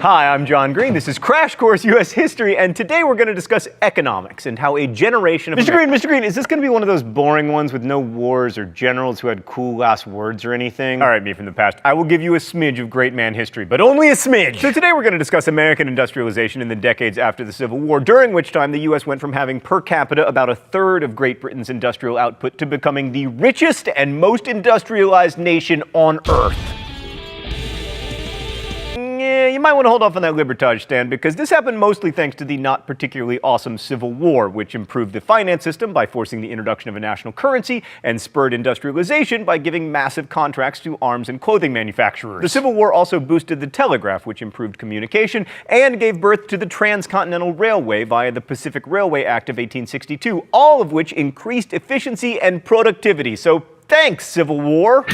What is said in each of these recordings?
Hi, I'm John Green. This is Crash Course U.S. History, and today we're going to discuss economics and how a generation of... Mr. Green, is this going to be one of those boring ones with no wars or generals who had cool last words or anything? All right, me from the past. I will give you a smidge of great man history, but only a smidge. So today we're going to discuss American industrialization in the decades after the Civil War, during which time the U.S. went from having per capita about a third of Great Britain's industrial output to becoming the richest and most industrialized nation on Earth. Yeah, you might want to hold off on that Libertage stand, because this happened mostly thanks to the not particularly awesome Civil War, which improved the finance system by forcing the introduction of a national currency and spurred industrialization by giving massive contracts to arms and clothing manufacturers. The Civil War also boosted the telegraph, which improved communication and gave birth to the Transcontinental Railway via the Pacific Railway Act of 1862, all of which increased efficiency and productivity. So thanks, Civil War.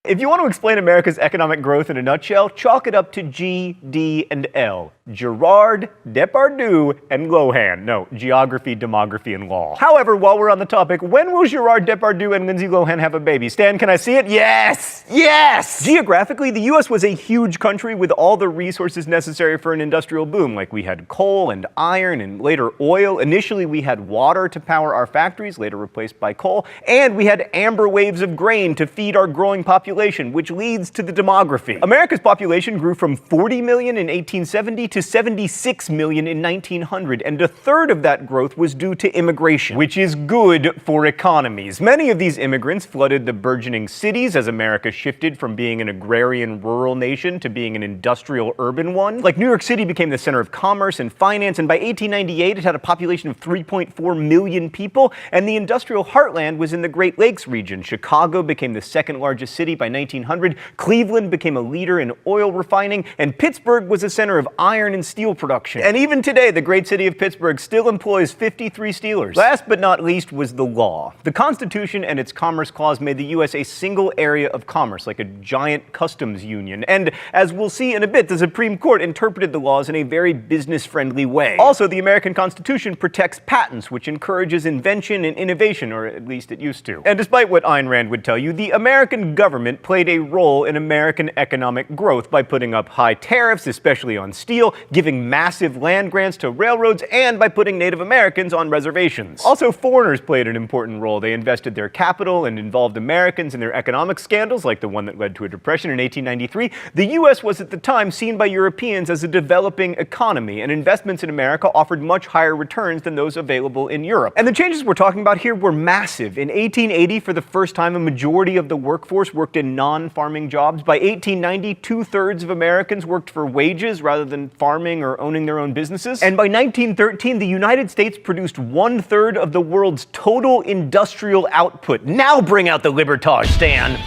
If you want to explain America's economic growth in a nutshell, chalk it up to G, D, and L. Gerard, Depardieu, and Lohan. No, geography, demography, and law. However, while we're on the topic, when will Gerard Depardieu and Lindsay Lohan have a baby? Stan, can I see it? Yes! Yes! Geographically, the U.S. was a huge country with all the resources necessary for an industrial boom. Like, we had coal and iron and later oil. Initially, we had water to power our factories, later replaced by coal. And we had amber waves of grain to feed our growing population, which leads to the demography. America's population grew from 40 million in 1870 to 76 million in 1900, and a third of that growth was due to immigration, which is good for economies. Many of these immigrants flooded the burgeoning cities as America shifted from being an agrarian rural nation to being an industrial urban one. Like, New York City became the center of commerce and finance, and by 1898 it had a population of 3.4 million people, and the industrial heartland was in the Great Lakes region. Chicago became the second largest city by 1900, Cleveland became a leader in oil refining, and Pittsburgh was a center of iron and steel production. And even today, the great city of Pittsburgh still employs 53 steelers. Last but not least was the law. The Constitution and its Commerce Clause made the U.S. a single area of commerce, like a giant customs union. And as we'll see in a bit, the Supreme Court interpreted the laws in a very business-friendly way. Also, the American Constitution protects patents, which encourages invention and innovation, or at least it used to. And despite what Ayn Rand would tell you, the American government played a role in American economic growth by putting up high tariffs, especially on steel, giving massive land grants to railroads, and by putting Native Americans on reservations. Also, foreigners played an important role. They invested their capital and involved Americans in their economic scandals, like the one that led to a depression in 1893. The U.S. was at the time seen by Europeans as a developing economy, and investments in America offered much higher returns than those available in Europe. And the changes we're talking about here were massive. In 1880, for the first time, a majority of the workforce worked in non-farming jobs. By 1890, 2/3 of Americans worked for wages rather than farming or owning their own businesses. And by 1913, the United States produced 1/3 of the world's total industrial output. Now bring out the Libertage, Stan.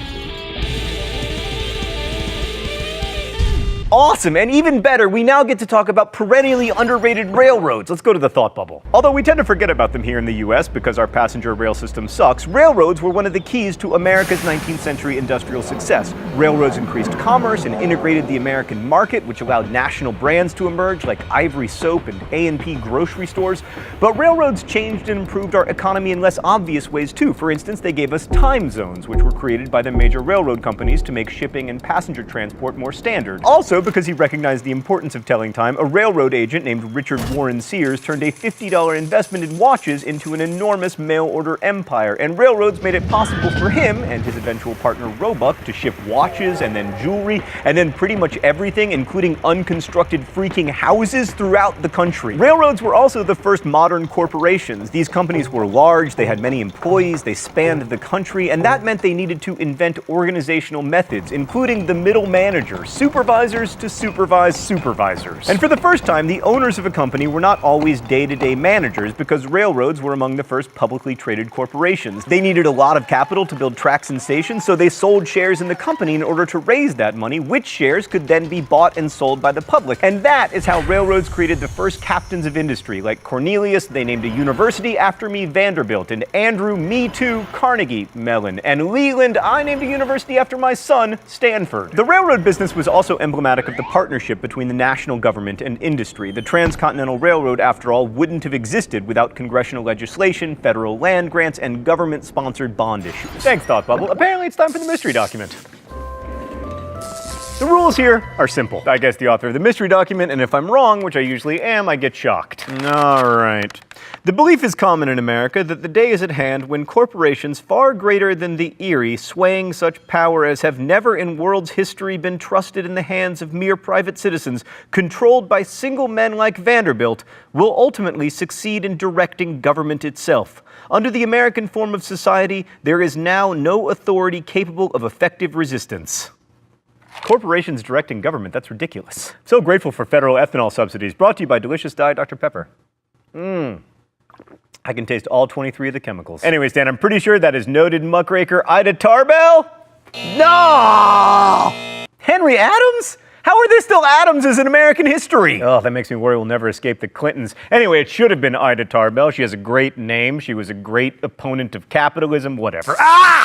Awesome, and even better, we now get to talk about perennially underrated railroads. Let's go to the thought bubble. Although we tend to forget about them here in the US because our passenger rail system sucks, railroads were one of the keys to America's 19th century industrial success. Railroads increased commerce and integrated the American market, which allowed national brands to emerge like Ivory Soap and A&P grocery stores. But railroads changed and improved our economy in less obvious ways too. For instance, they gave us time zones, which were created by the major railroad companies to make shipping and passenger transport more standard. Also, because he recognized the importance of telling time, a railroad agent named Richard Warren Sears turned a $50 investment in watches into an enormous mail-order empire, and railroads made it possible for him and his eventual partner Roebuck to ship watches and then jewelry and then pretty much everything, including unconstructed freaking houses throughout the country. Railroads were also the first modern corporations. These companies were large, they had many employees, they spanned the country, and that meant they needed to invent organizational methods, including the middle manager, supervisors to supervise supervisors. And for the first time, the owners of a company were not always day-to-day managers, because railroads were among the first publicly traded corporations. They needed a lot of capital to build tracks and stations, so they sold shares in the company in order to raise that money, which shares could then be bought and sold by the public. And that is how railroads created the first captains of industry. Like Cornelius, they named a university after me, Vanderbilt, and Andrew, me too, Carnegie Mellon, and Leland, I named a university after my son, Stanford. The railroad business was also emblematic emblematic of the partnership between the national government and industry. The Transcontinental Railroad, after all, wouldn't have existed without congressional legislation, federal land grants, and government-sponsored bond issues. Thanks, Thought Bubble. Apparently it's time for the mystery document. The rules here are simple. I guess the author of the mystery document, and if I'm wrong, which I usually am, I get shocked. All right. The belief is common in America that the day is at hand when corporations far greater than the Erie, swaying such power as have never in world's history been trusted in the hands of mere private citizens, controlled by single men like Vanderbilt, will ultimately succeed in directing government itself. Under the American form of society, there is now no authority capable of effective resistance. Corporations directing government, that's ridiculous. So grateful for federal ethanol subsidies, brought to you by Delicious Diet Dr. Pepper. I can taste all 23 of the chemicals. Anyways, Dan, I'm pretty sure that is noted muckraker Ida Tarbell? No! Henry Adams? How are there still Adamses in American history? Oh, that makes me worry we'll never escape the Clintons. Anyway, it should have been Ida Tarbell. She has a great name. She was a great opponent of capitalism, whatever.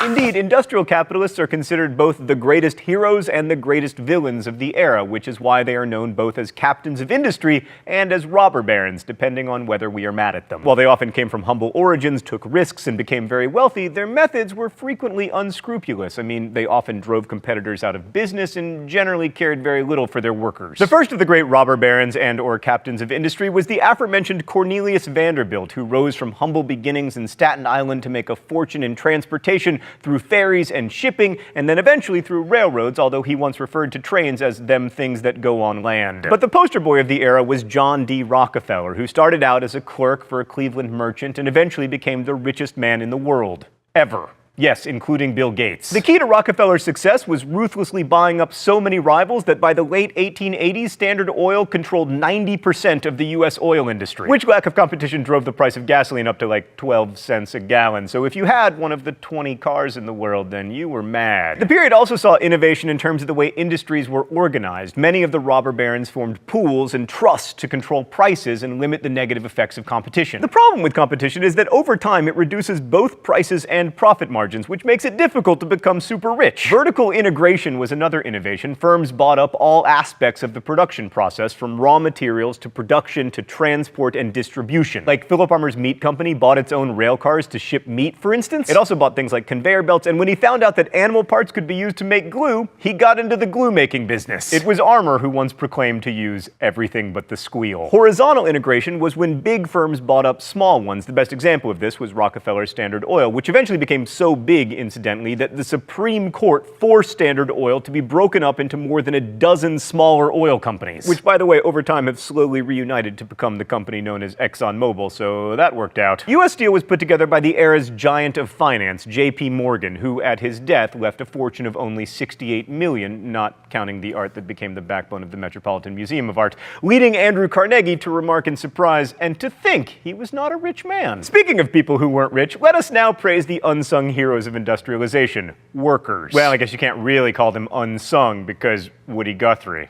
Indeed, industrial capitalists are considered both the greatest heroes and the greatest villains of the era, which is why they are known both as captains of industry and as robber barons, depending on whether we are mad at them. While they often came from humble origins, took risks, and became very wealthy, their methods were frequently unscrupulous. I mean, they often drove competitors out of business and generally cared very little for their workers. The first of the great robber barons and/or captains of industry was the aforementioned Cornelius Vanderbilt, who rose from humble beginnings in Staten Island to make a fortune in transportation through ferries and shipping, and then eventually through railroads, although he once referred to trains as them things that go on land. But the poster boy of the era was John D. Rockefeller, who started out as a clerk for a Cleveland merchant and eventually became the richest man in the world. Ever. Yes, including Bill Gates. The key to Rockefeller's success was ruthlessly buying up so many rivals that by the late 1880s, Standard Oil controlled 90% of the U.S. oil industry, which lack of competition drove the price of gasoline up to like 12 cents a gallon. So if you had one of the 20 cars in the world, then you were mad. The period also saw innovation in terms of the way industries were organized. Many of the robber barons formed pools and trusts to control prices and limit the negative effects of competition. The problem with competition is that over time it reduces both prices and profit margins, which makes it difficult to become super rich. Vertical integration was another innovation. Firms bought up all aspects of the production process, from raw materials to production to transport and distribution. Like Philip Armour's meat company bought its own rail cars to ship meat, for instance. It also bought things like conveyor belts, and when he found out that animal parts could be used to make glue, he got into the glue-making business. It was Armour who once proclaimed to use everything but the squeal. Horizontal integration was when big firms bought up small ones. The best example of this was Rockefeller's Standard Oil, which eventually became so big, incidentally, that the Supreme Court forced Standard Oil to be broken up into more than a dozen smaller oil companies, which, by the way, over time have slowly reunited to become the company known as ExxonMobil, so that worked out. U.S. Steel was put together by the era's giant of finance, J.P. Morgan, who at his death left a fortune of only $68 million, not counting the art that became the backbone of the Metropolitan Museum of Art, leading Andrew Carnegie to remark in surprise, "And to think he was not a rich man." Speaking of people who weren't rich, let us now praise the unsung heroes of industrialization, workers. Well, I guess you can't really call them unsung because Woody Guthrie.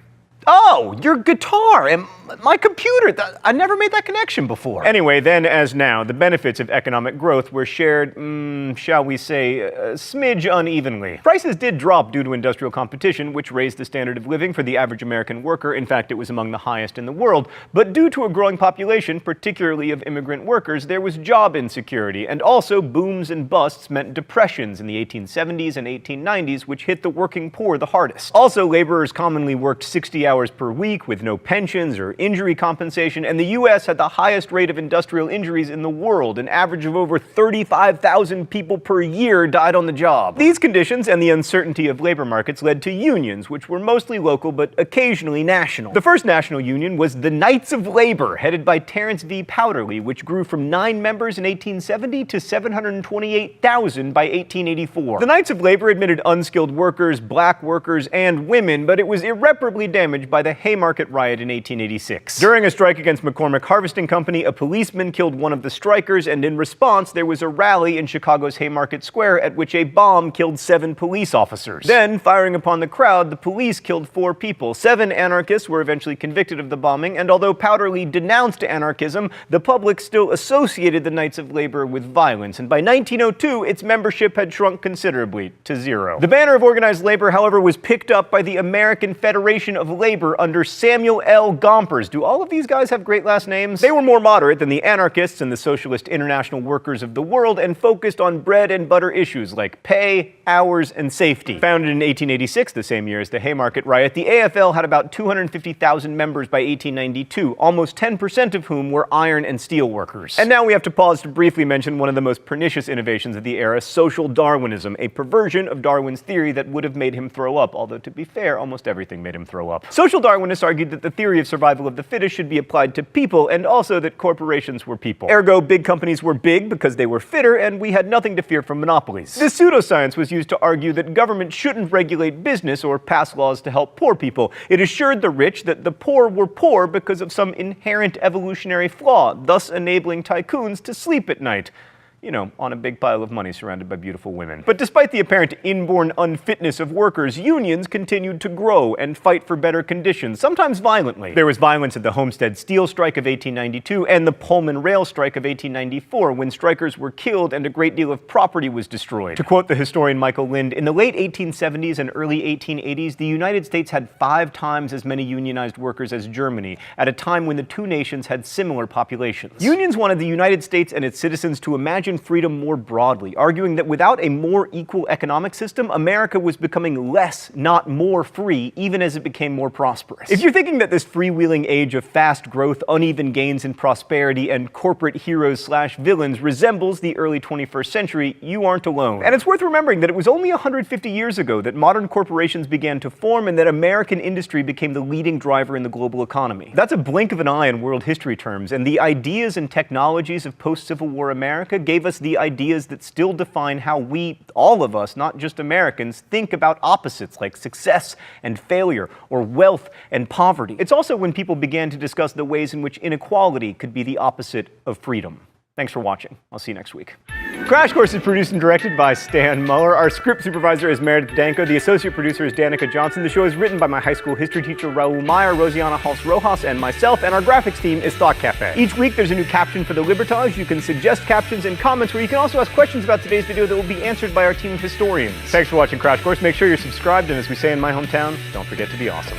Oh, your guitar and my computer. I never made that connection before. Anyway, then as now, the benefits of economic growth were shared, shall we say, a smidge unevenly. Prices did drop due to industrial competition, which raised the standard of living for the average American worker. In fact, it was among the highest in the world. But due to a growing population, particularly of immigrant workers, there was job insecurity. And also, booms and busts meant depressions in the 1870s and 1890s, which hit the working poor the hardest. Also, laborers commonly worked 60 hours per week with no pensions or injury compensation, and the U.S. had the highest rate of industrial injuries in the world. An average of over 35,000 people per year died on the job. These conditions and the uncertainty of labor markets led to unions, which were mostly local but occasionally national. The first national union was the Knights of Labor, headed by Terence V. Powderly, which grew from 9 members in 1870 to 728,000 by 1884. The Knights of Labor admitted unskilled workers, black workers, and women, but it was irreparably damaged by the Haymarket Riot in 1886. During a strike against McCormick Harvesting Company, a policeman killed one of the strikers, and in response, there was a rally in Chicago's Haymarket Square at which a bomb killed 7 police officers. Then, firing upon the crowd, the police killed 4 people. 7 anarchists were eventually convicted of the bombing, and although Powderly denounced anarchism, the public still associated the Knights of Labor with violence, and by 1902, its membership had shrunk considerably to 0. The banner of organized labor, however, was picked up by the American Federation of Labor, labor under Samuel L. Gompers. Do all of these guys have great last names? They were more moderate than the anarchists and the Socialist International Workers of the world and focused on bread and butter issues like pay, hours, and safety. Founded in 1886, the same year as the Haymarket Riot, the AFL had about 250,000 members by 1892, almost 10% of whom were iron and steel workers. And now we have to pause to briefly mention one of the most pernicious innovations of the era, social Darwinism, a perversion of Darwin's theory that would have made him throw up, although to be fair, almost everything made him throw up. Social Darwinists argued that the theory of survival of the fittest should be applied to people, and also that corporations were people. Ergo, big companies were big because they were fitter, and we had nothing to fear from monopolies. This pseudoscience was used to argue that government shouldn't regulate business or pass laws to help poor people. It assured the rich that the poor were poor because of some inherent evolutionary flaw, thus enabling tycoons to sleep at night. You know, on a big pile of money surrounded by beautiful women. But despite the apparent inborn unfitness of workers, unions continued to grow and fight for better conditions, sometimes violently. There was violence at the Homestead Steel Strike of 1892 and the Pullman Rail Strike of 1894, when strikers were killed and a great deal of property was destroyed. To quote the historian Michael Lind, in the late 1870s and early 1880s, the United States had 5 times as many unionized workers as Germany, at a time when the two nations had similar populations. Unions wanted the United States and its citizens to imagine freedom more broadly, arguing that without a more equal economic system, America was becoming less, not more free, even as it became more prosperous. If you're thinking that this freewheeling age of fast growth, uneven gains in prosperity, and corporate heroes/villains resembles the early 21st century, you aren't alone. And it's worth remembering that it was only 150 years ago that modern corporations began to form and that American industry became the leading driver in the global economy. That's a blink of an eye in world history terms, and the ideas and technologies of post-Civil War America gave us the ideas that still define how we, all of us, not just Americans, think about opposites like success and failure, or wealth and poverty. It's also when people began to discuss the ways in which inequality could be the opposite of freedom. Thanks for watching. I'll see you next week. Crash Course is produced and directed by Stan Muller. Our script supervisor is Meredith Danko. The associate producer is Danica Johnson. The show is written by my high school history teacher, Raul Meyer, Rosiana Hals-Rojas, and myself, and our graphics team is Thought Cafe. Each week, there's a new caption for the Libertage. You can suggest captions in comments, where you can also ask questions about today's video that will be answered by our team of historians. Thanks for watching Crash Course. Make sure you're subscribed, and as we say in my hometown, don't forget to be awesome.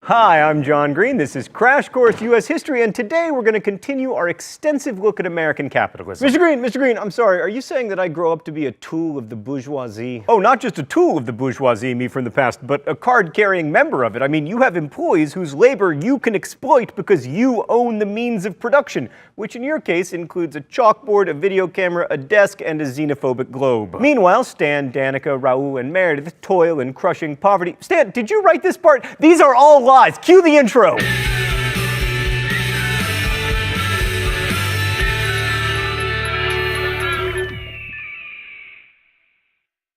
Hi, I'm John Green. This is Crash Course U.S. History, and today we're going to continue our extensive look at American capitalism. Mr. Green, I'm sorry, are you saying that I grow up to be a tool of the bourgeoisie? Oh, not just a tool of the bourgeoisie, me from the past, but a card-carrying member of it. I mean, you have employees whose labor you can exploit because you own the means of production, which in your case includes a chalkboard, a video camera, a desk, and a xenophobic globe. Meanwhile, Stan, Danica, Raul, and Meredith toil in crushing poverty. Stan, did you write this part? These are all lies. Cue the intro.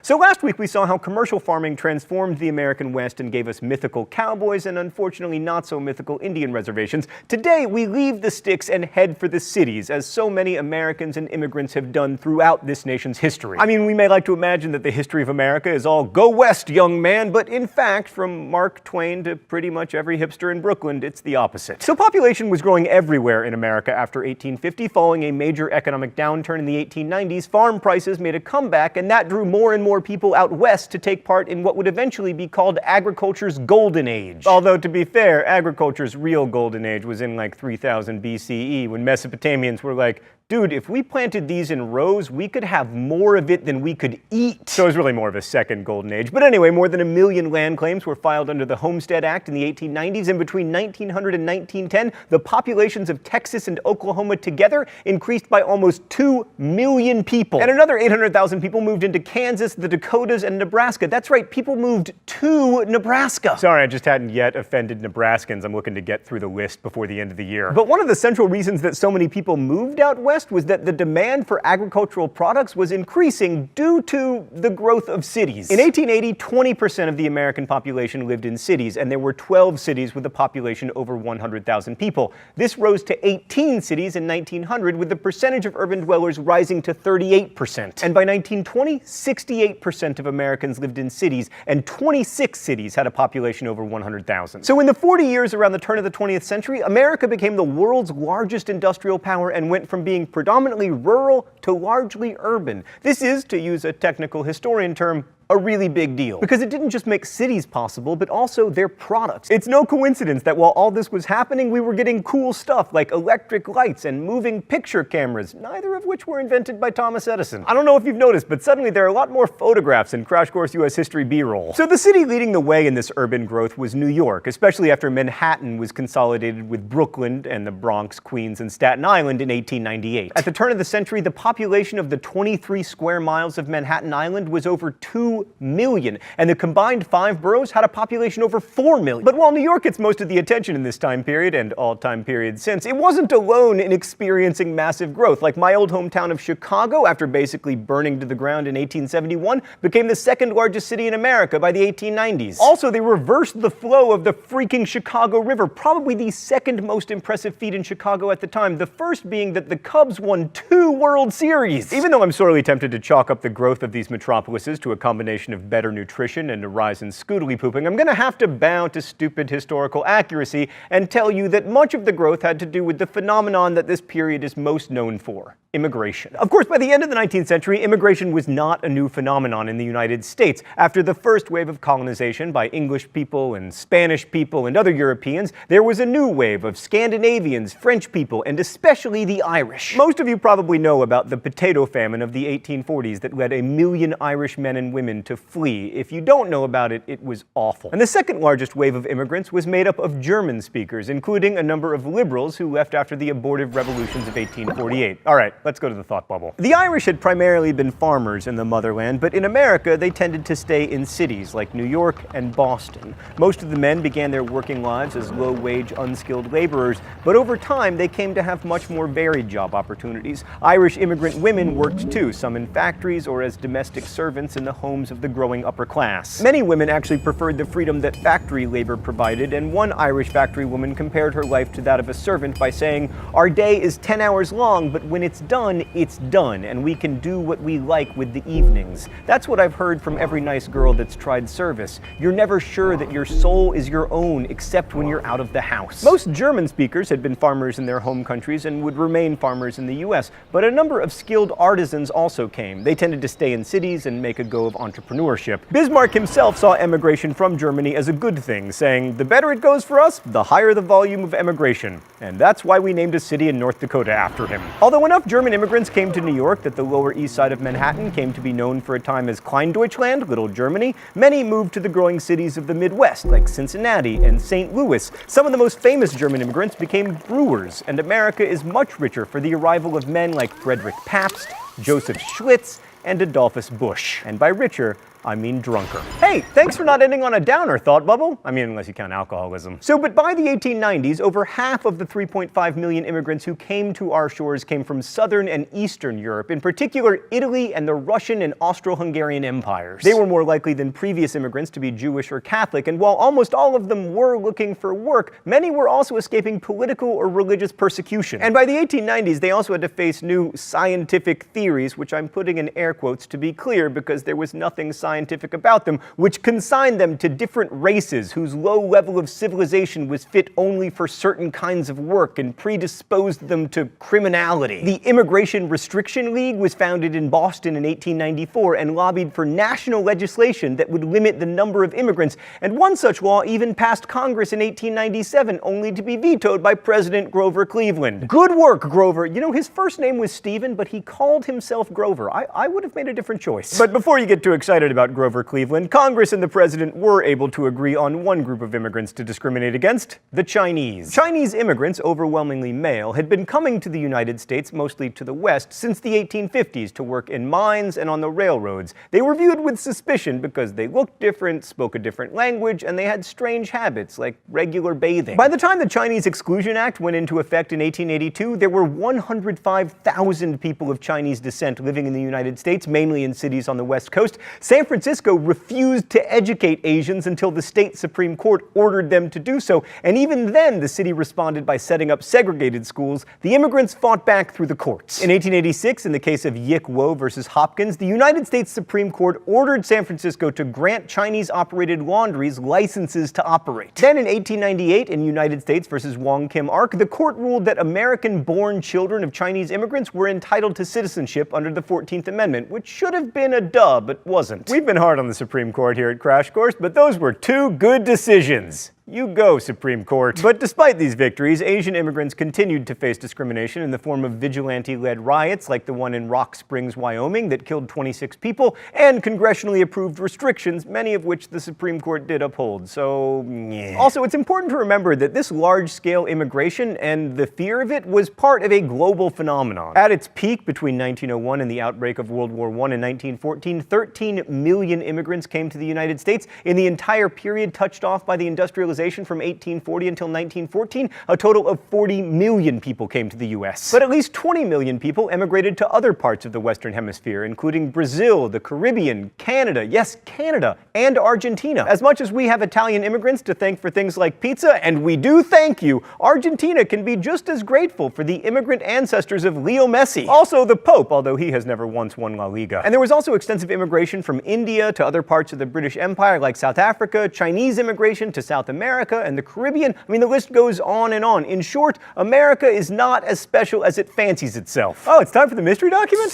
So last week we saw how commercial farming transformed the American West and gave us mythical cowboys and unfortunately not so mythical Indian reservations. Today we leave the sticks and head for the cities, as so many Americans and immigrants have done throughout this nation's history. I mean, we may like to imagine that the history of America is all go west, young man, but in fact, from Mark Twain to pretty much every hipster in Brooklyn, it's the opposite. So population was growing everywhere in America after 1850. Following a major economic downturn in the 1890s, farm prices made a comeback, and that drew more and more people out west to take part in what would eventually be called agriculture's golden age. Although, to be fair, agriculture's real golden age was in like 3000 BCE, when Mesopotamians were like, dude, if we planted these in rows, we could have more of it than we could eat. So it was really more of a second golden age. But anyway, more than 1 million land claims were filed under the Homestead Act in the 1890s, and between 1900 and 1910, the populations of Texas and Oklahoma together increased by almost 2 million people. And another 800,000 people moved into Kansas, the Dakotas, and Nebraska. That's right, people moved to Nebraska. Sorry, I just hadn't yet offended Nebraskans. I'm looking to get through the list before the end of the year. But one of the central reasons that so many people moved out west was that the demand for agricultural products was increasing due to the growth of cities. In 1880, 20% of the American population lived in cities, and there were 12 cities with a population over 100,000 people. This rose to 18 cities in 1900, with the percentage of urban dwellers rising to 38%. And by 1920, 68% of Americans lived in cities, and 26 cities had a population over 100,000. So in the 40 years around the turn of the 20th century, America became the world's largest industrial power and went from being predominantly rural to largely urban. This is, to use a technical historian term, a really big deal, because it didn't just make cities possible, but also their products. It's no coincidence that while all this was happening, we were getting cool stuff like electric lights and moving picture cameras, neither of which were invented by Thomas Edison. I don't know if you've noticed, but suddenly there are a lot more photographs in Crash Course US History B-roll. So the city leading the way in this urban growth was New York, especially after Manhattan was consolidated with Brooklyn and the Bronx, Queens, and Staten Island in 1898. At the turn of the century, the population of the 23 square miles of Manhattan Island was over 2 million, and the combined 5 boroughs had a population over 4 million. But while New York gets most of the attention in this time period, and all time periods since, it wasn't alone in experiencing massive growth. Like my old hometown of Chicago, after basically burning to the ground in 1871, became the second largest city in America by the 1890s. Also, they reversed the flow of the freaking Chicago River, probably the second most impressive feat in Chicago at the time, the first being that the Cubs won 2 World Series. Even though I'm sorely tempted to chalk up the growth of these metropolises to a combination of better nutrition and a rise in scoodly pooping, I'm gonna have to bow to stupid historical accuracy and tell you that much of the growth had to do with the phenomenon that this period is most known for: immigration. Of course, by the end of the 19th century, immigration was not a new phenomenon in the United States. After the first wave of colonization by English people and Spanish people and other Europeans, there was a new wave of Scandinavians, French people, and especially the Irish. Most of you probably know about the potato famine of the 1840s that led 1 million Irish men and women to flee. If you don't know about it, it was awful. And the second largest wave of immigrants was made up of German speakers, including a number of liberals who left after the abortive revolutions of 1848. All right, let's go to the thought bubble. The Irish had primarily been farmers in the motherland, but in America they tended to stay in cities like New York and Boston. Most of the men began their working lives as low-wage, unskilled laborers, but over time they came to have much more varied job opportunities. Irish immigrant women worked too, some in factories or as domestic servants in the homes of the growing upper class. Many women actually preferred the freedom that factory labor provided, and one Irish factory woman compared her life to that of a servant by saying, "Our day is 10 hours long, but when it's done, and we can do what we like with the evenings." That's what I've heard from every nice girl that's tried service. You're never sure that your soul is your own except when you're out of the house. Most German speakers had been farmers in their home countries and would remain farmers in the US, but a number of skilled artisans also came. They tended to stay in cities and make a go of entrepreneurship. Bismarck himself saw emigration from Germany as a good thing, saying, "The better it goes for us, the higher the volume of emigration." And that's why we named a city in North Dakota after him. Although enough German immigrants came to New York that the Lower East Side of Manhattan came to be known for a time as Kleindeutschland, Little Germany, many moved to the growing cities of the Midwest, like Cincinnati and St. Louis. Some of the most famous German immigrants became brewers, and America is much richer for the arrival of men like Frederick Pabst, Joseph Schlitz, and Adolphus Busch. And by richer, I mean drunker. Hey, thanks for not ending on a downer, thought bubble. I mean, unless you count alcoholism. But by the 1890s, over half of the 3.5 million immigrants who came to our shores came from Southern and Eastern Europe, in particular Italy and the Russian and Austro-Hungarian empires. They were more likely than previous immigrants to be Jewish or Catholic, and while almost all of them were looking for work, many were also escaping political or religious persecution. And by the 1890s, they also had to face new scientific theories, which I'm putting in air quotes to be clear because there was nothing scientific about them, which consigned them to different races whose low level of civilization was fit only for certain kinds of work and predisposed them to criminality. The Immigration Restriction League was founded in Boston in 1894 and lobbied for national legislation that would limit the number of immigrants, and one such law even passed Congress in 1897, only to be vetoed by President Grover Cleveland. Good work, Grover. You know, his first name was Stephen, but he called himself Grover. I would have made a different choice. But before you get too excited about Grover Cleveland, Congress and the president were able to agree on one group of immigrants to discriminate against: the Chinese. Chinese immigrants, overwhelmingly male, had been coming to the United States, mostly to the West, since the 1850s to work in mines and on the railroads. They were viewed with suspicion because they looked different, spoke a different language, and they had strange habits, like regular bathing. By the time the Chinese Exclusion Act went into effect in 1882, there were 105,000 people of Chinese descent living in the United States, mainly in cities on the West Coast. San Francisco refused to educate Asians until the state Supreme Court ordered them to do so, and even then the city responded by setting up segregated schools. The immigrants fought back through the courts. In 1886, in the case of Yik Wo versus Hopkins, the United States Supreme Court ordered San Francisco to grant Chinese-operated laundries licenses to operate. Then in 1898, in United States versus Wong Kim Ark, the court ruled that American-born children of Chinese immigrants were entitled to citizenship under the 14th Amendment, which should have been a duh, but wasn't. We've been hard on the Supreme Court here at Crash Course, but those were two good decisions. You go, Supreme Court. But despite these victories, Asian immigrants continued to face discrimination in the form of vigilante-led riots like the one in Rock Springs, Wyoming that killed 26 people, and congressionally approved restrictions, many of which the Supreme Court did uphold. So, yeah. Also, it's important to remember that this large-scale immigration and the fear of it was part of a global phenomenon. At its peak between 1901 and the outbreak of World War I in 1914, 13 million immigrants came to the United States. In the entire period touched off by the industrialization from 1840 until 1914, a total of 40 million people came to the U.S. But at least 20 million people emigrated to other parts of the Western Hemisphere, including Brazil, the Caribbean, Canada, yes, Canada, and Argentina. As much as we have Italian immigrants to thank for things like pizza, and we do thank you, Argentina can be just as grateful for the immigrant ancestors of Leo Messi. Also the Pope, although he has never once won La Liga. And there was also extensive immigration from India to other parts of the British Empire like South Africa, Chinese immigration to South America, and the Caribbean. I mean, the list goes on and on. In short, America is not as special as it fancies itself. Oh, it's time for the mystery document?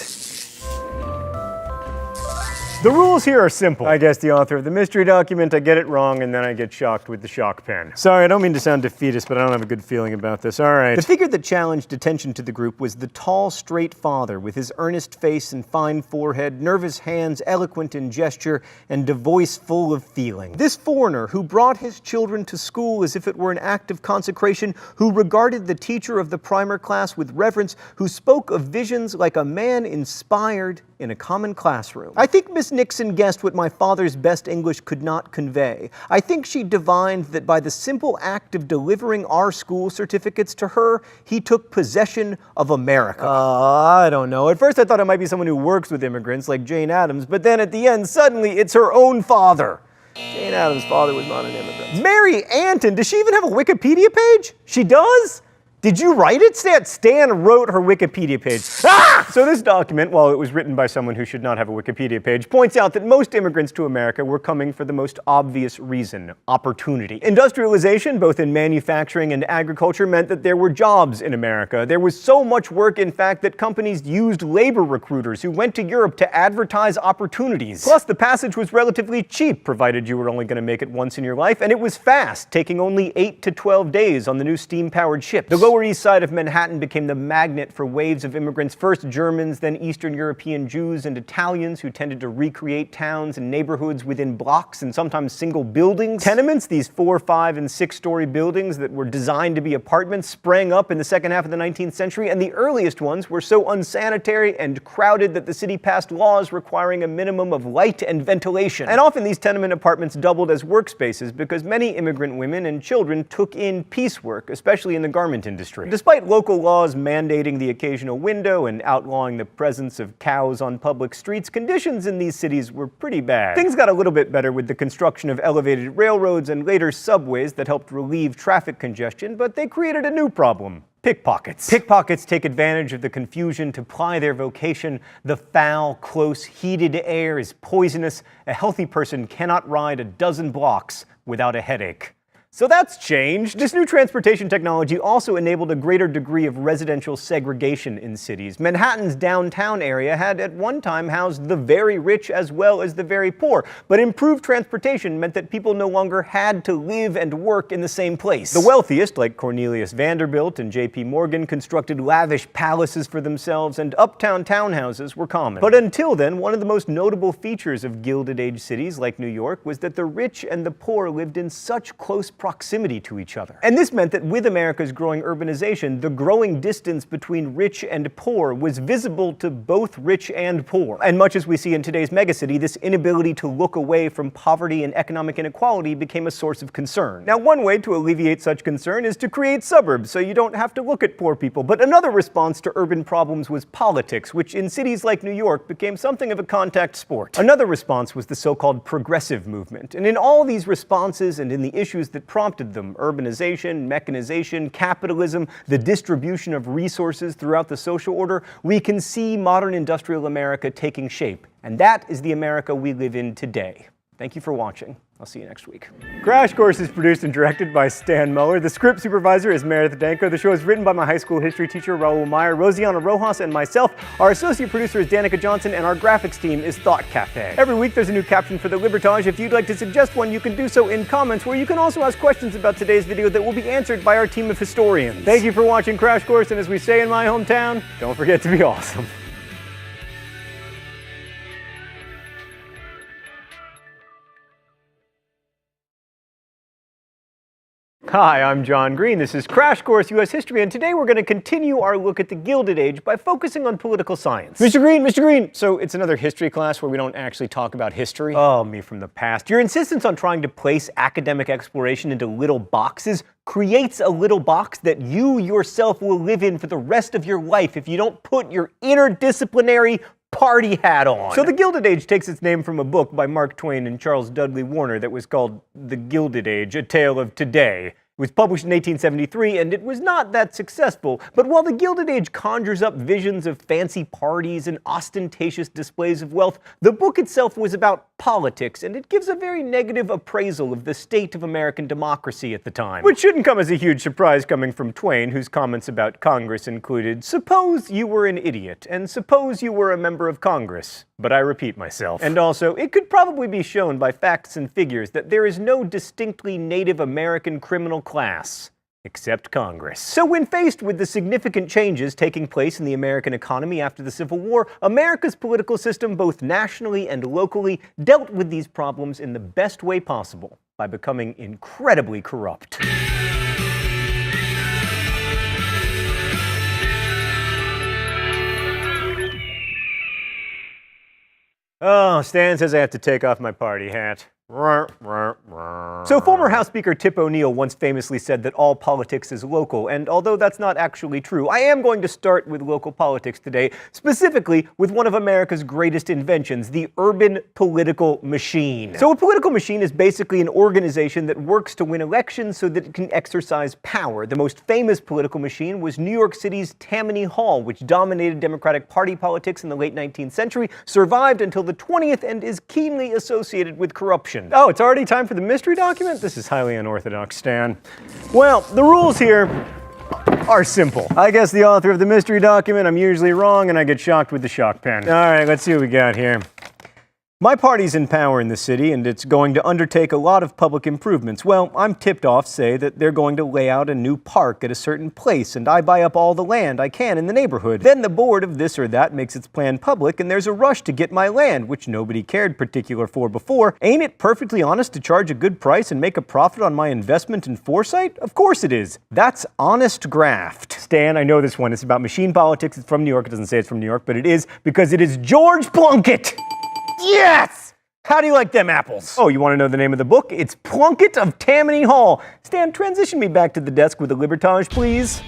The rules here are simple. I guess the author of the mystery document, I get it wrong, and then I get shocked with the shock pen. Sorry, I don't mean to sound defeatist, but I don't have a good feeling about this. All right. The figure that challenged attention to the group was the tall, straight father with his earnest face and fine forehead, nervous hands, eloquent in gesture, and a voice full of feeling. This foreigner, who brought his children to school as if it were an act of consecration, who regarded the teacher of the primer class with reverence, who spoke of visions like a man inspired in a common classroom. I think Miss Nixon guessed what my father's best English could not convey. I think she divined that by the simple act of delivering our school certificates to her, he took possession of America. I don't know. At first I thought it might be someone who works with immigrants like Jane Addams, but then at the end, suddenly it's her own father. Jane Addams' father was not an immigrant. Mary Antin, does she even have a Wikipedia page? She does? Did you write it? Stan wrote her Wikipedia page. Ah! So this document, while it was written by someone who should not have a Wikipedia page, points out that most immigrants to America were coming for the most obvious reason: opportunity. Industrialization, both in manufacturing and agriculture, meant that there were jobs in America. There was so much work, in fact, that companies used labor recruiters who went to Europe to advertise opportunities. Plus, the passage was relatively cheap, provided you were only going to make it once in your life, and it was fast, taking only 8 to 12 days on the new steam-powered ships. The Lower East Side of Manhattan became the magnet for waves of immigrants, first Germans, then Eastern European Jews and Italians who tended to recreate towns and neighborhoods within blocks and sometimes single buildings. Tenements, these 4-, 5-, and 6-story buildings that were designed to be apartments, sprang up in the second half of the 19th century, and the earliest ones were so unsanitary and crowded that the city passed laws requiring a minimum of light and ventilation. And often these tenement apartments doubled as workspaces because many immigrant women and children took in piecework, especially in the garment industry. Despite local laws mandating the occasional window and outlawing the presence of cows on public streets, conditions in these cities were pretty bad. Things got a little bit better with the construction of elevated railroads and later subways that helped relieve traffic congestion, but they created a new problem: pickpockets. Pickpockets take advantage of the confusion to ply their vocation. The foul, close, heated air is poisonous. A healthy person cannot ride a dozen blocks without a headache. So that's changed. This new transportation technology also enabled a greater degree of residential segregation in cities. Manhattan's downtown area had at one time housed the very rich as well as the very poor, but improved transportation meant that people no longer had to live and work in the same place. The wealthiest, like Cornelius Vanderbilt and J.P. Morgan, constructed lavish palaces for themselves, and uptown townhouses were common. But until then, one of the most notable features of Gilded Age cities like New York was that the rich and the poor lived in such close proximity proximity to each other. And this meant that with America's growing urbanization, the growing distance between rich and poor was visible to both rich and poor. And much as we see in today's megacity, this inability to look away from poverty and economic inequality became a source of concern. Now, one way to alleviate such concern is to create suburbs so you don't have to look at poor people. But another response to urban problems was politics, which in cities like New York became something of a contact sport. Another response was the so-called progressive movement. And in all these responses and in the issues that prompted them, urbanization, mechanization, capitalism, the distribution of resources throughout the social order, we can see modern industrial America taking shape. And that is the America we live in today. Thank you for watching. I'll see you next week. Crash Course is produced and directed by Stan Muller. The script supervisor is Meredith Danko. The show is written by my high school history teacher, Raul Meyer, Rosiana Rojas, and myself. Our associate producer is Danica Johnson, and our graphics team is Thought Cafe. Every week there's a new caption for the Libertage. If you'd like to suggest one, you can do so in comments, where you can also ask questions about today's video that will be answered by our team of historians. Thank you for watching Crash Course, and as we say in my hometown, don't forget to be awesome. Hi, I'm John Green. This is Crash Course U.S. History, and today we're going to continue our look at the Gilded Age by focusing on political science. Mr. Green! So it's another history class where we don't actually talk about history? Oh, me from the past. Your insistence on trying to place academic exploration into little boxes creates a little box that you yourself will live in for the rest of your life if you don't put your interdisciplinary party hat on. So the Gilded Age takes its name from a book by Mark Twain and Charles Dudley Warner that was called The Gilded Age, A Tale of Today. It was published in 1873, and it was not that successful. But while the Gilded Age conjures up visions of fancy parties and ostentatious displays of wealth, the book itself was about politics, and it gives a very negative appraisal of the state of American democracy at the time. Which shouldn't come as a huge surprise coming from Twain, whose comments about Congress included, "Suppose you were an idiot, and suppose you were a member of Congress." But I repeat myself. And also, it could probably be shown by facts and figures that there is no distinctly Native American criminal class except Congress. So when faced with the significant changes taking place in the American economy after the Civil War, America's political system, both nationally and locally, dealt with these problems in the best way possible, by becoming incredibly corrupt. Oh, Stan says I have to take off my party hat. So former House Speaker Tip O'Neill once famously said that all politics is local, and although that's not actually true, I am going to start with local politics today, specifically with one of America's greatest inventions, the urban political machine. So a political machine is basically an organization that works to win elections so that it can exercise power. The most famous political machine was New York City's Tammany Hall, which dominated Democratic Party politics in the late 19th century, survived until the 20th, and is keenly associated with corruption. Oh, it's already time for the mystery document? This is highly unorthodox, Stan. Well, the rules here are simple. I guess the author of the mystery document, I'm usually wrong, and I get shocked with the shock pen. All right, let's see what we got here. My party's in power in the city, and it's going to undertake a lot of public improvements. Well, I'm tipped off, say, that they're going to lay out a new park at a certain place, and I buy up all the land I can in the neighborhood. Then the board of this or that makes its plan public, and there's a rush to get my land, which nobody cared particular for before. Ain't it perfectly honest to charge a good price and make a profit on my investment and foresight? Of course it is. That's honest graft. Stan, I know this one. It's about machine politics. It's from New York. It doesn't say it's from New York, but it is because it is George Plunkett. Yes! How do you like them apples? Oh, you want to know the name of the book? It's Plunkett of Tammany Hall. Stan, transition me back to the desk with the Libertage, please.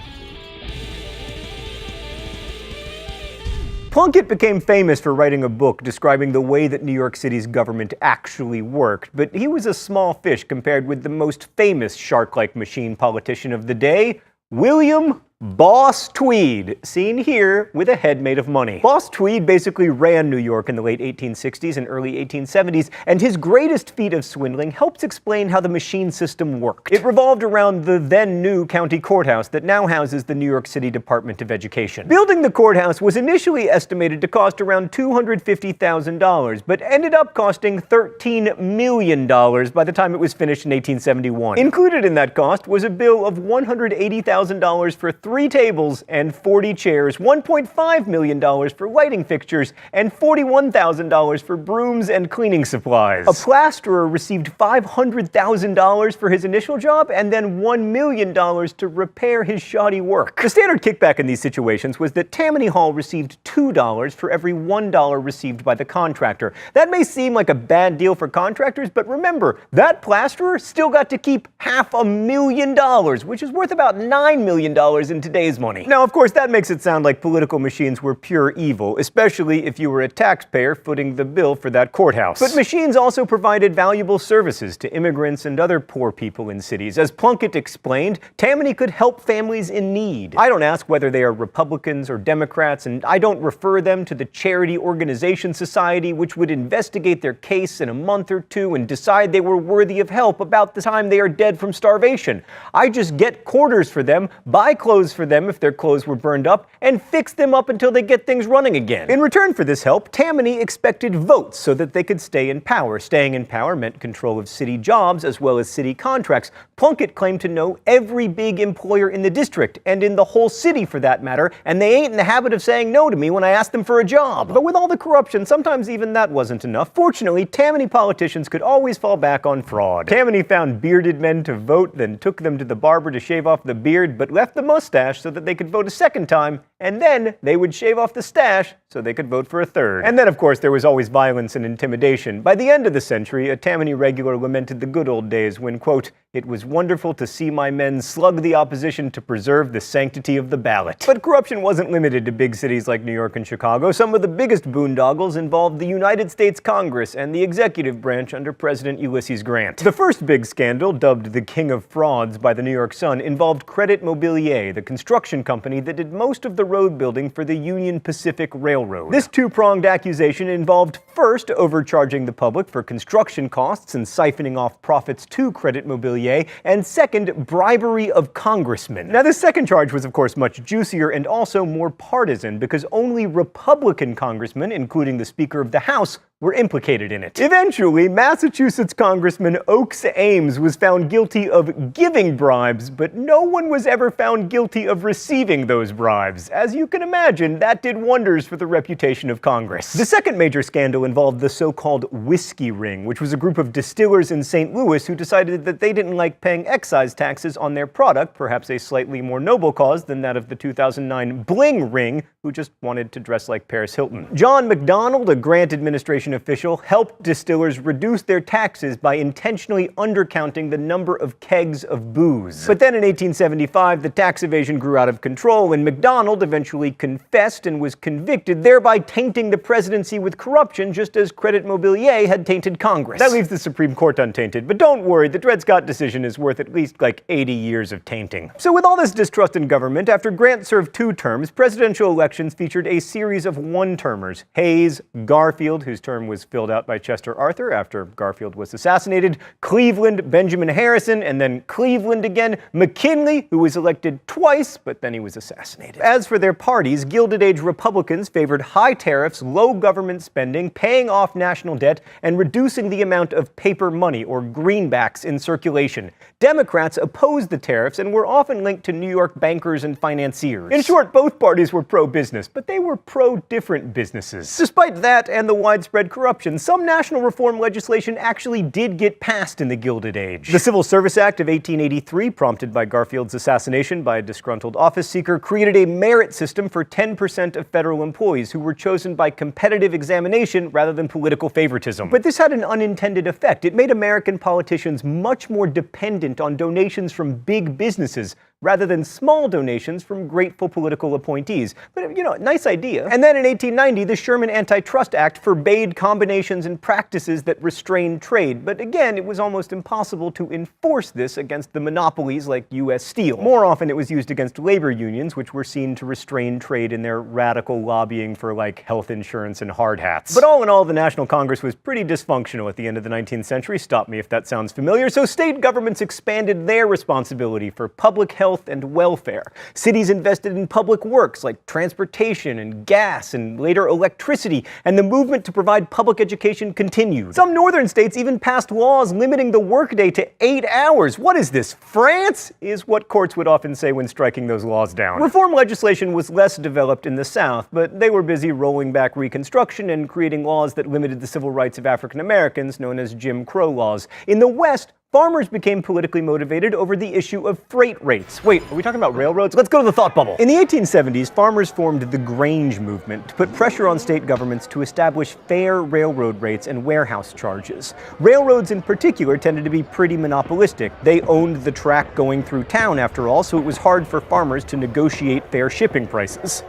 Plunkett became famous for writing a book describing the way that New York City's government actually worked, but he was a small fish compared with the most famous shark-like machine politician of the day, William Boss Tweed, seen here with a head made of money. Boss Tweed basically ran New York in the late 1860s and early 1870s, and his greatest feat of swindling helps explain how the machine system worked. It revolved around the then-new county courthouse that now houses the New York City Department of Education. Building the courthouse was initially estimated to cost around $250,000, but ended up costing $13 million by the time it was finished in 1871. Included in that cost was a bill of $180,000 for 3 tables and 40 chairs, $1.5 million for lighting fixtures, and $41,000 for brooms and cleaning supplies. A plasterer received $500,000 for his initial job and then $1 million to repair his shoddy work. The standard kickback in these situations was that Tammany Hall received $2 for every $1 received by the contractor. That may seem like a bad deal for contractors, but remember, that plasterer still got to keep $500,000, which is worth about $9 million in today's money. Now, of course, that makes it sound like political machines were pure evil, especially if you were a taxpayer footing the bill for that courthouse. But machines also provided valuable services to immigrants and other poor people in cities. As Plunkett explained, Tammany could help families in need. I don't ask whether they are Republicans or Democrats, and I don't refer them to the Charity Organization Society, which would investigate their case in a month or two and decide they were worthy of help about the time they are dead from starvation. I just get quarters for them, buy clothes for them if their clothes were burned up, and fix them up until they get things running again. In return for this help, Tammany expected votes so that they could stay in power. Staying in power meant control of city jobs as well as city contracts. Plunkett claimed to know every big employer in the district, and in the whole city for that matter, and they ain't in the habit of saying no to me when I ask them for a job. But with all the corruption, sometimes even that wasn't enough. Fortunately, Tammany politicians could always fall back on fraud. Tammany found bearded men to vote, then took them to the barber to shave off the beard, but left the mustache so that they could vote a second time, and then they would shave off the stash so they could vote for a third. And then, of course, there was always violence and intimidation. By the end of the century, a Tammany regular lamented the good old days when, quote, "It was wonderful to see my men slug the opposition to preserve the sanctity of the ballot." But corruption wasn't limited to big cities like New York and Chicago. Some of the biggest boondoggles involved the United States Congress and the executive branch under President Ulysses Grant. The first big scandal, dubbed the King of Frauds by the New York Sun, involved Credit Mobilier, the construction company that did most of the road building for the Union Pacific Railroad. This two-pronged accusation involved first overcharging the public for construction costs and siphoning off profits to Credit Mobilier, and second, bribery of congressmen. Now, this second charge was, of course, much juicier and also more partisan because only Republican congressmen, including the Speaker of the House, were implicated in it. Eventually, Massachusetts Congressman Oakes Ames was found guilty of giving bribes, but no one was ever found guilty of receiving those bribes. As you can imagine, that did wonders for the reputation of Congress. The second major scandal involved the so-called Whiskey Ring, which was a group of distillers in St. Louis who decided that they didn't like paying excise taxes on their product, perhaps a slightly more noble cause than that of the 2009 Bling Ring, who just wanted to dress like Paris Hilton. John McDonald, a Grant administration official, helped distillers reduce their taxes by intentionally undercounting the number of kegs of booze. But then in 1875, the tax evasion grew out of control, and McDonald eventually confessed and was convicted, thereby tainting the presidency with corruption, just as Credit Mobilier had tainted Congress. That leaves the Supreme Court untainted, but don't worry, the Dred Scott decision is worth at least like 80 years of tainting. So with all this distrust in government, after Grant served 2 terms, presidential elections featured a series of one-termers. Hayes, Garfield, whose term was filled out by Chester Arthur after Garfield was assassinated, Cleveland, Benjamin Harrison, and then Cleveland again, McKinley, who was elected twice, but then he was assassinated. As for their parties, Gilded Age Republicans favored high tariffs, low government spending, paying off national debt, and reducing the amount of paper money, or greenbacks, in circulation. Democrats opposed the tariffs and were often linked to New York bankers and financiers. In short, both parties were pro-business, but they were pro-different businesses. Despite that and the widespread corruption, some national reform legislation actually did get passed in the Gilded Age. The Civil Service Act of 1883, prompted by Garfield's assassination by a disgruntled office seeker, created a merit system for 10% of federal employees who were chosen by competitive examination rather than political favoritism. But this had an unintended effect. It made American politicians much more dependent on donations from big businesses rather than small donations from grateful political appointees. But, nice idea. And then in 1890, the Sherman Antitrust Act forbade combinations and practices that restrained trade. But again, it was almost impossible to enforce this against the monopolies like U.S. Steel. More often, it was used against labor unions, which were seen to restrain trade in their radical lobbying for, health insurance and hard hats. But all in all, the National Congress was pretty dysfunctional at the end of the 19th century. Stop me if that sounds familiar. So state governments expanded their responsibility for public health health and welfare. Cities invested in public works like transportation and gas and later electricity, and the movement to provide public education continued. Some northern states even passed laws limiting the workday to 8 hours. What is this, France? Is what courts would often say when striking those laws down. Reform legislation was less developed in the South, but they were busy rolling back Reconstruction and creating laws that limited the civil rights of African Americans, known as Jim Crow laws. In the West, farmers became politically motivated over the issue of freight rates. Wait, are we talking about railroads? Let's go to the thought bubble. In the 1870s, farmers formed the Grange movement to put pressure on state governments to establish fair railroad rates and warehouse charges. Railroads in particular tended to be pretty monopolistic. They owned the track going through town, after all, so it was hard for farmers to negotiate fair shipping prices.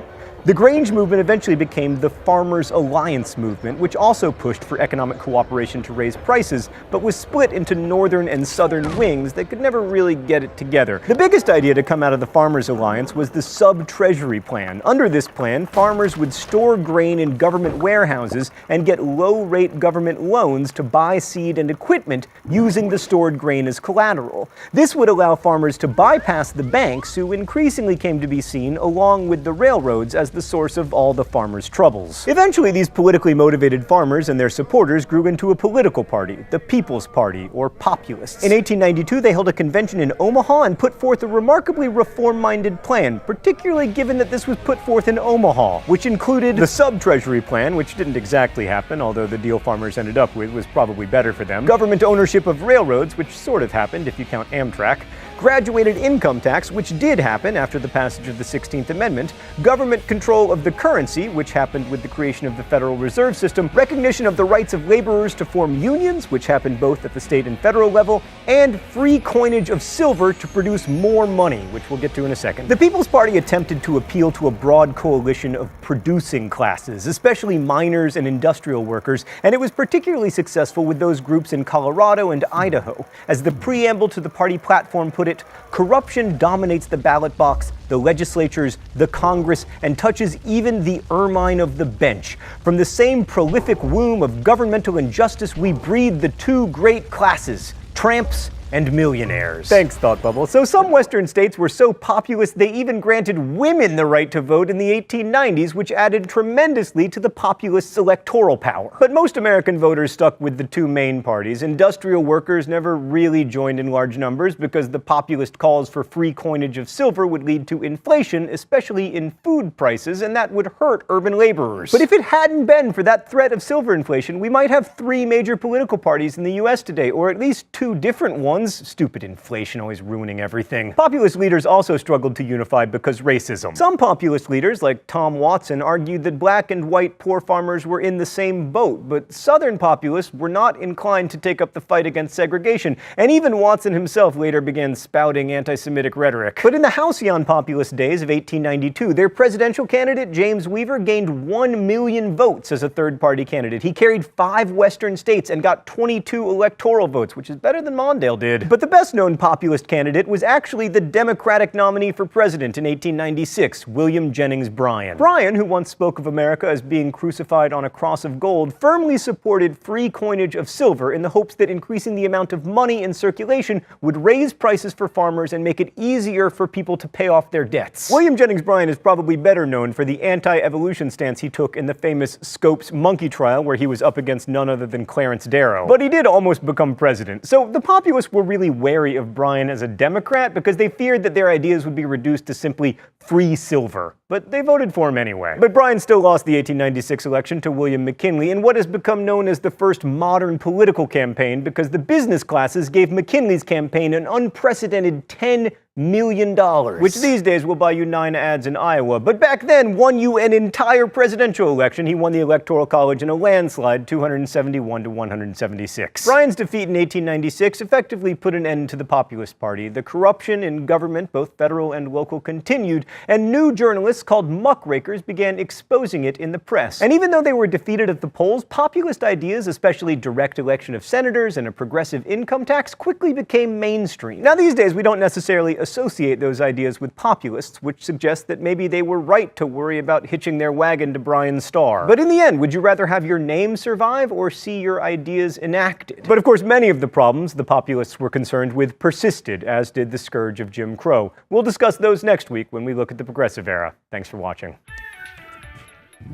The Grange movement eventually became the Farmers' Alliance movement, which also pushed for economic cooperation to raise prices, but was split into northern and southern wings that could never really get it together. The biggest idea to come out of the Farmers' Alliance was the sub-treasury plan. Under this plan, farmers would store grain in government warehouses and get low-rate government loans to buy seed and equipment using the stored grain as collateral. This would allow farmers to bypass the banks, who increasingly came to be seen, along with the railroads, as the source of all the farmers' troubles. Eventually, these politically motivated farmers and their supporters grew into a political party, the People's Party, or Populists. In 1892, they held a convention in Omaha and put forth a remarkably reform-minded plan, particularly given that this was put forth in Omaha, which included the sub-treasury plan, which didn't exactly happen, although the deal farmers ended up with was probably better for them, government ownership of railroads, which sort of happened if you count Amtrak, graduated income tax, which did happen after the passage of the 16th Amendment, government control of the currency, which happened with the creation of the Federal Reserve System, recognition of the rights of laborers to form unions, which happened both at the state and federal level, and free coinage of silver to produce more money, which we'll get to in a second. The People's Party attempted to appeal to a broad coalition of producing classes, especially miners and industrial workers, and it was particularly successful with those groups in Colorado and Idaho. As the preamble to the party platform put it, corruption dominates the ballot box, the legislatures, the Congress, and touches even the ermine of the bench. From the same prolific womb of governmental injustice, we breed the two great classes, tramps and millionaires. Thanks, Thought Bubble. So some Western states were so populist they even granted women the right to vote in the 1890s, which added tremendously to the populists' electoral power. But most American voters stuck with the two main parties. Industrial workers never really joined in large numbers because the populist calls for free coinage of silver would lead to inflation, especially in food prices, and that would hurt urban laborers. But if it hadn't been for that threat of silver inflation, we might have three major political parties in the US today, or at least two different ones. Stupid inflation always ruining everything. Populist leaders also struggled to unify because racism. Some populist leaders, like Tom Watson, argued that black and white poor farmers were in the same boat, but Southern populists were not inclined to take up the fight against segregation, and even Watson himself later began spouting anti-Semitic rhetoric. But in the halcyon populist days of 1892, their presidential candidate, James Weaver, gained 1 million votes as a third-party candidate. He carried 5 western states and got 22 electoral votes, which is better than Mondale did. But the best-known populist candidate was actually the Democratic nominee for president in 1896, William Jennings Bryan. Bryan, who once spoke of America as being crucified on a cross of gold, firmly supported free coinage of silver in the hopes that increasing the amount of money in circulation would raise prices for farmers and make it easier for people to pay off their debts. William Jennings Bryan is probably better known for the anti-evolution stance he took in the famous Scopes monkey trial, where he was up against none other than Clarence Darrow. But he did almost become president. So the populists were really wary of Bryan as a Democrat because they feared that their ideas would be reduced to simply free silver. But they voted for him anyway. But Bryan still lost the 1896 election to William McKinley in what has become known as the first modern political campaign, because the business classes gave McKinley's campaign an unprecedented $10 million, which these days will buy you 9 ads in Iowa. But back then won you an entire presidential election. He won the Electoral College in a landslide, 271 to 176. Bryan's defeat in 1896 effectively put an end to the Populist Party. The corruption in government, both federal and local, continued, and new journalists called muckrakers began exposing it in the press. And even though they were defeated at the polls, populist ideas, especially direct election of senators and a progressive income tax, quickly became mainstream. Now these days we don't necessarily associate those ideas with populists, which suggests that maybe they were right to worry about hitching their wagon to Brian Starr. But in the end, would you rather have your name survive or see your ideas enacted? But of course, many of the problems the populists were concerned with persisted, as did the scourge of Jim Crow. We'll discuss those next week when we look at the Progressive Era. Thanks for watching.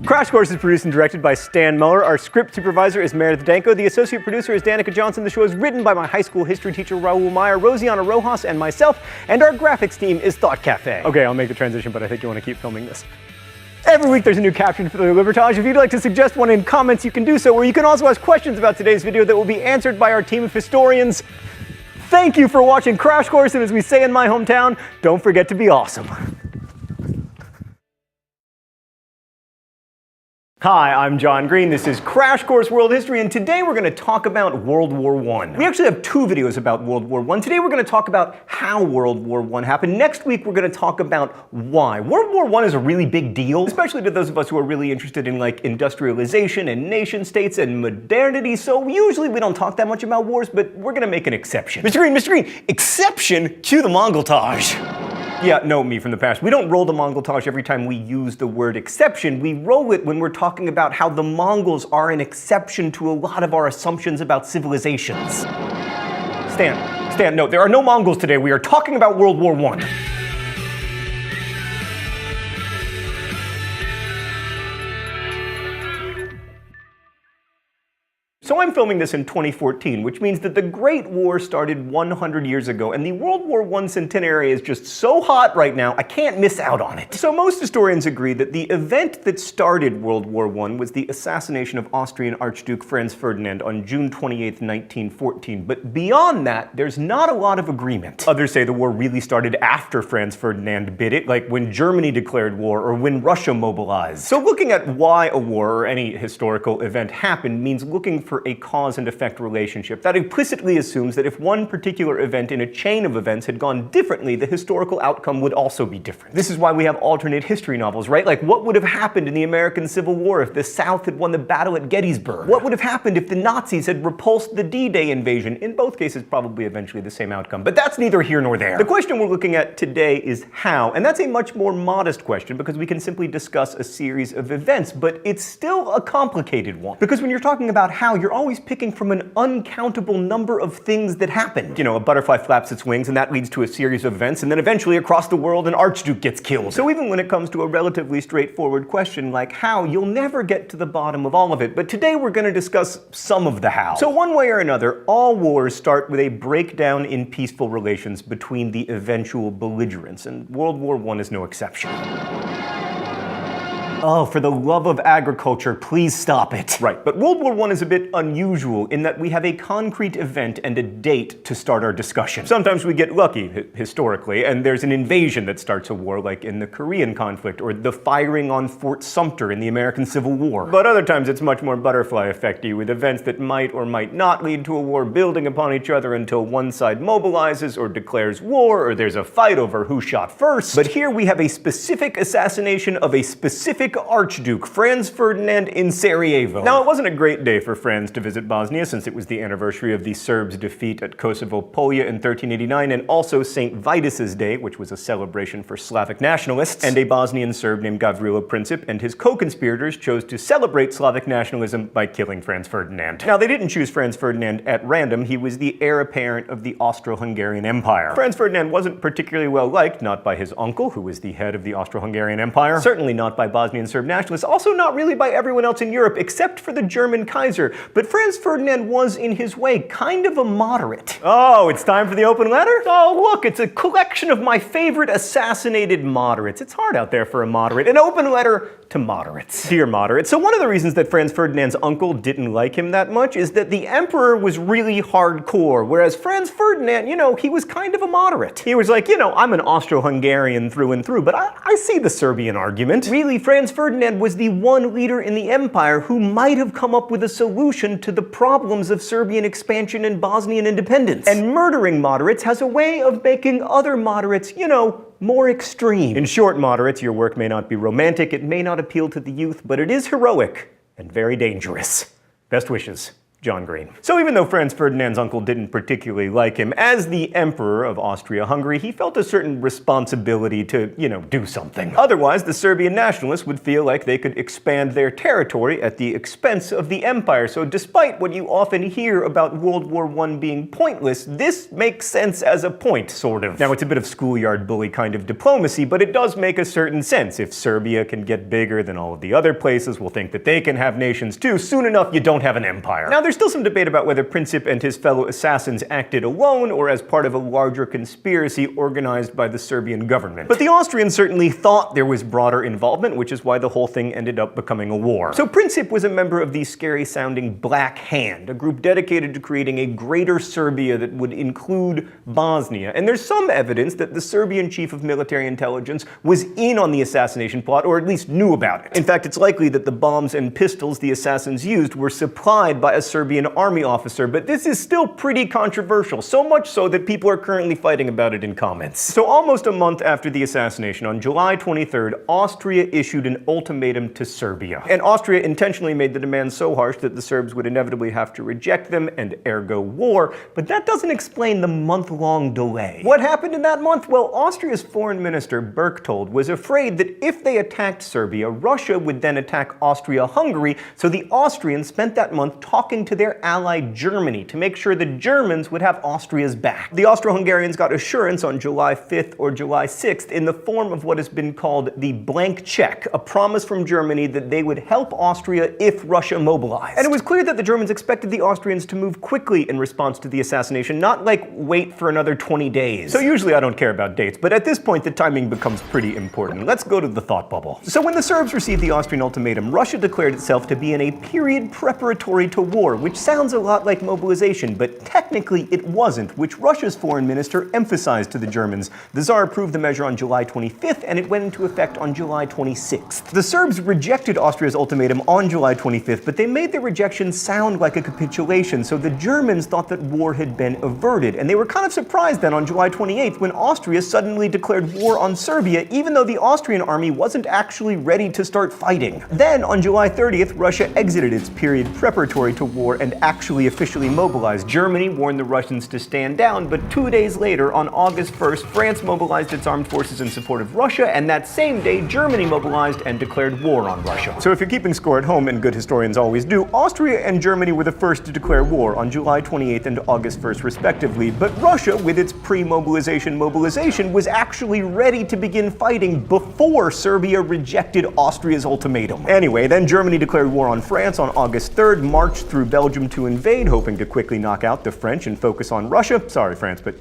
Crash Course is produced and directed by Stan Muller. Our script supervisor is Meredith Danko. The associate producer is Danica Johnson. The show is written by my high school history teacher Raul Meyer, Rosiana Rojas, and myself. And our graphics team is Thought Cafe. Okay, I'll make the transition, but I think you want to keep filming this. Every week there's a new caption for the Libertage. If you'd like to suggest one in comments, you can do so, or you can also ask questions about today's video that will be answered by our team of historians. Thank you for watching Crash Course, and as we say in my hometown, don't forget to be awesome. Hi, I'm John Green. This is Crash Course World History, and today we're going to talk about World War I. We actually have two videos about World War I. Today we're going to talk about how World War I happened. Next week we're going to talk about why. World War I is a really big deal, especially to those of us who are really interested in like industrialization and nation states and modernity, so usually we don't talk that much about wars, but we're going to make an exception. Mr. Green, exception? Cue the Mongoltage. Yeah, no, me from the past. We don't roll the Mongoltage every time we use the word exception. We roll it when we're talking about how the Mongols are an exception to a lot of our assumptions about civilizations. Stan, no, there are no Mongols today. We are talking about World War I. So I'm filming this in 2014, which means that the Great War started 100 years ago, and the World War I centenary is just so hot right now, I can't miss out on it. So most historians agree that the event that started World War I was the assassination of Austrian Archduke Franz Ferdinand on June 28, 1914. But beyond that, there's not a lot of agreement. Others say the war really started after Franz Ferdinand bid it, like when Germany declared war or when Russia mobilized. So looking at why a war or any historical event happened means looking for a cause and effect relationship. That implicitly assumes that if one particular event in a chain of events had gone differently, the historical outcome would also be different. This is why we have alternate history novels, right? Like, what would have happened in the American Civil War if the South had won the battle at Gettysburg? What would have happened if the Nazis had repulsed the D-Day invasion? In both cases, probably eventually the same outcome. But that's neither here nor there. The question we're looking at today is how, and that's a much more modest question because we can simply discuss a series of events, but it's still a complicated one. Because when you're talking about how, you're always picking from an uncountable number of things that happened. You know, a butterfly flaps its wings and that leads to a series of events, and then eventually across the world an archduke gets killed. So even when it comes to a relatively straightforward question like how, you'll never get to the bottom of all of it. But today we're going to discuss some of the how. So one way or another, all wars start with a breakdown in peaceful relations between the eventual belligerents, and World War I is no exception. Oh, for the love of agriculture, please stop it. Right, but World War I is a bit unusual in that we have a concrete event and a date to start our discussion. Sometimes we get lucky, historically, and there's an invasion that starts a war, like in the Korean conflict, or the firing on Fort Sumter in the American Civil War. But other times it's much more butterfly effecty, with events that might or might not lead to a war building upon each other until one side mobilizes or declares war, or there's a fight over who shot first. But here we have a specific assassination of a specific Archduke, Franz Ferdinand in Sarajevo. Now, it wasn't a great day for Franz to visit Bosnia, since it was the anniversary of the Serbs' defeat at Kosovo-Polja in 1389, and also St. Vitus's Day, which was a celebration for Slavic nationalists, and a Bosnian Serb named Gavrilo Princip and his co-conspirators chose to celebrate Slavic nationalism by killing Franz Ferdinand. Now, they didn't choose Franz Ferdinand at random. He was the heir apparent of the Austro-Hungarian Empire. Franz Ferdinand wasn't particularly well liked, not by his uncle, who was the head of the Austro-Hungarian Empire, certainly not by Bosnian Serb nationalists, also not really by everyone else in Europe except for the German Kaiser. But Franz Ferdinand was, in his way, kind of a moderate. Oh, it's time for the open letter? Oh, look, it's a collection of my favorite assassinated moderates. It's hard out there for a moderate. An open letter to moderates. Dear moderates, so one of the reasons that Franz Ferdinand's uncle didn't like him that much is that the emperor was really hardcore, whereas Franz Ferdinand, you know, he was kind of a moderate. He was like, you know, I'm an Austro-Hungarian through and through, but I see the Serbian argument. Really, Franz Ferdinand was the one leader in the empire who might have come up with a solution to the problems of Serbian expansion and Bosnian independence. And murdering moderates has a way of making other moderates, you know, more extreme. In short, moderates, your work may not be romantic, it may not appeal to the youth, but it is heroic and very dangerous. Best wishes, John Green. So even though Franz Ferdinand's uncle didn't particularly like him, as the Emperor of Austria-Hungary, he felt a certain responsibility to, do something. Otherwise, the Serbian nationalists would feel like they could expand their territory at the expense of the empire. So despite what you often hear about World War I being pointless, this makes sense as a point, sort of. Now, it's a bit of schoolyard bully kind of diplomacy, but it does make a certain sense. If Serbia can get bigger, then all of the other places will think that they can have nations too. Soon enough, you don't have an empire. Now, there's still some debate about whether Princip and his fellow assassins acted alone or as part of a larger conspiracy organized by the Serbian government. But the Austrians certainly thought there was broader involvement, which is why the whole thing ended up becoming a war. So Princip was a member of the scary-sounding Black Hand, a group dedicated to creating a greater Serbia that would include Bosnia. And there's some evidence that the Serbian chief of military intelligence was in on the assassination plot, or at least knew about it. In fact, it's likely that the bombs and pistols the assassins used were supplied by a Serbian army officer, but this is still pretty controversial, so much so that people are currently fighting about it in comments. So almost a month after the assassination, on July 23rd, Austria issued an ultimatum to Serbia. And Austria intentionally made the demands so harsh that the Serbs would inevitably have to reject them, and ergo war, but that doesn't explain the month-long delay. What happened in that month? Well, Austria's foreign minister, Berchtold, was afraid that if they attacked Serbia, Russia would then attack Austria-Hungary, so the Austrians spent that month talking to their ally Germany to make sure the Germans would have Austria's back. The Austro-Hungarians got assurance on July 5th or July 6th in the form of what has been called the blank check, a promise from Germany that they would help Austria if Russia mobilized. And it was clear that the Germans expected the Austrians to move quickly in response to the assassination, not like wait for another 20 days. So usually I don't care about dates, but at this point the timing becomes pretty important. Let's go to the thought bubble. So when the Serbs received the Austrian ultimatum, Russia declared itself to be in a period preparatory to war, which sounds a lot like mobilization, but technically it wasn't, which Russia's foreign minister emphasized to the Germans. The Tsar approved the measure on July 25th, and it went into effect on July 26th. The Serbs rejected Austria's ultimatum on July 25th, but they made their rejection sound like a capitulation, so the Germans thought that war had been averted, and they were kind of surprised then on July 28th when Austria suddenly declared war on Serbia, even though the Austrian army wasn't actually ready to start fighting. Then, on July 30th, Russia exited its period preparatory to war and actually officially mobilized. Germany warned the Russians to stand down, but 2 days later, on August 1st, France mobilized its armed forces in support of Russia, and that same day, Germany mobilized and declared war on Russia. So if you're keeping score at home, and good historians always do, Austria and Germany were the first to declare war on July 28th and August 1st, respectively, but Russia, with its pre-mobilization mobilization, was actually ready to begin fighting before Serbia rejected Austria's ultimatum. Anyway, then Germany declared war on France on August 3rd, marched through Belgium to invade, hoping to quickly knock out the French and focus on Russia. Sorry, France, but,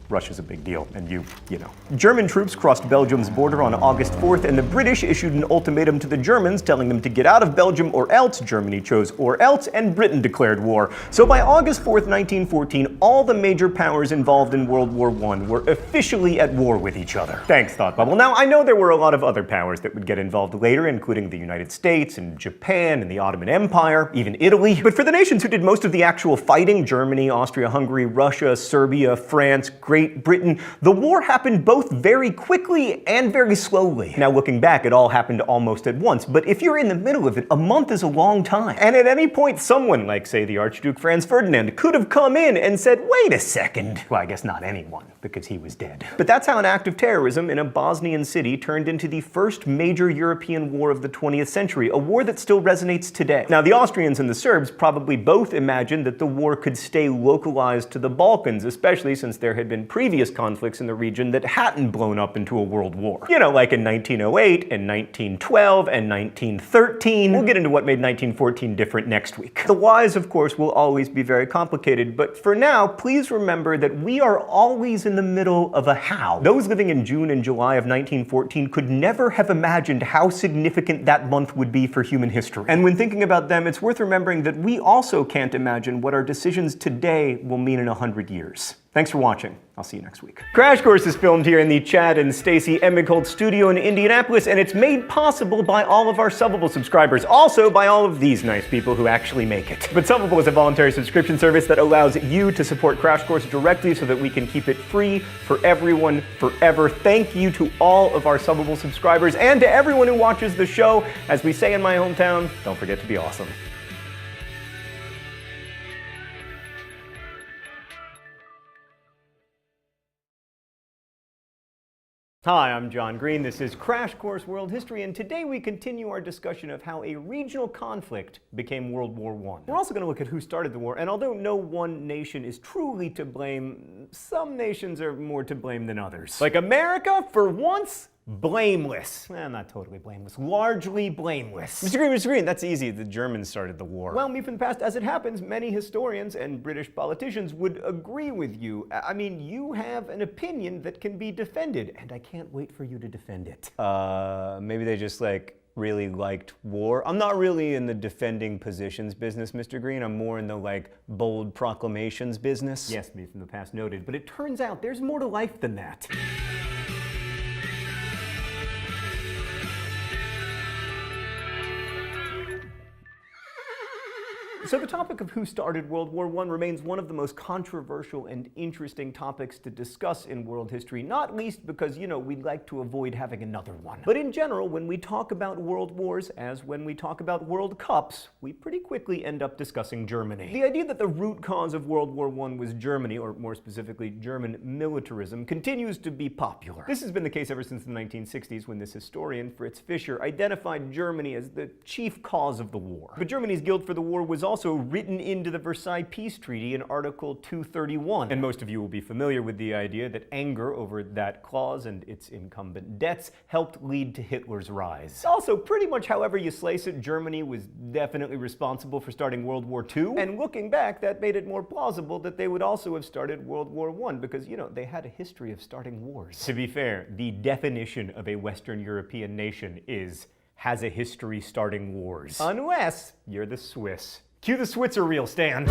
Russia's a big deal, and you know. German troops crossed Belgium's border on August 4th, and the British issued an ultimatum to the Germans, telling them to get out of Belgium or else. Germany chose or else, and Britain declared war. So by August 4th, 1914, all the major powers involved in World War I were officially at war with each other. Thanks, Thought Bubble. Now, I know there were a lot of other powers that would get involved later, including the United States and Japan and the Ottoman Empire, even Italy. But for the nations who did most of the actual fighting, Germany, Austria-Hungary, Russia, Serbia, France, Great Britain, the war happened both very quickly and very slowly. Now, looking back, it all happened almost at once, but if you're in the middle of it, a month is a long time. And at any point, someone, like, say, the Archduke Franz Ferdinand, could have come in and said, wait a second. Well, I guess not anyone, because he was dead. But that's how an act of terrorism in a Bosnian city turned into the first major European war of the 20th century, a war that still resonates today. Now, the Austrians and the Serbs probably both imagined that the war could stay localized to the Balkans, especially since there had been previous conflicts in the region that hadn't blown up into a world war. Like in 1908, and 1912, and 1913. We'll get into what made 1914 different next week. The whys, of course, will always be very complicated, but for now, please remember that we are always in the middle of a how. Those living in June and July of 1914 could never have imagined how significant that month would be for human history. And when thinking about them, it's worth remembering that we also can't imagine what our decisions today will mean in 100 years. Thanks for watching. I'll see you next week. Crash Course is filmed here in the Chad and Stacy Emighold studio in Indianapolis, and it's made possible by all of our Subbable subscribers. Also by all of these nice people who actually make it. But Subbable is a voluntary subscription service that allows you to support Crash Course directly so that we can keep it free for everyone forever. Thank you to all of our Subbable subscribers and to everyone who watches the show. As we say in my hometown, don't forget to be awesome. Hi, I'm John Green. This is Crash Course World History, and today we continue our discussion of how a regional conflict became World War I. We're also going to look at who started the war, and although no one nation is truly to blame, some nations are more to blame than others. Like America, for once, blameless. Not totally blameless. Largely blameless. Mr. Green, that's easy. The Germans started the war. Well, me from the past, as it happens, many historians and British politicians would agree with you. I mean, you have an opinion that can be defended, and I can't wait for you to defend it. Maybe they just, really liked war. I'm not really in the defending positions business, Mr. Green. I'm more in the, bold proclamations business. Yes, me from the past noted. But it turns out there's more to life than that. So the topic of who started World War I remains one of the most controversial and interesting topics to discuss in world history, not least because, we'd like to avoid having another one. But in general, when we talk about world wars, as when we talk about World Cups, we pretty quickly end up discussing Germany. The idea that the root cause of World War I was Germany, or more specifically German militarism, continues to be popular. This has been the case ever since the 1960s, when this historian, Fritz Fischer, identified Germany as the chief cause of the war. But Germany's guilt for the war was also written into the Versailles Peace Treaty in Article 231. And most of you will be familiar with the idea that anger over that clause and its incumbent debts helped lead to Hitler's rise. Also, pretty much however you slice it, Germany was definitely responsible for starting World War II. And looking back, that made it more plausible that they would also have started World War I because, they had a history of starting wars. To be fair, the definition of a Western European nation is has a history starting wars. Unless you're the Swiss. Cue the Switzer reel, Stan.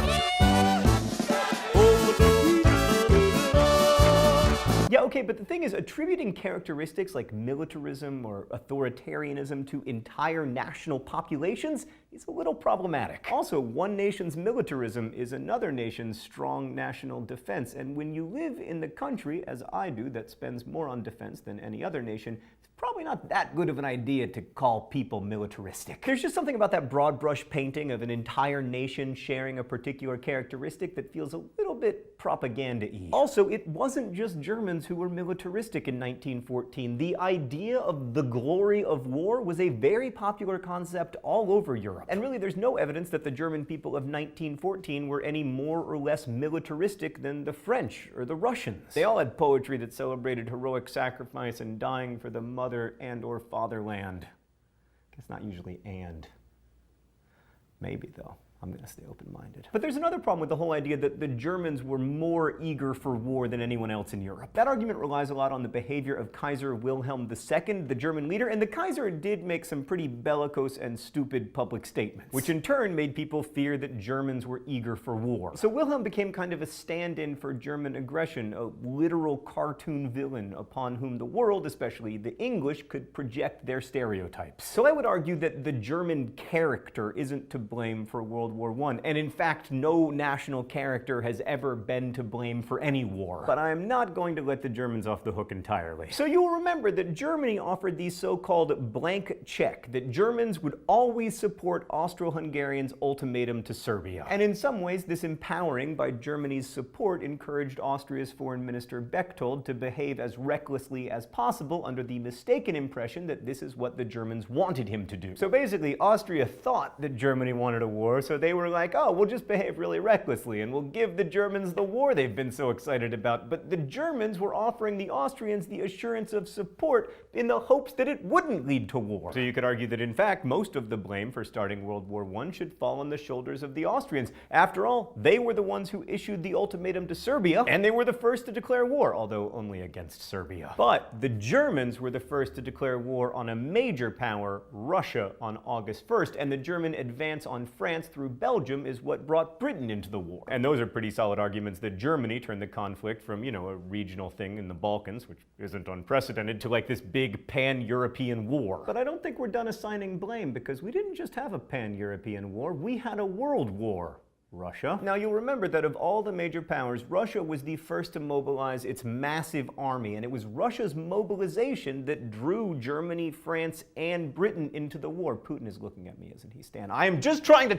Yeah, okay, but the thing is, attributing characteristics like militarism or authoritarianism to entire national populations is a little problematic. Also, one nation's militarism is another nation's strong national defense, and when you live in the country, as I do, that spends more on defense than any other nation, it's probably not that good of an idea to call people militaristic. There's just something about that broad brush painting of an entire nation sharing a particular characteristic that feels a little bit propaganda-y. Also, it wasn't just Germans who were militaristic in 1914. The idea of the glory of war was a very popular concept all over Europe. And really, there's no evidence that the German people of 1914 were any more or less militaristic than the French or the Russians. They all had poetry that celebrated heroic sacrifice and dying for the mother and or fatherland. Guess not usually and. Maybe, though. I'm going to stay open-minded. But there's another problem with the whole idea that the Germans were more eager for war than anyone else in Europe. That argument relies a lot on the behavior of Kaiser Wilhelm II, the German leader, and the Kaiser did make some pretty bellicose and stupid public statements, which in turn made people fear that Germans were eager for war. So Wilhelm became kind of a stand-in for German aggression, a literal cartoon villain upon whom the world, especially the English, could project their stereotypes. So I would argue that the German character isn't to blame for World War I, and in fact, no national character has ever been to blame for any war. But I am not going to let the Germans off the hook entirely. So you'll remember that Germany offered the so-called blank check, that Germans would always support Austro-Hungarian's ultimatum to Serbia. And in some ways, this empowering by Germany's support encouraged Austria's foreign minister Bechtold to behave as recklessly as possible under the mistaken impression that this is what the Germans wanted him to do. So basically, Austria thought that Germany wanted a war, so they were like, oh, we'll just behave really recklessly and we'll give the Germans the war they've been so excited about. But the Germans were offering the Austrians the assurance of support in the hopes that it wouldn't lead to war. So you could argue that in fact, most of the blame for starting World War I should fall on the shoulders of the Austrians. After all, they were the ones who issued the ultimatum to Serbia, and they were the first to declare war, although only against Serbia. But the Germans were the first to declare war on a major power, Russia, on August 1st, and the German advance on France through Belgium is what brought Britain into the war. And those are pretty solid arguments that Germany turned the conflict from, a regional thing in the Balkans, which isn't unprecedented, to this big pan-European war. But I don't think we're done assigning blame, because we didn't just have a pan-European war, we had a world war. Russia. Now, you'll remember that of all the major powers, Russia was the first to mobilize its massive army, and it was Russia's mobilization that drew Germany, France, and Britain into the war. Putin is looking at me, isn't he, Stan? I am just trying to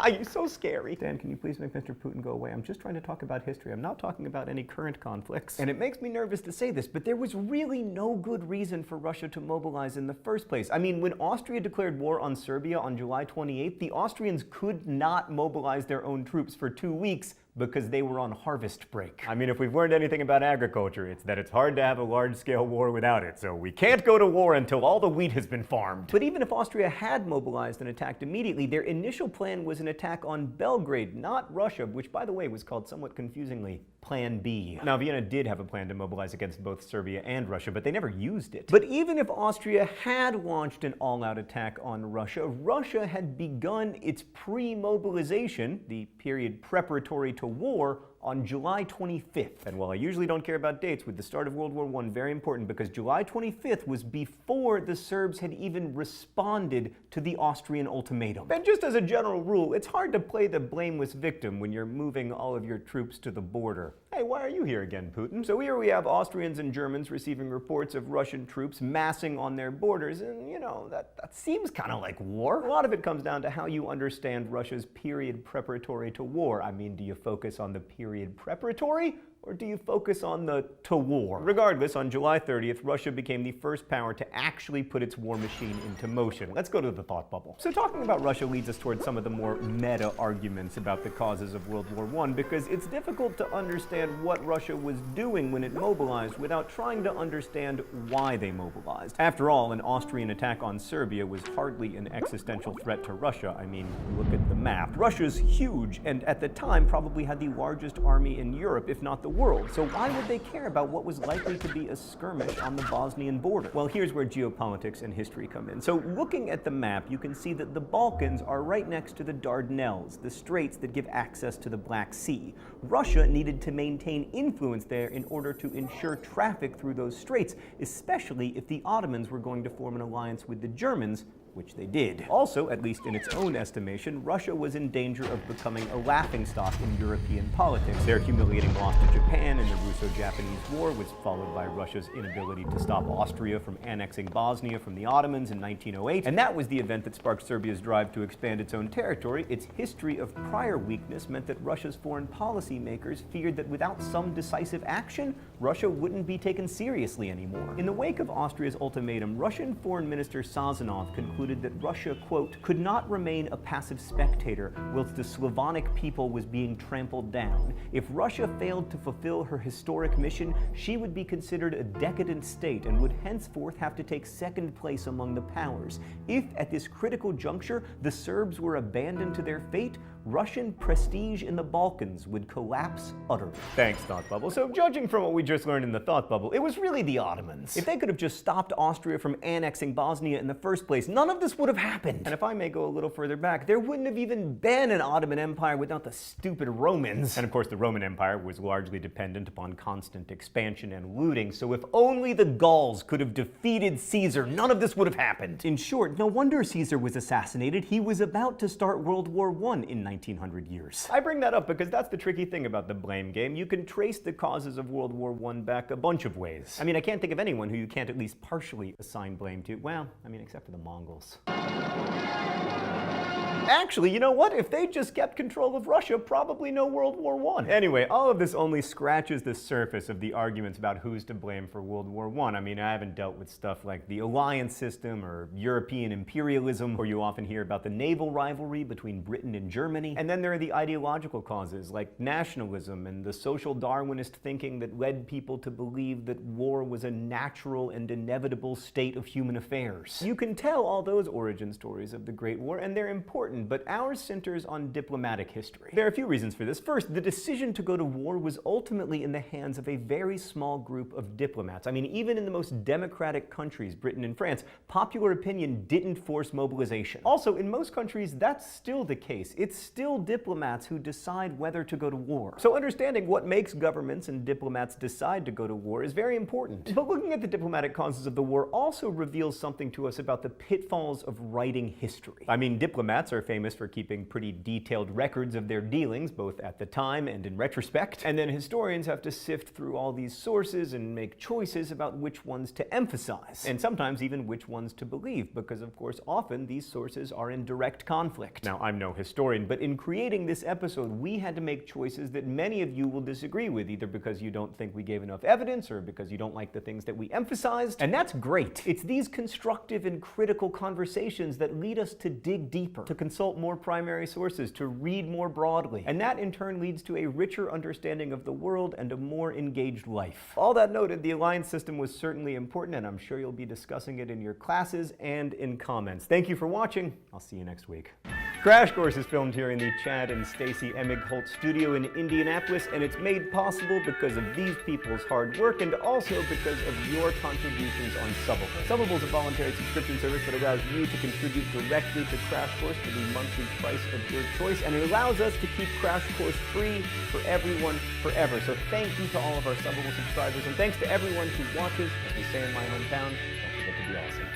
you're so scary. Stan, can you please make Mr. Putin go away? I'm just trying to talk about history. I'm not talking about any current conflicts. And it makes me nervous to say this, but there was really no good reason for Russia to mobilize in the first place. I mean, when Austria declared war on Serbia on July 28th, the Austrians could not mobilize their own troops for 2 weeks because they were on harvest break. I mean, if we've learned anything about agriculture, it's that it's hard to have a large-scale war without it, so we can't go to war until all the wheat has been farmed. But even if Austria had mobilized and attacked immediately, their initial plan was an attack on Belgrade, not Russia, which, by the way, was called somewhat confusingly Plan B. Now, Vienna did have a plan to mobilize against both Serbia and Russia, but they never used it. But even if Austria had launched an all-out attack on Russia, Russia had begun its pre-mobilization, the period preparatory to war, on July 25th. And while I usually don't care about dates, with the start of World War I, very important, because July 25th was before the Serbs had even responded to the Austrian ultimatum. And just as a general rule, it's hard to play the blameless victim when you're moving all of your troops to the border. Hey, why are you here again, Putin? So here we have Austrians and Germans receiving reports of Russian troops massing on their borders, and you know, that seems kind of like war. A lot of it comes down to how you understand Russia's period preparatory to war. I mean, do you focus on the period preparatory, or do you focus on the to war? Regardless, on July 30th, Russia became the first power to actually put its war machine into motion. Let's go to the thought bubble. So talking about Russia leads us towards some of the more meta arguments about the causes of World War I, because it's difficult to understand what Russia was doing when it mobilized without trying to understand why they mobilized. After all, an Austrian attack on Serbia was hardly an existential threat to Russia. I mean, look at the map. Russia's huge, and at the time probably had the largest army in Europe, if not the world. So why would they care about what was likely to be a skirmish on the Bosnian border? Well, here's where geopolitics and history come in. So looking at the map, you can see that the Balkans are right next to the Dardanelles, the straits that give access to the Black Sea. Russia needed to maintain influence there in order to ensure traffic through those straits, especially if the Ottomans were going to form an alliance with the Germans, which they did. Also, at least in its own estimation, Russia was in danger of becoming a laughingstock in European politics. Their humiliating loss to Japan in the Russo-Japanese War was followed by Russia's inability to stop Austria from annexing Bosnia from the Ottomans in 1908, and that was the event that sparked Serbia's drive to expand its own territory. Its history of prior weakness meant that Russia's foreign policy makers feared that without some decisive action, Russia wouldn't be taken seriously anymore. In the wake of Austria's ultimatum, Russian Foreign Minister Sazonov concluded that Russia, quote, could not remain a passive spectator whilst the Slavonic people was being trampled down. If Russia failed to fulfill her historic mission, she would be considered a decadent state and would henceforth have to take second place among the powers. If, at this critical juncture, the Serbs were abandoned to their fate, Russian prestige in the Balkans would collapse utterly. Thanks, Thought Bubble. So judging from what we just learned in the Thought Bubble, it was really the Ottomans. If they could have just stopped Austria from annexing Bosnia in the first place, none of this would have happened. And if I may go a little further back, there wouldn't have even been an Ottoman Empire without the stupid Romans. And of course, the Roman Empire was largely dependent upon constant expansion and looting, so if only the Gauls could have defeated Caesar, none of this would have happened. In short, no wonder Caesar was assassinated. He was about to start World War I in 1900 years. I bring that up because that's the tricky thing about the blame game. You can trace the causes of World War I back a bunch of ways. I mean, I can't think of anyone who you can't at least partially assign blame to. Well, I mean, except for the Mongols. Actually, you know what? If they just kept control of Russia, probably no World War I. Anyway, all of this only scratches the surface of the arguments about who's to blame for World War I. I mean, I haven't dealt with stuff like the alliance system or European imperialism, or you often hear about the naval rivalry between Britain and Germany. And then there are the ideological causes like nationalism and the social Darwinist thinking that led people to believe that war was a natural and inevitable state of human affairs. You can tell all those origin stories of the Great War, and they're important, but ours centers on diplomatic history. There are a few reasons for this. First, the decision to go to war was ultimately in the hands of a very small group of diplomats. I mean, even in the most democratic countries, Britain and France, popular opinion didn't force mobilization. Also, in most countries, that's still the case. It's still diplomats who decide whether to go to war. So understanding what makes governments and diplomats decide to go to war is very important. But looking at the diplomatic causes of the war also reveals something to us about the pitfalls of writing history. I mean, diplomats are famous for keeping pretty detailed records of their dealings, both at the time and in retrospect. And then historians have to sift through all these sources and make choices about which ones to emphasize, and sometimes even which ones to believe, because of course often these sources are in direct conflict. Now, I'm no historian, but in creating this episode, we had to make choices that many of you will disagree with, either because you don't think we gave enough evidence or because you don't like the things that we emphasized, and that's great. It's these constructive and critical conversations that lead us to dig deeper, to consult more primary sources, to read more broadly, and that in turn leads to a richer understanding of the world and a more engaged life. All that noted, the alliance system was certainly important, and I'm sure you'll be discussing it in your classes and in comments. Thank you for watching. I'll see you next week. Crash Course is filmed here in the Chad and Stacy Emig-Holt studio in Indianapolis, and it's made possible because of these people's hard work and also because of your contributions on Subbable. Subbable is a voluntary subscription service that allows you to contribute directly to Crash Course for the monthly price of your choice, and it allows us to keep Crash Course free for everyone forever. So thank you to all of our Subbable subscribers, and thanks to everyone who watches. As we say in my hometown, don't forget to be awesome.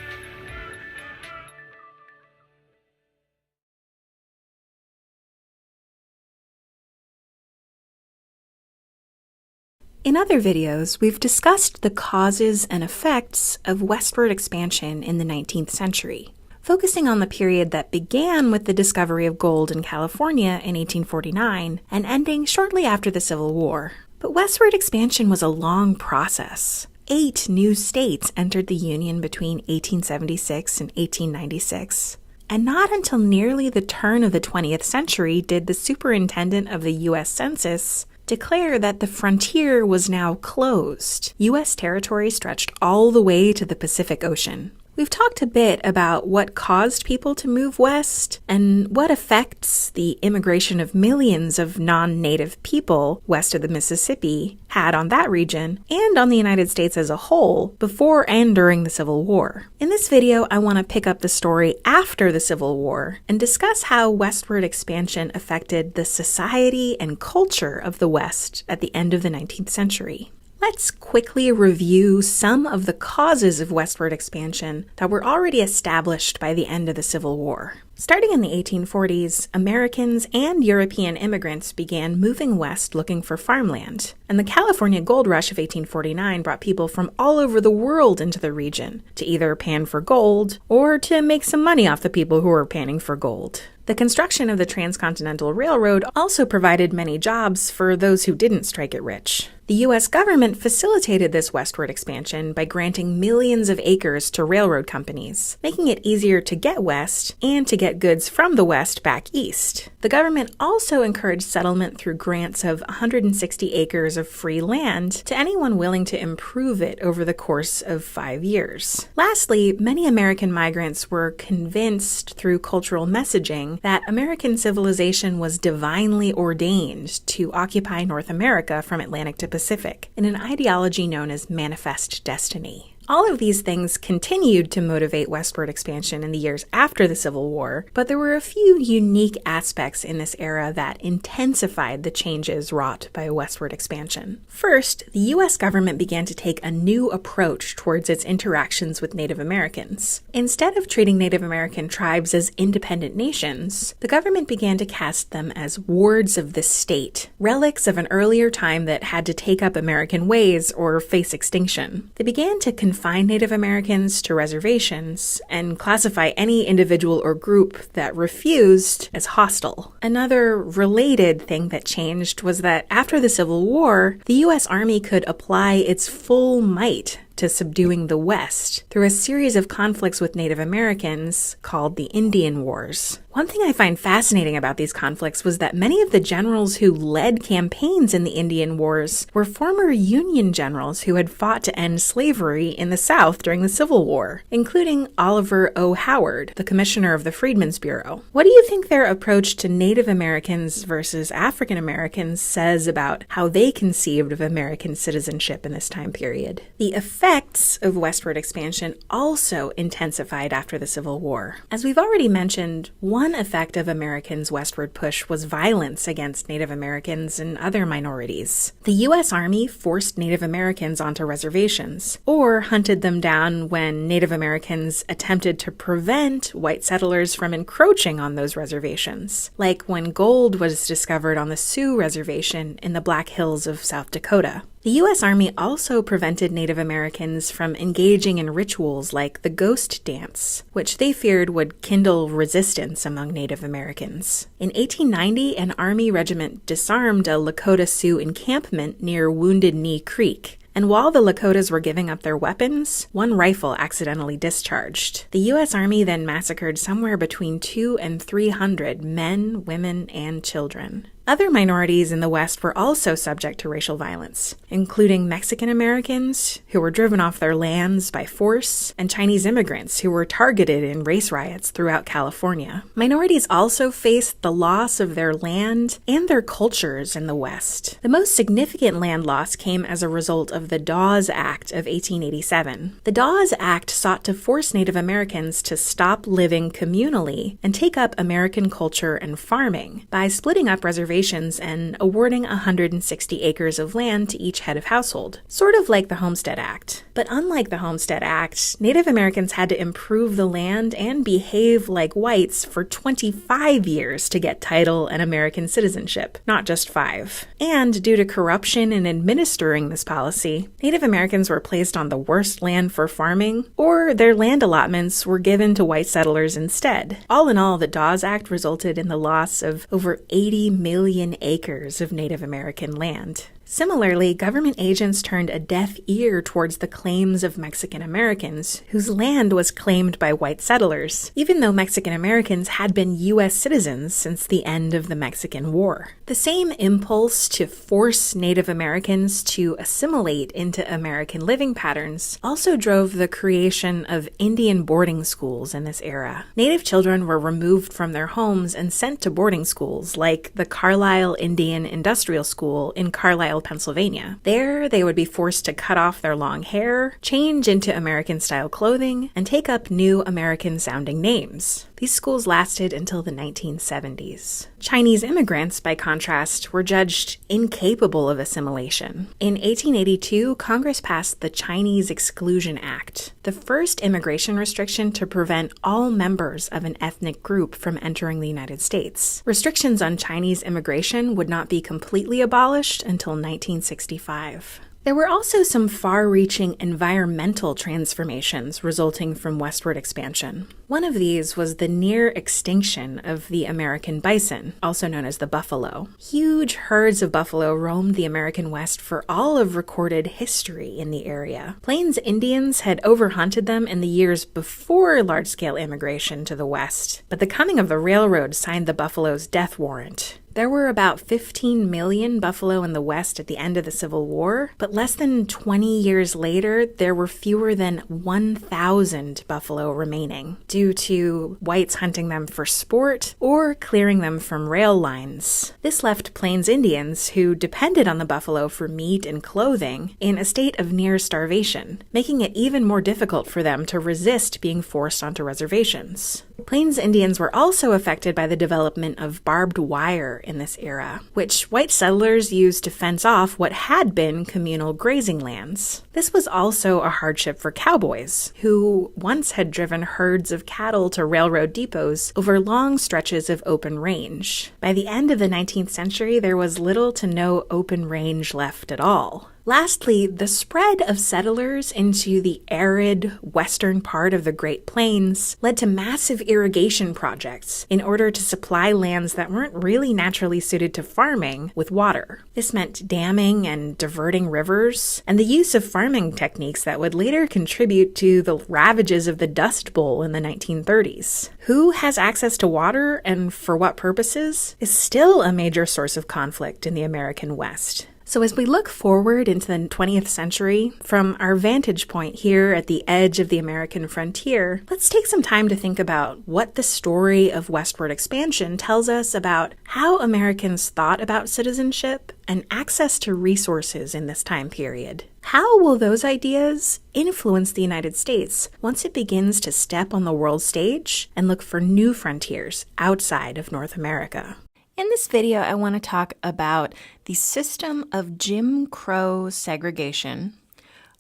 In other videos, we've discussed the causes and effects of westward expansion in the 19th century, focusing on the period that began with the discovery of gold in California in 1849 and ending shortly after the Civil War. But westward expansion was a long process. 8 new states entered the Union between 1876 and 1896. And not until nearly the turn of the 20th century did the superintendent of the U.S. Census declare that the frontier was now closed. U.S. territory stretched all the way to the Pacific Ocean. We've talked a bit about what caused people to move west and what effects the immigration of millions of non-native people west of the Mississippi had on that region and on the United States as a whole before and during the Civil War. In this video, I want to pick up the story after the Civil War and discuss how westward expansion affected the society and culture of the West at the end of the 19th century. Let's quickly review some of the causes of westward expansion that were already established by the end of the Civil War. Starting in the 1840s, Americans and European immigrants began moving west looking for farmland, and the California Gold Rush of 1849 brought people from all over the world into the region to either pan for gold or to make some money off the people who were panning for gold. The construction of the Transcontinental Railroad also provided many jobs for those who didn't strike it rich. The U.S. government facilitated this westward expansion by granting millions of acres to railroad companies, making it easier to get west and to get goods from the west back east. The government also encouraged settlement through grants of 160 acres of free land to anyone willing to improve it over the course of 5 years. Lastly, many American migrants were convinced through cultural messaging that American civilization was divinely ordained to occupy North America from Atlantic to Pacific, in an ideology known as manifest destiny. All of these things continued to motivate westward expansion in the years after the Civil War, but there were a few unique aspects in this era that intensified the changes wrought by westward expansion. First, the U.S. government began to take a new approach towards its interactions with Native Americans. Instead of treating Native American tribes as independent nations, the government began to cast them as wards of the state, relics of an earlier time that had to take up American ways or face extinction. They began to confine Native Americans to reservations and classify any individual or group that refused as hostile. Another related thing that changed was that after the Civil War, the U.S. Army could apply its full might to subduing the West through a series of conflicts with Native Americans called the Indian Wars. One thing I find fascinating about these conflicts was that many of the generals who led campaigns in the Indian Wars were former Union generals who had fought to end slavery in the South during the Civil War, including Oliver O. Howard, the commissioner of the Freedmen's Bureau. What do you think their approach to Native Americans versus African Americans says about how they conceived of American citizenship in this time period? The effect effects of westward expansion also intensified after the Civil War. As we've already mentioned, one effect of Americans' westward push was violence against Native Americans and other minorities. The U.S. Army forced Native Americans onto reservations, or hunted them down when Native Americans attempted to prevent white settlers from encroaching on those reservations, like when gold was discovered on the Sioux Reservation in the Black Hills of South Dakota. The U.S. Army also prevented Native Americans from engaging in rituals like the ghost dance, which they feared would kindle resistance among Native Americans. In 1890, an Army regiment disarmed a Lakota Sioux encampment near Wounded Knee Creek. And while the Lakotas were giving up their weapons, one rifle accidentally discharged. The U.S. Army then massacred somewhere between 200 and 300 men, women, and children. Other minorities in the West were also subject to racial violence, including Mexican Americans, who were driven off their lands by force, and Chinese immigrants, who were targeted in race riots throughout California. Minorities also faced the loss of their land and their cultures in the West. The most significant land loss came as a result of the Dawes Act of 1887. The Dawes Act sought to force Native Americans to stop living communally and take up American culture and farming by splitting up reservations and awarding 160 acres of land to each head of household, sort of like the Homestead Act. But unlike the Homestead Act, Native Americans had to improve the land and behave like whites for 25 years to get title and American citizenship, not just 5. And due to corruption in administering this policy, Native Americans were placed on the worst land for farming, or their land allotments were given to white settlers instead. All in all, the Dawes Act resulted in the loss of over 80 million acres of Native American land. Similarly, government agents turned a deaf ear towards the claims of Mexican Americans, whose land was claimed by white settlers, even though Mexican Americans had been U.S. citizens since the end of the Mexican War. The same impulse to force Native Americans to assimilate into American living patterns also drove the creation of Indian boarding schools in this era. Native children were removed from their homes and sent to boarding schools, like the Carlisle Indian Industrial School in Carlisle, Pennsylvania. There, they would be forced to cut off their long hair, change into American-style clothing, and take up new American-sounding names. These schools lasted until the 1970s. Chinese immigrants, by contrast, were judged incapable of assimilation. In 1882, Congress passed the Chinese Exclusion Act, the first immigration restriction to prevent all members of an ethnic group from entering the United States. Restrictions on Chinese immigration would not be completely abolished until 1965. There were also some far-reaching environmental transformations resulting from westward expansion. One of these was the near extinction of the American bison, also known as the buffalo. Huge herds of buffalo roamed the American West for all of recorded history in the area. Plains Indians had overhunted them in the years before large-scale immigration to the West, but the coming of the railroad signed the buffalo's death warrant. There were about 15 million buffalo in the West at the end of the Civil War, but less than 20 years later, there were fewer than 1,000 buffalo remaining, due to whites hunting them for sport or clearing them from rail lines. This left Plains Indians, who depended on the buffalo for meat and clothing, in a state of near starvation, making it even more difficult for them to resist being forced onto reservations. Plains Indians were also affected by the development of barbed wire in this era, which white settlers used to fence off what had been communal grazing lands. This was also a hardship for cowboys, who once had driven herds of cattle to railroad depots over long stretches of open range. By the end of the 19th century, there was little to no open range left at all. Lastly, the spread of settlers into the arid western part of the Great Plains led to massive irrigation projects in order to supply lands that weren't really naturally suited to farming with water. This meant damming and diverting rivers, and the use of farming techniques that would later contribute to the ravages of the Dust Bowl in the 1930s. Who has access to water and for what purposes is still a major source of conflict in the American West. So as we look forward into the 20th century, from our vantage point here at the edge of the American frontier, let's take some time to think about what the story of westward expansion tells us about how Americans thought about citizenship and access to resources in this time period. How will those ideas influence the United States once it begins to step on the world stage and look for new frontiers outside of North America? In this video, I want to talk about the system of Jim Crow segregation,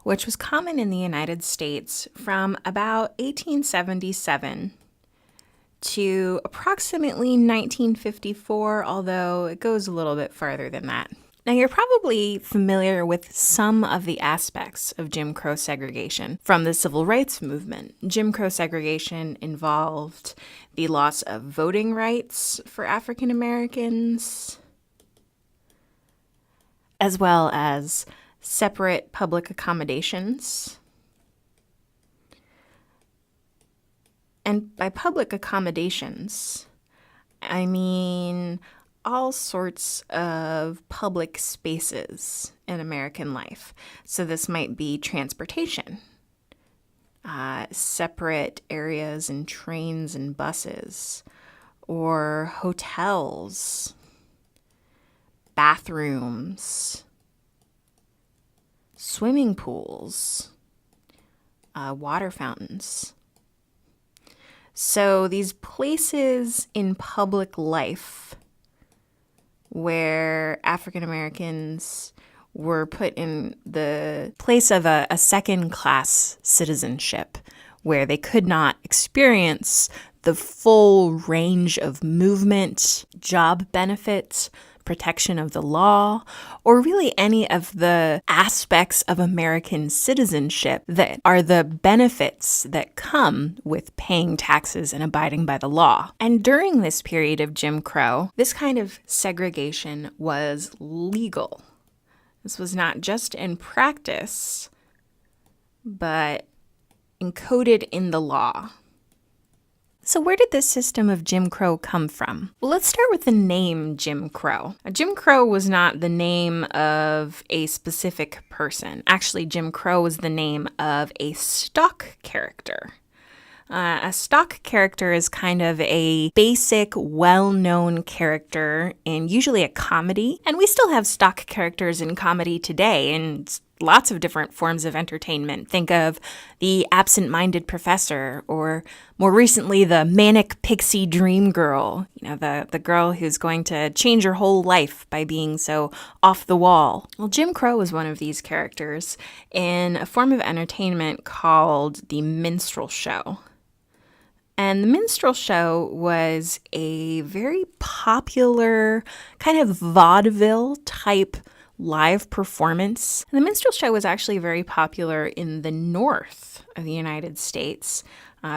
which was common in the United States from about 1877 to approximately 1954, although it goes a little bit farther than that. Now, you're probably familiar with some of the aspects of Jim Crow segregation from the Civil Rights Movement. Jim Crow segregation involved the loss of voting rights for African Americans, as well as separate public accommodations. And by public accommodations, I mean all sorts of public spaces in American life. So this might be transportation, separate areas and trains and buses, or hotels, bathrooms, swimming pools, water fountains. So these places in public life where African Americans were put in the place of a second-class citizenship, where they could not experience the full range of movement, job benefits, protection of the law, or really any of the aspects of American citizenship that are the benefits that come with paying taxes and abiding by the law. And during this period of Jim Crow, this kind of segregation was legal. This was not just in practice, but encoded in the law. So where did this system of Jim Crow come from? Well, let's start with the name Jim Crow. Now, Jim Crow was not the name of a specific person. Actually, Jim Crow was the name of a stock character. A stock character is kind of a basic, well-known character in usually a comedy. And we still have stock characters in comedy today in lots of different forms of entertainment. Think of the absent-minded professor, or more recently, the manic pixie dream girl. You know, the girl who's going to change her whole life by being so off the wall. Well, Jim Crow was one of these characters in a form of entertainment called the minstrel show. And the minstrel show was a very popular kind of vaudeville type live performance. And the minstrel show was actually very popular in the north of the United States,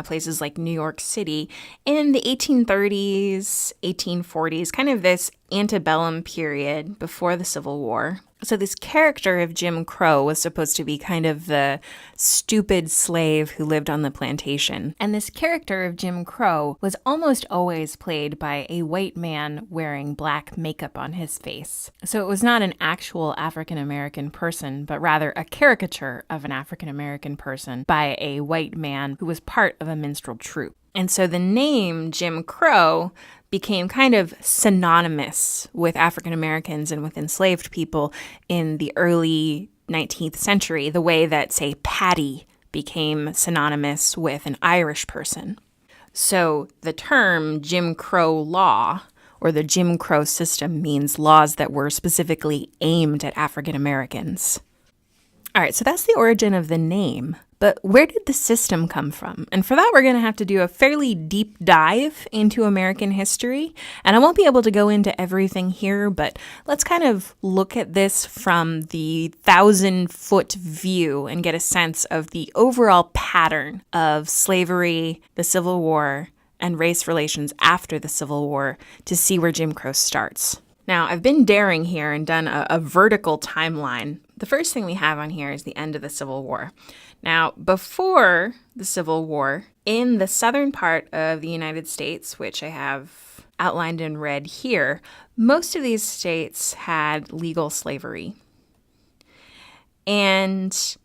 places like New York City, in the 1830s, 1840s, kind of this antebellum period before the Civil War. So this character of Jim Crow was supposed to be kind of the stupid slave who lived on the plantation. And this character of Jim Crow was almost always played by a white man wearing black makeup on his face. So it was not an actual African-American person, but rather a caricature of an African-American person by a white man who was part of a minstrel troupe. And so the name Jim Crow became kind of synonymous with African Americans and with enslaved people in the early 19th century, the way that, say, Paddy became synonymous with an Irish person. So the term Jim Crow law, or the Jim Crow system, means laws that were specifically aimed at African Americans. All right, so that's the origin of the name. But where did the system come from? And for that, we're going to have to do a fairly deep dive into American history. And I won't be able to go into everything here, but let's kind of look at this from the 1,000-foot view and get a sense of the overall pattern of slavery, the Civil War, and race relations after the Civil War to see where Jim Crow starts. Now, I've been daring here and done a vertical timeline. The first thing we have on here is the end of the Civil War. Now, before the Civil War, in the southern part of the United States, which I have outlined in red here, most of these states had legal slavery. And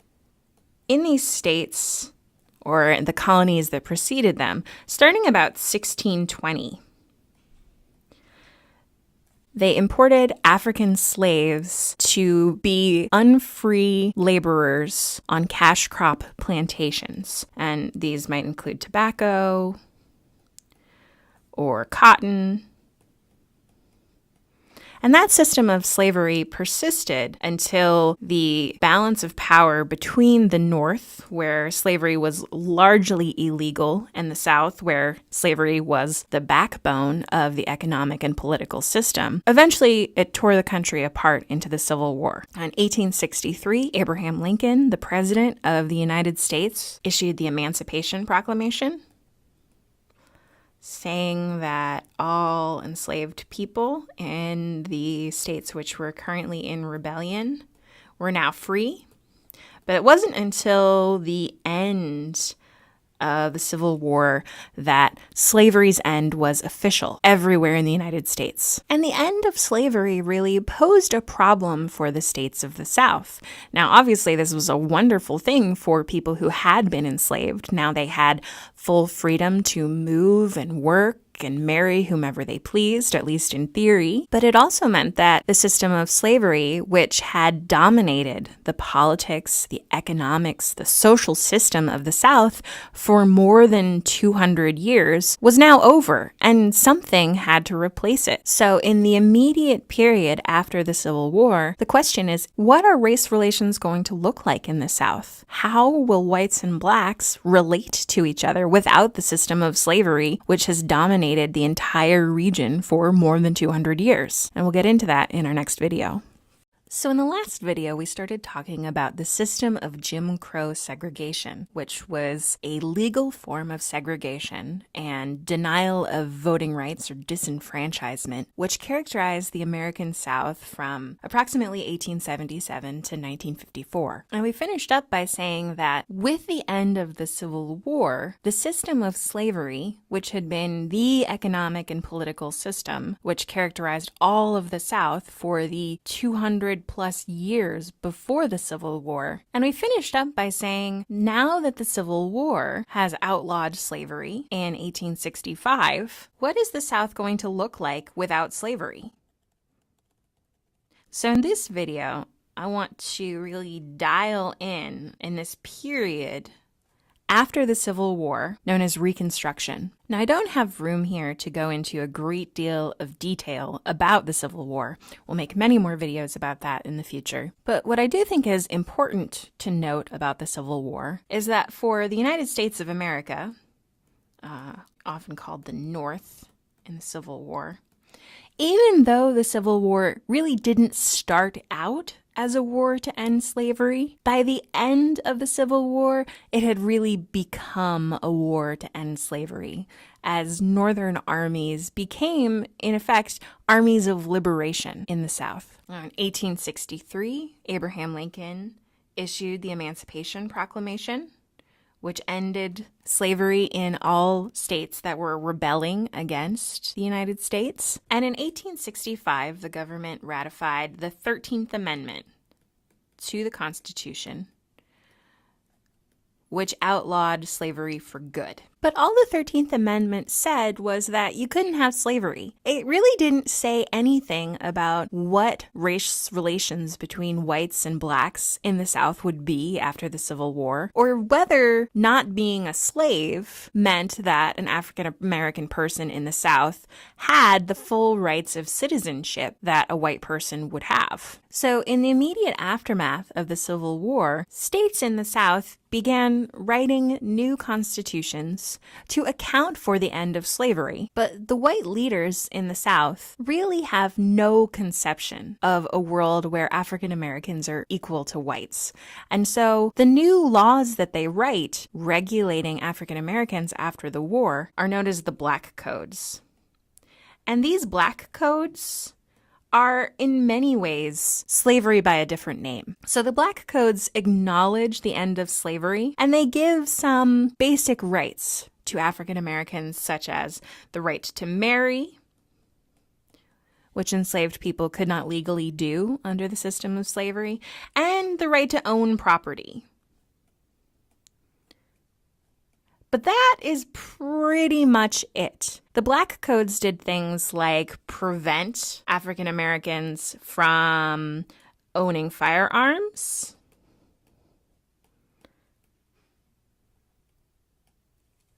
in these states, or the colonies that preceded them, starting about 1620, They imported African slaves to be unfree laborers on cash crop plantations. And these might include tobacco or cotton. And that system of slavery persisted until the balance of power between the North, where slavery was largely illegal, and the South, where slavery was the backbone of the economic and political system. Eventually, it tore the country apart into the Civil War. In 1863, Abraham Lincoln, the President of the United States, issued the Emancipation Proclamation, saying that all enslaved people in the states which were currently in rebellion were now free. But it wasn't until the end of the Civil War that slavery's end was official everywhere in the United States. And the end of slavery really posed a problem for the states of the South. Now, obviously, this was a wonderful thing for people who had been enslaved. Now they had full freedom to move and work and marry whomever they pleased, at least in theory. But it also meant that the system of slavery, which had dominated the politics, the economics, the social system of the South for more than 200 years, was now over, and something had to replace it. So in the immediate period after the Civil War, the question is, what are race relations going to look like in the South? How will whites and blacks relate to each other without the system of slavery, which has dominated the entire region for more than 200 years? And we'll get into that in our next video. So in the last video, we started talking about the system of Jim Crow segregation, which was a legal form of segregation and denial of voting rights or disenfranchisement, which characterized the American South from approximately 1877 to 1954. And we finished up by saying that with the end of the Civil War, the system of slavery, which had been the economic and political system which characterized all of the South for the 200 plus years before the Civil War. And we finished up by saying, now that the Civil War has outlawed slavery in 1865, what is the South going to look like without slavery? So in this video, I want to really dial in this period after the Civil War, known as Reconstruction. Now, I don't have room here to go into a great deal of detail about the Civil War. We'll make many more videos about that in the future. But what I do think is important to note about the Civil War is that for the United States of America, often called the North in the Civil War, even though the Civil War really didn't start out as a war to end slavery, by the end of the Civil War, it had really become a war to end slavery, as Northern armies became, in effect, armies of liberation in the South. In 1863, Abraham Lincoln issued the Emancipation Proclamation, which ended slavery in all states that were rebelling against the United States. And in 1865, the government ratified the 13th Amendment to the Constitution, which outlawed slavery for good. But all the 13th Amendment said was that you couldn't have slavery. It really didn't say anything about what race relations between whites and blacks in the South would be after the Civil War, or whether not being a slave meant that an African American person in the South had the full rights of citizenship that a white person would have. So in the immediate aftermath of the Civil War, states in the South began writing new constitutions to account for the end of slavery. But the white leaders in the South really have no conception of a world where African Americans are equal to whites. And so the new laws that they write regulating African Americans after the war are known as the Black Codes. And these Black Codes are in many ways slavery by a different name. So the Black Codes acknowledge the end of slavery, and they give some basic rights to African Americans, such as the right to marry, which enslaved people could not legally do under the system of slavery, and the right to own property. But that is pretty much it. The Black Codes did things like prevent African Americans from owning firearms,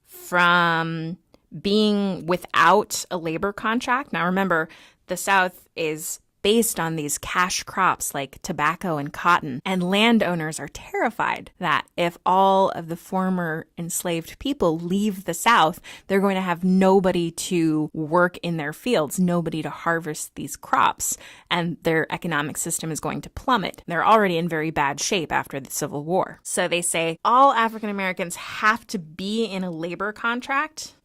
from being without a labor contract. Now remember, the South is based on these cash crops like tobacco and cotton, and landowners are terrified that if all of the former enslaved people leave the South, they're going to have nobody to work in their fields, nobody to harvest these crops, and their economic system is going to plummet. They're already in very bad shape after the Civil War. So they say all African Americans have to be in a labor contract,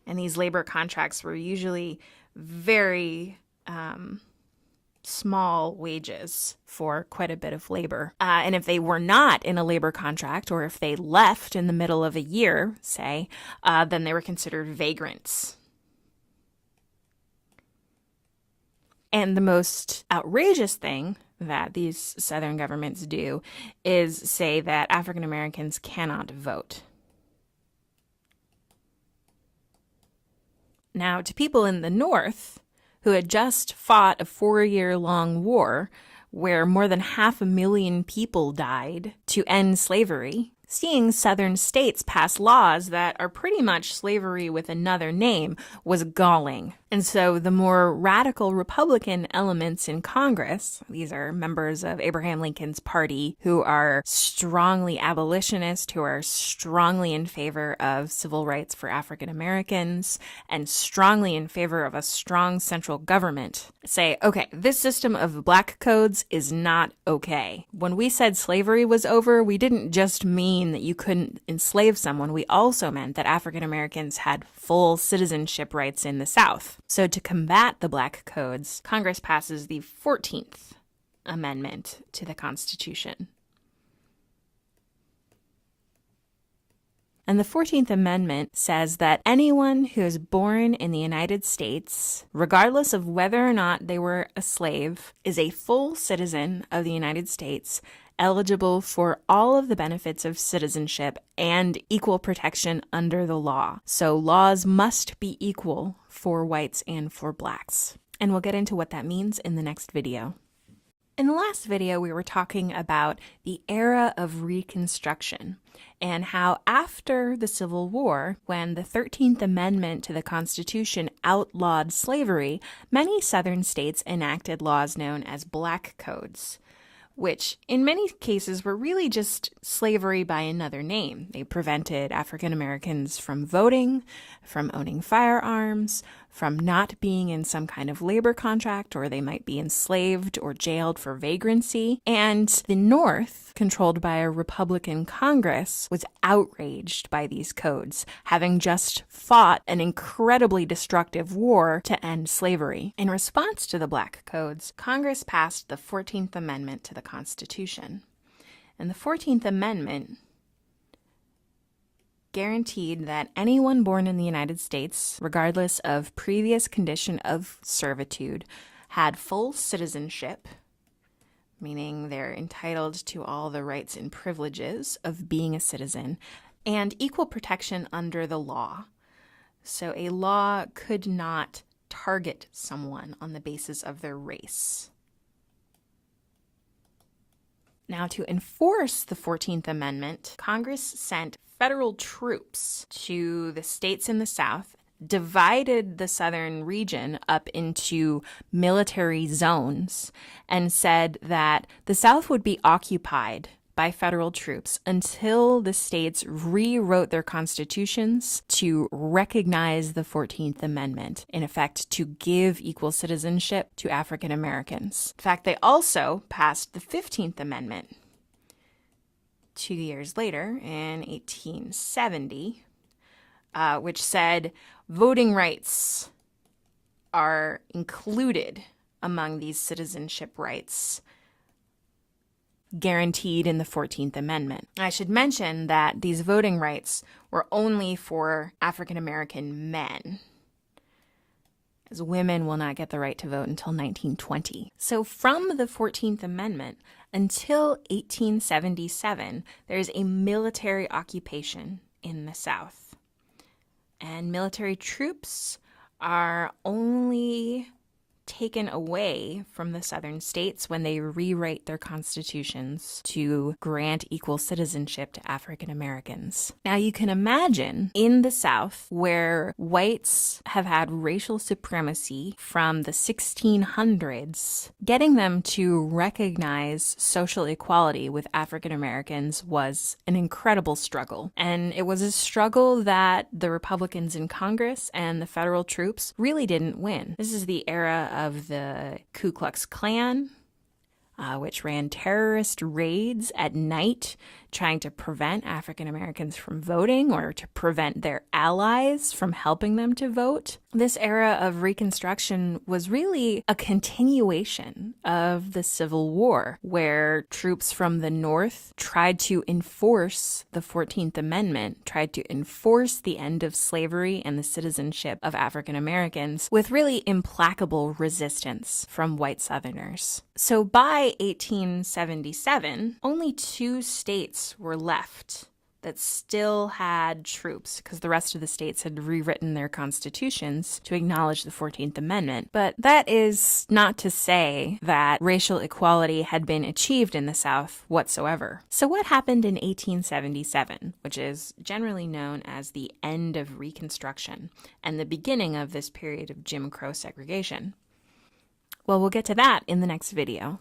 and these labor contracts were usually very small wages for quite a bit of labor. And if they were not in a labor contract, or if they left in the middle of a year, say, then they were considered vagrants. And the most outrageous thing that these Southern governments do is say that African Americans cannot vote. Now, to people in the North who had just fought a 4-year-long war where more than 500,000 people died to end slavery, seeing Southern states pass laws that are pretty much slavery with another name was galling. And so the more radical Republican elements in Congress, these are members of Abraham Lincoln's party who are strongly abolitionist, who are strongly in favor of civil rights for African Americans, and strongly in favor of a strong central government, say, okay, this system of Black Codes is not okay. When we said slavery was over, we didn't just mean that you couldn't enslave someone. We also meant that African Americans had full citizenship rights in the South. So to combat the Black Codes, Congress passes the 14th Amendment to the Constitution. And the 14th Amendment says that anyone who is born in the United States, regardless of whether or not they were a slave, is a full citizen of the United States, eligible for all of the benefits of citizenship and equal protection under the law. So laws must be equal for whites and for blacks. And we'll get into what that means in the next video. In the last video, we were talking about the era of Reconstruction and how after the Civil War, when the 13th Amendment to the Constitution outlawed slavery, many Southern states enacted laws known as Black Codes, which in many cases were really just slavery by another name. They prevented African Americans from voting, from owning firearms, from not being in some kind of labor contract, or they might be enslaved or jailed for vagrancy. And the North, controlled by a Republican Congress, was outraged by these codes, having just fought an incredibly destructive war to end slavery. In response to the Black Codes, Congress passed the 14th Amendment to the Constitution. And the 14th Amendment guaranteed that anyone born in the United States, regardless of previous condition of servitude, had full citizenship, meaning they're entitled to all the rights and privileges of being a citizen, and equal protection under the law. So a law could not target someone on the basis of their race. Now, to enforce the 14th Amendment, Congress sent federal troops to the states in the South, divided the southern region up into military zones, and said that the South would be occupied by federal troops until the states rewrote their constitutions to recognize the 14th Amendment, in effect, to give equal citizenship to African Americans. In fact, they also passed the 15th Amendment 2 years later in 1870, which said voting rights are included among these citizenship rights guaranteed in the 14th Amendment. I should mention that these voting rights were only for African American men, as women will not get the right to vote until 1920. So from the 14th Amendment, Until 1877, there's a military occupation in the South. And military troops are only taken away from the southern states when they rewrite their constitutions to grant equal citizenship to African Americans. Now you can imagine in the South, where whites have had racial supremacy from the 1600s, getting them to recognize social equality with African Americans was an incredible struggle. And it was a struggle that the Republicans in Congress and the federal troops really didn't win. This is the era of the Ku Klux Klan, which ran terrorist raids at night trying to prevent African Americans from voting or to prevent their allies from helping them to vote. This era of Reconstruction was really a continuation of the Civil War, where troops from the North tried to enforce the 14th Amendment, tried to enforce the end of slavery and the citizenship of African Americans with really implacable resistance from white Southerners. So by 1877, only 2 states were left that still had troops, because the rest of the states had rewritten their constitutions to acknowledge the 14th Amendment. But that is not to say that racial equality had been achieved in the South whatsoever. So what happened in 1877, which is generally known as the end of Reconstruction and the beginning of this period of Jim Crow segregation? Well, we'll get to that in the next video.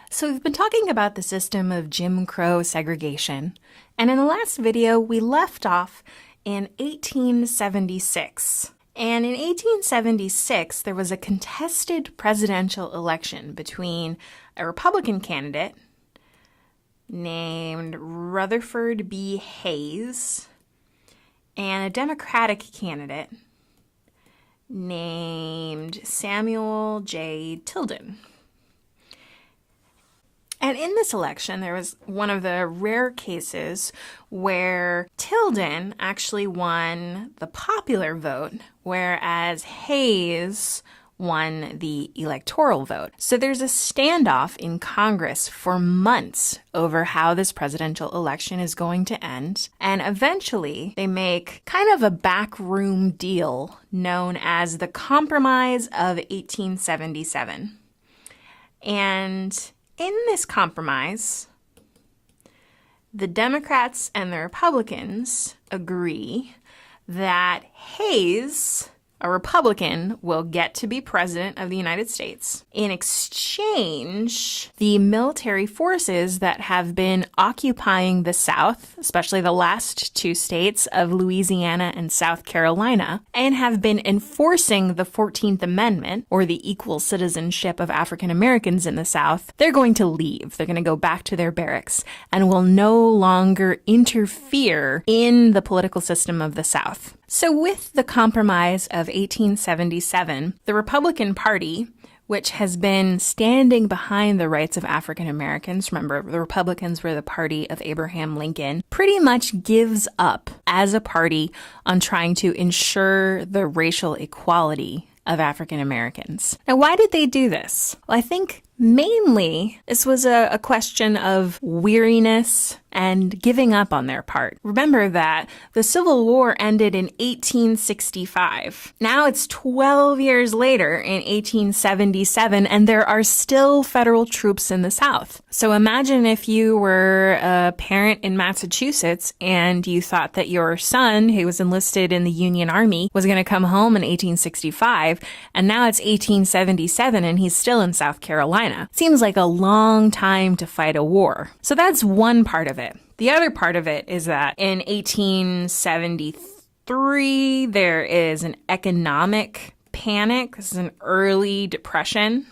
So we've been talking about the system of Jim Crow segregation, and in the last video we left off in 1876. And in 1876 there was a contested presidential election between a Republican candidate named Rutherford B. Hayes and a Democratic candidate named Samuel J. Tilden. And in this election, there was one of the rare cases where Tilden actually won the popular vote, whereas Hayes won the electoral vote. So there's a standoff in Congress for months over how this presidential election is going to end. And eventually, they make kind of a backroom deal known as the Compromise of 1877. And in this compromise, the Democrats and the Republicans agree that Hayes, a Republican, will get to be president of the United States. In exchange, the military forces that have been occupying the South, especially the last 2 states of Louisiana and South Carolina, and have been enforcing the 14th Amendment, or the equal citizenship of African Americans in the South, they're going to leave. They're going to go back to their barracks and will no longer interfere in the political system of the South. So with the Compromise of 1877, the Republican Party, which has been standing behind the rights of African Americans, remember, the Republicans were the party of Abraham Lincoln, pretty much gives up as a party on trying to ensure the racial equality of African Americans. Now, why did they do this? Well, I think mainly this was a question of weariness and giving up on their part. Remember that the Civil War ended in 1865. Now it's 12 years later in 1877, and there are still federal troops in the South. So imagine if you were a parent in Massachusetts and you thought that your son, who was enlisted in the Union Army, was going to come home in 1865, and now it's 1877 and he's still in South Carolina. Seems like a long time to fight a war. So that's one part of it. The other part of it is that in 1873, there is an economic panic. This is an early depression.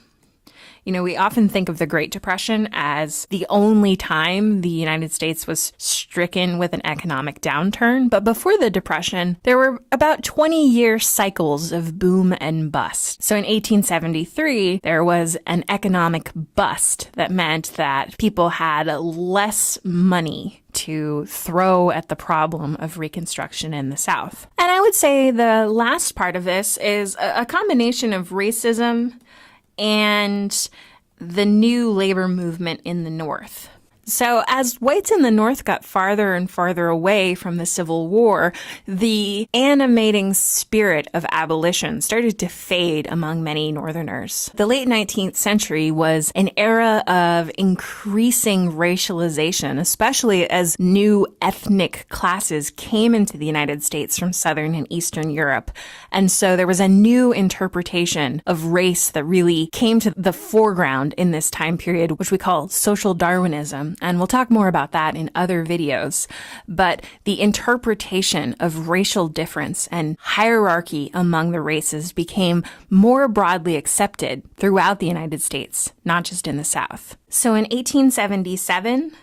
You know, we often think of the Great Depression as the only time the United States was stricken with an economic downturn. But before the Depression, there were about 20-year cycles of boom and bust. So in 1873, there was an economic bust that meant that people had less money to throw at the problem of Reconstruction in the South. And I would say the last part of this is a combination of racism and the new labor movement in the North. So as whites in the North got farther and farther away from the Civil War, the animating spirit of abolition started to fade among many Northerners. The late 19th century was an era of increasing racialization, especially as new ethnic classes came into the United States from Southern and Eastern Europe. And so there was a new interpretation of race that really came to the foreground in this time period, which we call social Darwinism. And we'll talk more about that in other videos. But the interpretation of racial difference and hierarchy among the races became more broadly accepted throughout the United States, not just in the South. So in 1877,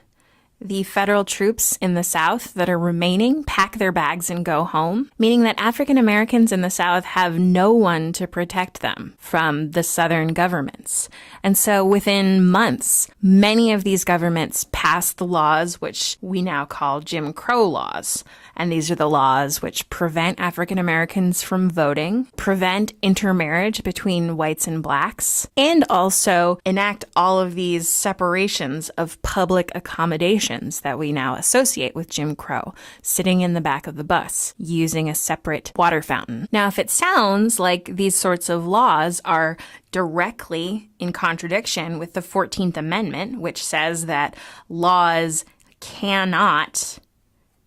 the federal troops in the South that are remaining pack their bags and go home, meaning that African Americans in the South have no one to protect them from the Southern governments. And so within months, many of these governments passed the laws which we now call Jim Crow laws. And these are the laws which prevent African Americans from voting, prevent intermarriage between whites and blacks, and also enact all of these separations of public accommodations that we now associate with Jim Crow, sitting in the back of the bus, using a separate water fountain. Now, if it sounds like these sorts of laws are directly in contradiction with the 14th Amendment, which says that laws cannot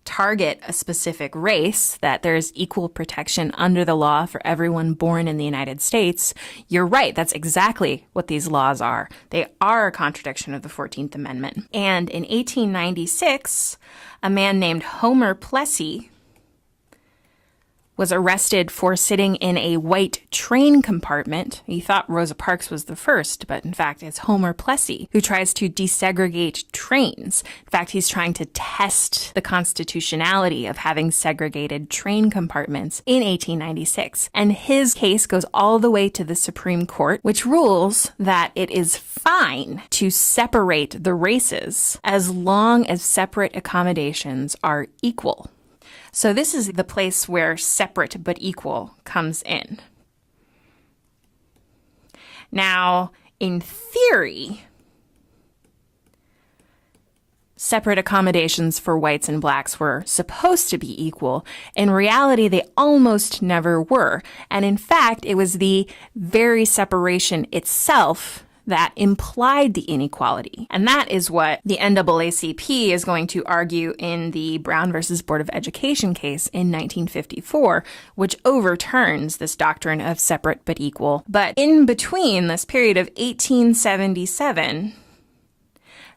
target a specific race, that there's equal protection under the law for everyone born in the United States, you're right. That's exactly what these laws are. They are a contradiction of the 14th Amendment. And in 1896, a man named Homer Plessy was arrested for sitting in a white train compartment. He thought Rosa Parks was the first, but in fact it's Homer Plessy who tries to desegregate trains. In fact, he's trying to test the constitutionality of having segregated train compartments in 1896. And his case goes all the way to the Supreme Court, which rules that it is fine to separate the races as long as separate accommodations are equal. So this is the place where separate but equal comes in. Now, in theory, separate accommodations for whites and blacks were supposed to be equal. In reality, they almost never were. And in fact, it was the very separation itself that implied the inequality. And that is what the NAACP is going to argue in the Brown versus Board of Education case in 1954, which overturns this doctrine of separate but equal. But in between this period of 1877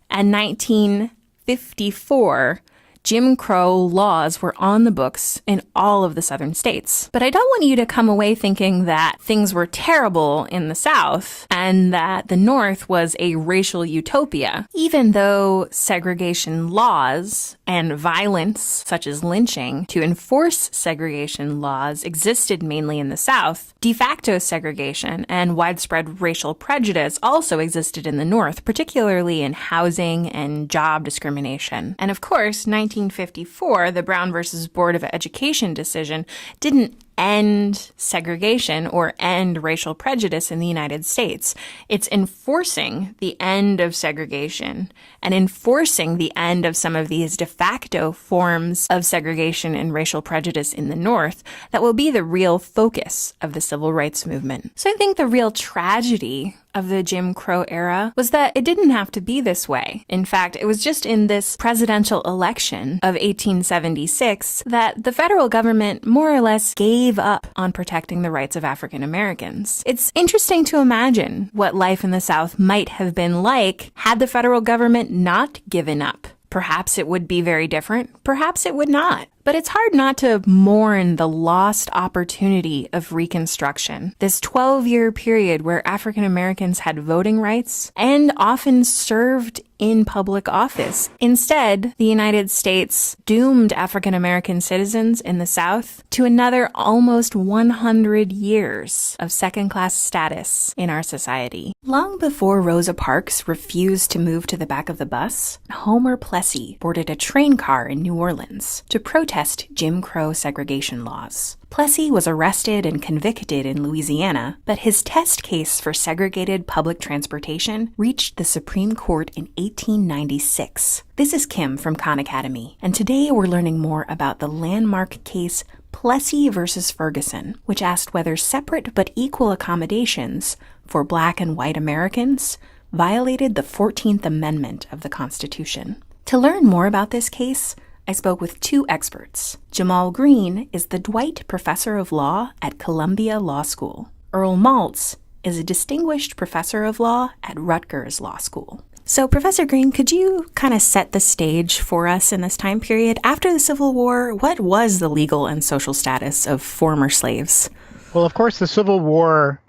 and 1954, Jim Crow laws were on the books in all of the southern states. But I don't want you to come away thinking that things were terrible in the South and that the North was a racial utopia. Even though segregation laws and violence, such as lynching, to enforce segregation laws existed mainly in the South, de facto segregation and widespread racial prejudice also existed in the North, particularly in housing and job discrimination. And of course, 1954, the Brown versus Board of Education decision didn't end segregation or end racial prejudice in the United States. It's enforcing the end of segregation and enforcing the end of some of these de facto forms of segregation and racial prejudice in the North that will be the real focus of the civil rights movement. So I think the real tragedy of the Jim Crow era was that it didn't have to be this way. In fact, it was just in this presidential election of 1876 that the federal government more or less gave up on protecting the rights of African Americans. It's interesting to imagine what life in the South might have been like had the federal government not given up. Perhaps it would be very different. Perhaps it would not. But it's hard not to mourn the lost opportunity of Reconstruction. This 12-year period where African Americans had voting rights and often served in public office. Instead, the United States doomed African American citizens in the South to another almost 100 years of second-class status in our society. Long before Rosa Parks refused to move to the back of the bus, Homer Plessy boarded a train car in New Orleans to protest Jim Crow segregation laws. Plessy was arrested and convicted in Louisiana, but his test case for segregated public transportation reached the Supreme Court in 1896. This is Kim from Khan Academy, and today we're learning more about the landmark case Plessy versus Ferguson, which asked whether separate but equal accommodations for Black and white Americans violated the 14th Amendment of the Constitution. To learn more about this case, I spoke with two experts. Jamal Green is the Dwight Professor of Law at Columbia Law School. Earl Maltz is a distinguished professor of law at Rutgers Law School. So, Professor Green, could you kind of set the stage for us in this time period? After the Civil War, what was the legal and social status of former slaves? Well, of course, the Civil War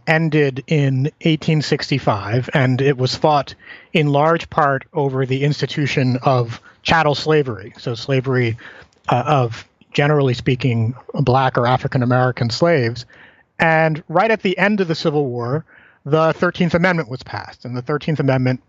ended in 1865, and it was fought in large part over the institution of chattel slavery. So slavery of, generally speaking, Black or African American slaves. And right at the end of the Civil War, the 13th Amendment was passed. And the 13th Amendment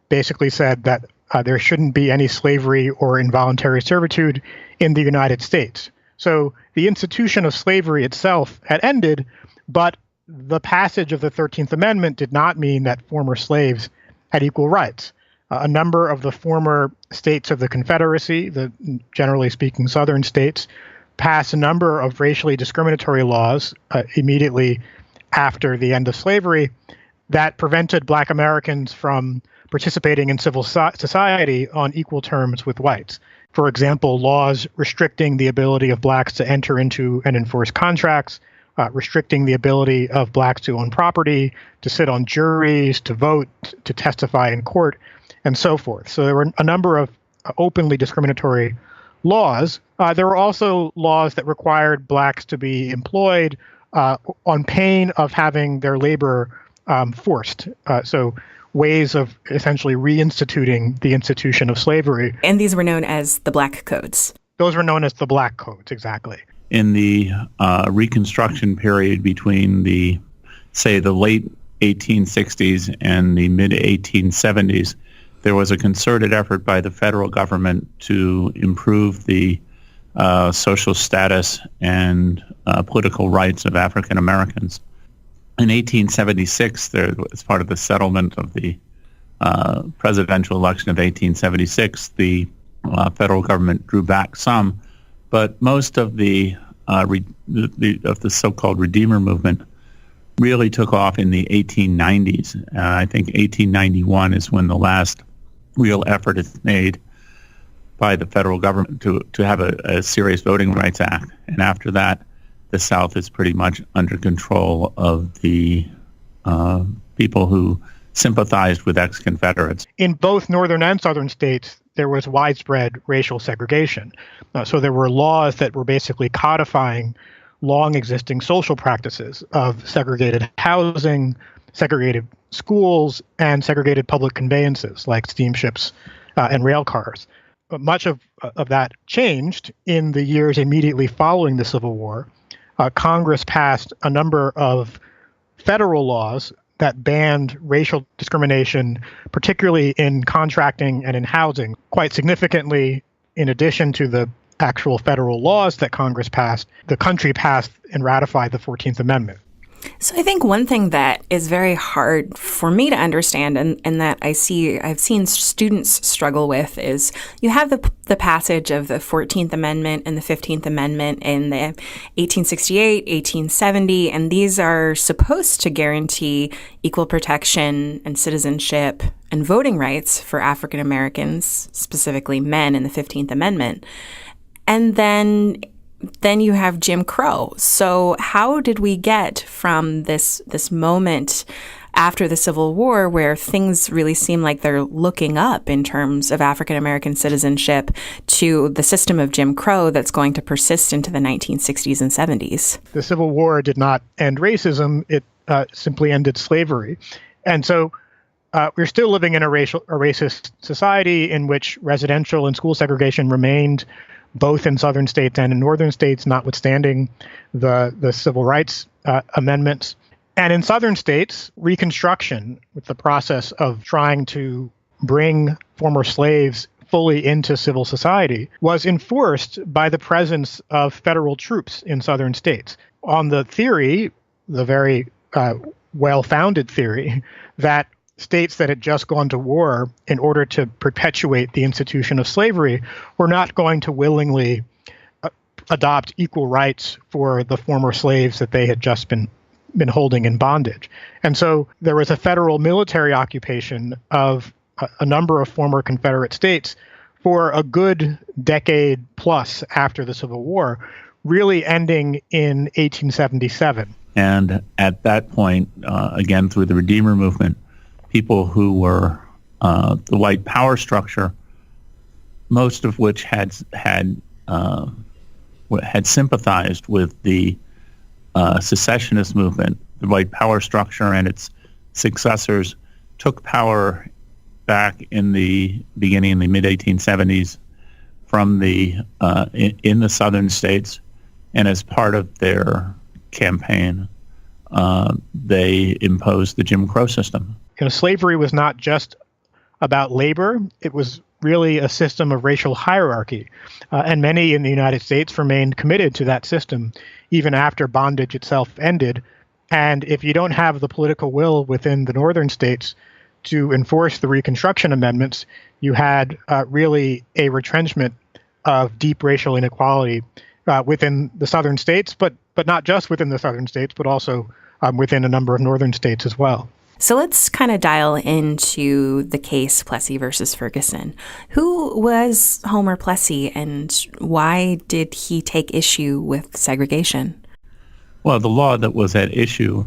basically said that there shouldn't be any slavery or involuntary servitude in the United States. So the institution of slavery itself had ended, but the passage of the 13th Amendment did not mean that former slaves had equal rights. A number of the former states of the Confederacy, the generally speaking southern states, passed a number of racially discriminatory laws immediately after the end of slavery that prevented Black Americans from participating in civil society on equal terms with whites. For example, laws restricting the ability of Blacks to enter into and enforce contracts, restricting the ability of Blacks to own property, to sit on juries, to vote, to testify in court, and so forth. So there were a number of openly discriminatory laws. There were also laws that required Blacks to be employed on pain of having their labor forced. So ways of essentially reinstituting the institution of slavery. And these were known as the Black Codes. Those were known as the Black Codes, exactly. In the Reconstruction period between the late 1860s and the mid-1870s, there was a concerted effort by the federal government to improve the social status and political rights of African Americans. In 1876, as part of the settlement of the presidential election of 1876, the federal government drew back some, but most of the so-called Redeemer movement really took off in the 1890s. I think 1891 is when the last real effort is made by the federal government to have a serious Voting Rights Act. And after that, the South is pretty much under control of the people who sympathized with ex-Confederates. In both northern and southern states, there was widespread racial segregation. So there were laws that were basically codifying long existing social practices of segregated housing, segregated schools, and segregated public conveyances like steamships and rail cars. But much of that changed in the years immediately following the Civil War. Congress passed a number of federal laws that banned racial discrimination, particularly in contracting and in housing. Quite significantly, in addition to the actual federal laws that Congress passed, the country passed and ratified the 14th Amendment. So I think one thing that is very hard for me to understand and that I've seen students struggle with is you have the passage of the 14th Amendment and the 15th Amendment in the 1868, 1870, and these are supposed to guarantee equal protection and citizenship and voting rights for African Americans, specifically men in the 15th Amendment. And then you have Jim Crow. So how did we get from this moment after the Civil War where things really seem like they're looking up in terms of African American citizenship to the system of Jim Crow that's going to persist into the 1960s and 70s? The Civil War did not end racism. It simply ended slavery. And so we're still living in a racist society in which residential and school segregation remained both in southern states and in northern states, notwithstanding the civil rights amendments. And in southern states, Reconstruction, with the process of trying to bring former slaves fully into civil society was enforced by the presence of federal troops in southern states. On the theory, the very well-founded theory, that states that had just gone to war in order to perpetuate the institution of slavery were not going to willingly adopt equal rights for the former slaves that they had just been holding in bondage. And so there was a federal military occupation of a number of former Confederate states for a good decade plus after the Civil War, really ending in 1877. And at that point, again, through the Redeemer movement, people who were the white power structure, most of which had sympathized with the secessionist movement, the white power structure and its successors, took power back in the beginning in the mid-1870s from in the southern states, and as part of their campaign, they imposed the Jim Crow system. Slavery was not just about labor; it was really a system of racial hierarchy, and many in the United States remained committed to that system even after bondage itself ended. And if you don't have the political will within the northern states to enforce the Reconstruction Amendments, you had really a retrenchment of deep racial inequality within the southern states, but not just within the southern states, but also within a number of northern states as well. So let's kind of dial into the case Plessy versus Ferguson. Who was Homer Plessy, and why did he take issue with segregation? Well, the law that was at issue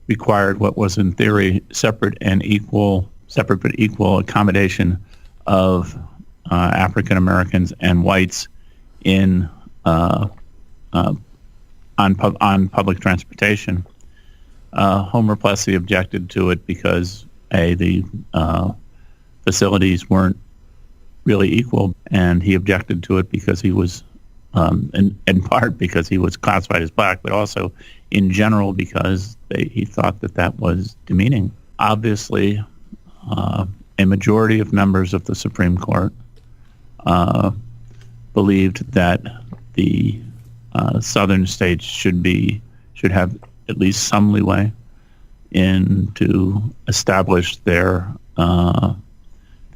required what was in theory separate but equal accommodation of African Americans and whites in on public transportation. Homer Plessy objected to it because the facilities weren't really equal, and he objected to it because he was, in part because he was classified as black, but also in general because he thought that was demeaning. Obviously, a majority of members of the Supreme Court believed that the southern states should have at least some leeway to establish the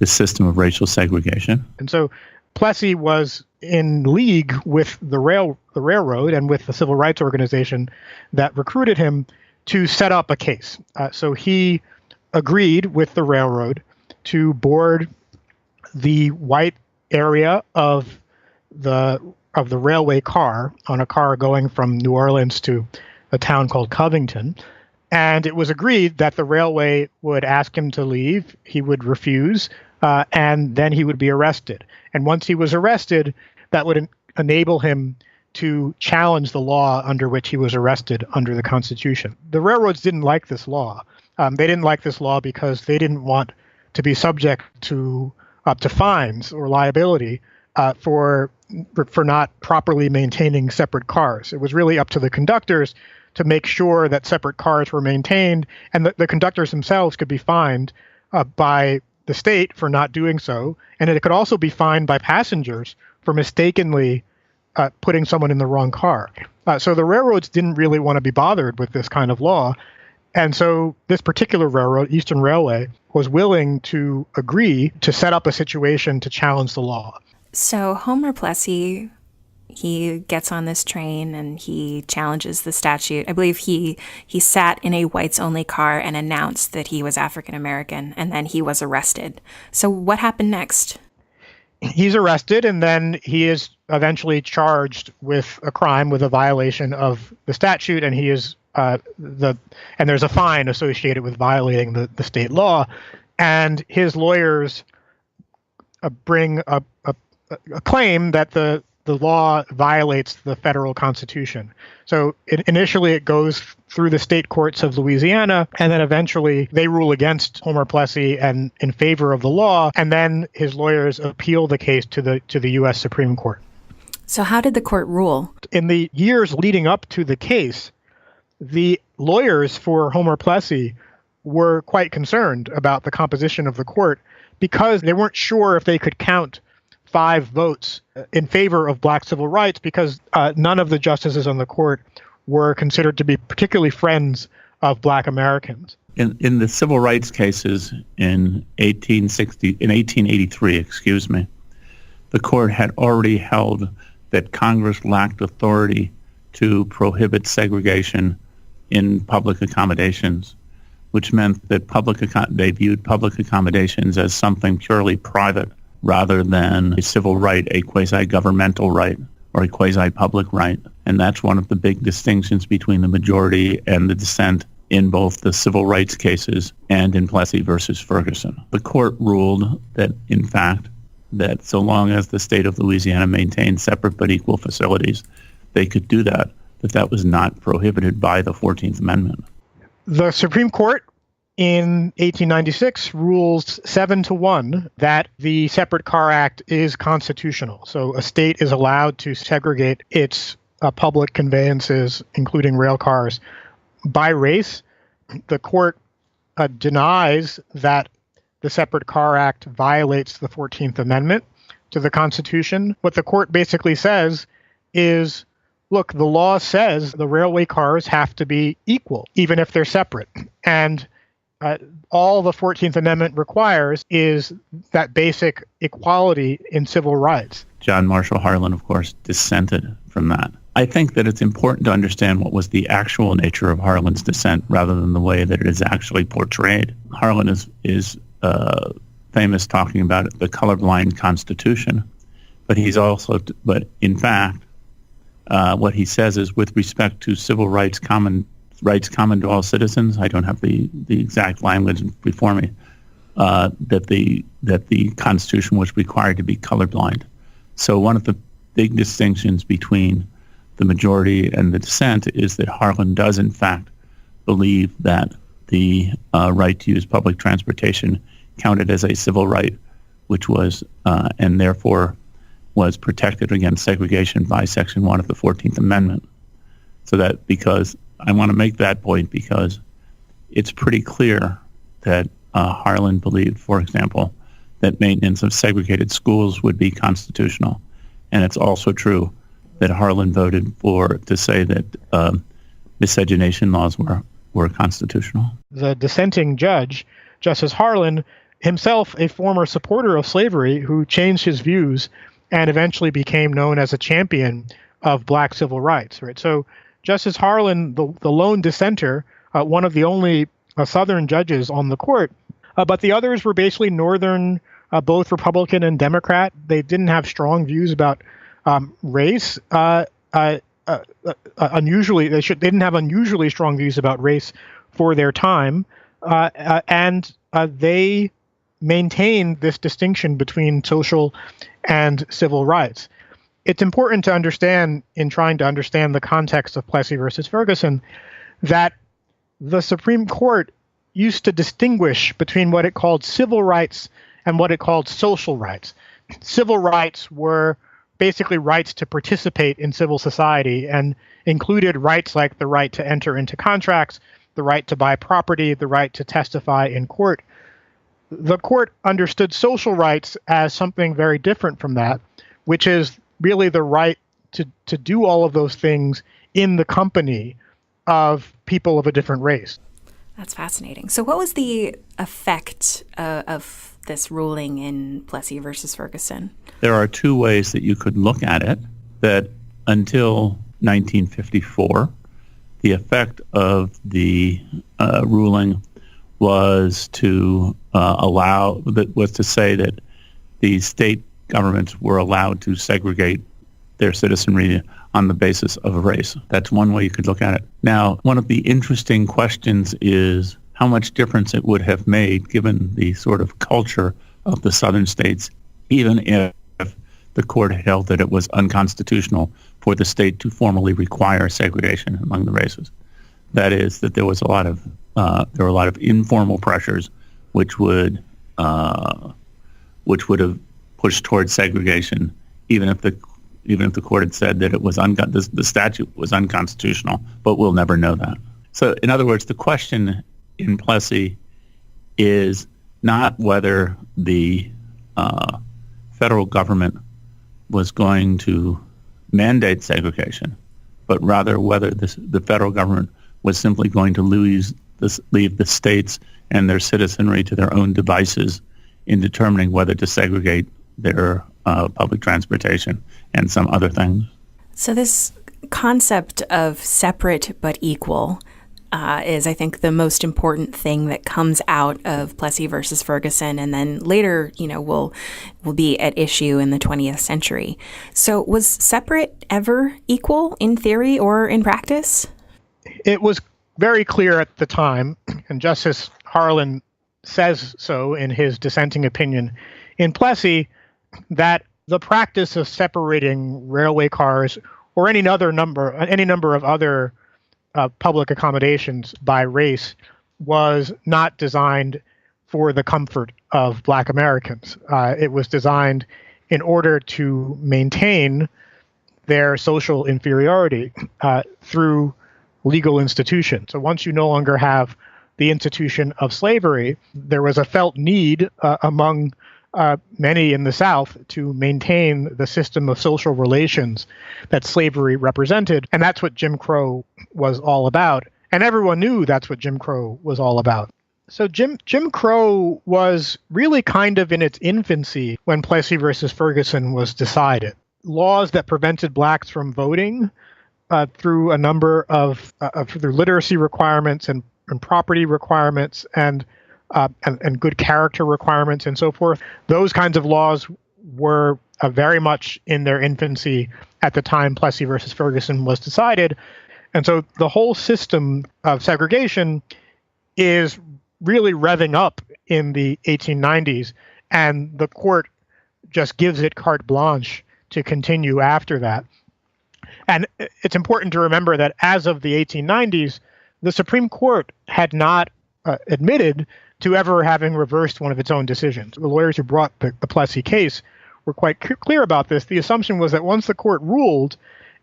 system of racial segregation. And so Plessy was in league with the railroad and with the civil rights organization that recruited him to set up a case. So he agreed with the railroad to board the white area of the railway car on a car going from New Orleans to a town called Covington. And it was agreed that the railway would ask him to leave. He would refuse, and then he would be arrested. And once he was arrested, that would enable him to challenge the law under which he was arrested under the Constitution. The railroads didn't like this law. They didn't like this law because they didn't want to be subject to fines or liability for not properly maintaining separate cars. It was really up to the conductors to make sure that separate cars were maintained, and the conductors themselves could be fined by the state for not doing so, and it could also be fined by passengers for mistakenly putting someone in the wrong car. So the railroads didn't really want to be bothered with this kind of law, and so this particular railroad, Eastern Railway, was willing to agree to set up a situation to challenge the law. So Homer Plessy, he gets on this train and he challenges the statute. I believe he sat in a whites-only car and announced that he was African American, and then he was arrested. So what happened next? He's arrested, and then he is eventually charged with a crime, with a violation of the statute, and he is and there's a fine associated with violating the state law, and his lawyers bring a claim that the law violates the federal Constitution. So initially it goes through the state courts of Louisiana, and then eventually they rule against Homer Plessy and in favor of the law, and then his lawyers appeal the case to the U.S. Supreme Court. So how did the court rule? In the years leading up to the case, the lawyers for Homer Plessy were quite concerned about the composition of the court because they weren't sure if they could count 5 votes in favor of black civil rights because none of the justices on the court were considered to be particularly friends of black Americans. In the civil rights cases in 1883, the court had already held that Congress lacked authority to prohibit segregation in public accommodations, which meant that they viewed public accommodations as something purely private rather than a civil right, a quasi-governmental right, or a quasi-public right. And that's one of the big distinctions between the majority and the dissent in both the civil rights cases and in Plessy versus Ferguson. The court ruled that, in fact, that so long as the state of Louisiana maintained separate but equal facilities, they could do that, that was not prohibited by the 14th Amendment. The Supreme Court in 1896 rules 7-1 that the Separate Car Act is constitutional. So a state is allowed to segregate its public conveyances, including rail cars, by race. The court denies that the Separate Car Act violates the 14th Amendment to the Constitution. What the court basically says is, look, the law says the railway cars have to be equal, even if they're separate. And all the 14th Amendment requires is that basic equality in civil rights. John Marshall Harlan, of course, dissented from that. I think that it's important to understand what was the actual nature of Harlan's dissent rather than the way that it is actually portrayed. Harlan is famous talking about the colorblind Constitution, but in fact, what he says is, with respect to civil rights common to all citizens, I don't have the exact language before me, that the Constitution was required to be colorblind. So one of the big distinctions between the majority and the dissent is that Harlan does, in fact, believe that the right to use public transportation counted as a civil right, which was, and therefore was protected against segregation by Section 1 of the 14th Amendment. So that, because I want to make that point because it's pretty clear that Harlan believed, for example, that maintenance of segregated schools would be constitutional. And it's also true that Harlan voted to say that miscegenation laws were constitutional. The dissenting judge, Justice Harlan, himself a former supporter of slavery who changed his views and eventually became known as a champion of black civil rights. Right. So Justice Harlan, the lone dissenter, one of the only Southern judges on the court, but the others were basically Northern, both Republican and Democrat. They didn't have strong views about race. Unusually, they didn't have unusually strong views about race for their time, and they maintained this distinction between social and civil rights. It's important to understand, in trying to understand the context of Plessy versus Ferguson, that the Supreme Court used to distinguish between what it called civil rights and what it called social rights. Civil rights were basically rights to participate in civil society and included rights like the right to enter into contracts, the right to buy property, the right to testify in court. The court understood social rights as something very different from that, which is really the right to do all of those things in the company of people of a different race. That's fascinating. So what was the effect of this ruling in Plessy versus Ferguson? There are two ways that you could look at it. That until 1954, the effect of the ruling was to say that the state governments were allowed to segregate their citizenry on the basis of race. That's one way you could look at it. Now, one of the interesting questions is how much difference it would have made, given the sort of culture of the southern states, even if the court held that it was unconstitutional for the state to formally require segregation among the races. That is, that there were a lot of informal pressures which would have pushed towards segregation, even if the court had said that it was the statute was unconstitutional. But we'll never know that. So, in other words, the question in Plessy is not whether the federal government was going to mandate segregation, but rather whether the federal government was simply going to leave the states and their citizenry to their own devices in determining whether to segregate their public transportation and some other things. So this concept of separate but equal is, I think, the most important thing that comes out of Plessy versus Ferguson, and then later, will be at issue in the 20th century. So was separate ever equal in theory or in practice? It was very clear at the time, and Justice Harlan says so in his dissenting opinion in Plessy, that the practice of separating railway cars or any number of other public accommodations by race was not designed for the comfort of Black Americans. It was designed in order to maintain their social inferiority through legal institutions. So once you no longer have the institution of slavery, there was a felt need among many in the South to maintain the system of social relations that slavery represented. And that's what Jim Crow was all about. And everyone knew that's what Jim Crow was all about. So Jim Crow was really kind of in its infancy when Plessy versus Ferguson was decided. Laws that prevented blacks from voting through a number of through literacy requirements and property requirements and good character requirements and so forth. Those kinds of laws were very much in their infancy at the time Plessy versus Ferguson was decided. And so the whole system of segregation is really revving up in the 1890s, and the court just gives it carte blanche to continue after that. And it's important to remember that as of the 1890s, the Supreme Court had not admitted to ever having reversed one of its own decisions. The lawyers who brought the Plessy case were quite clear about this. The assumption was that once the court ruled,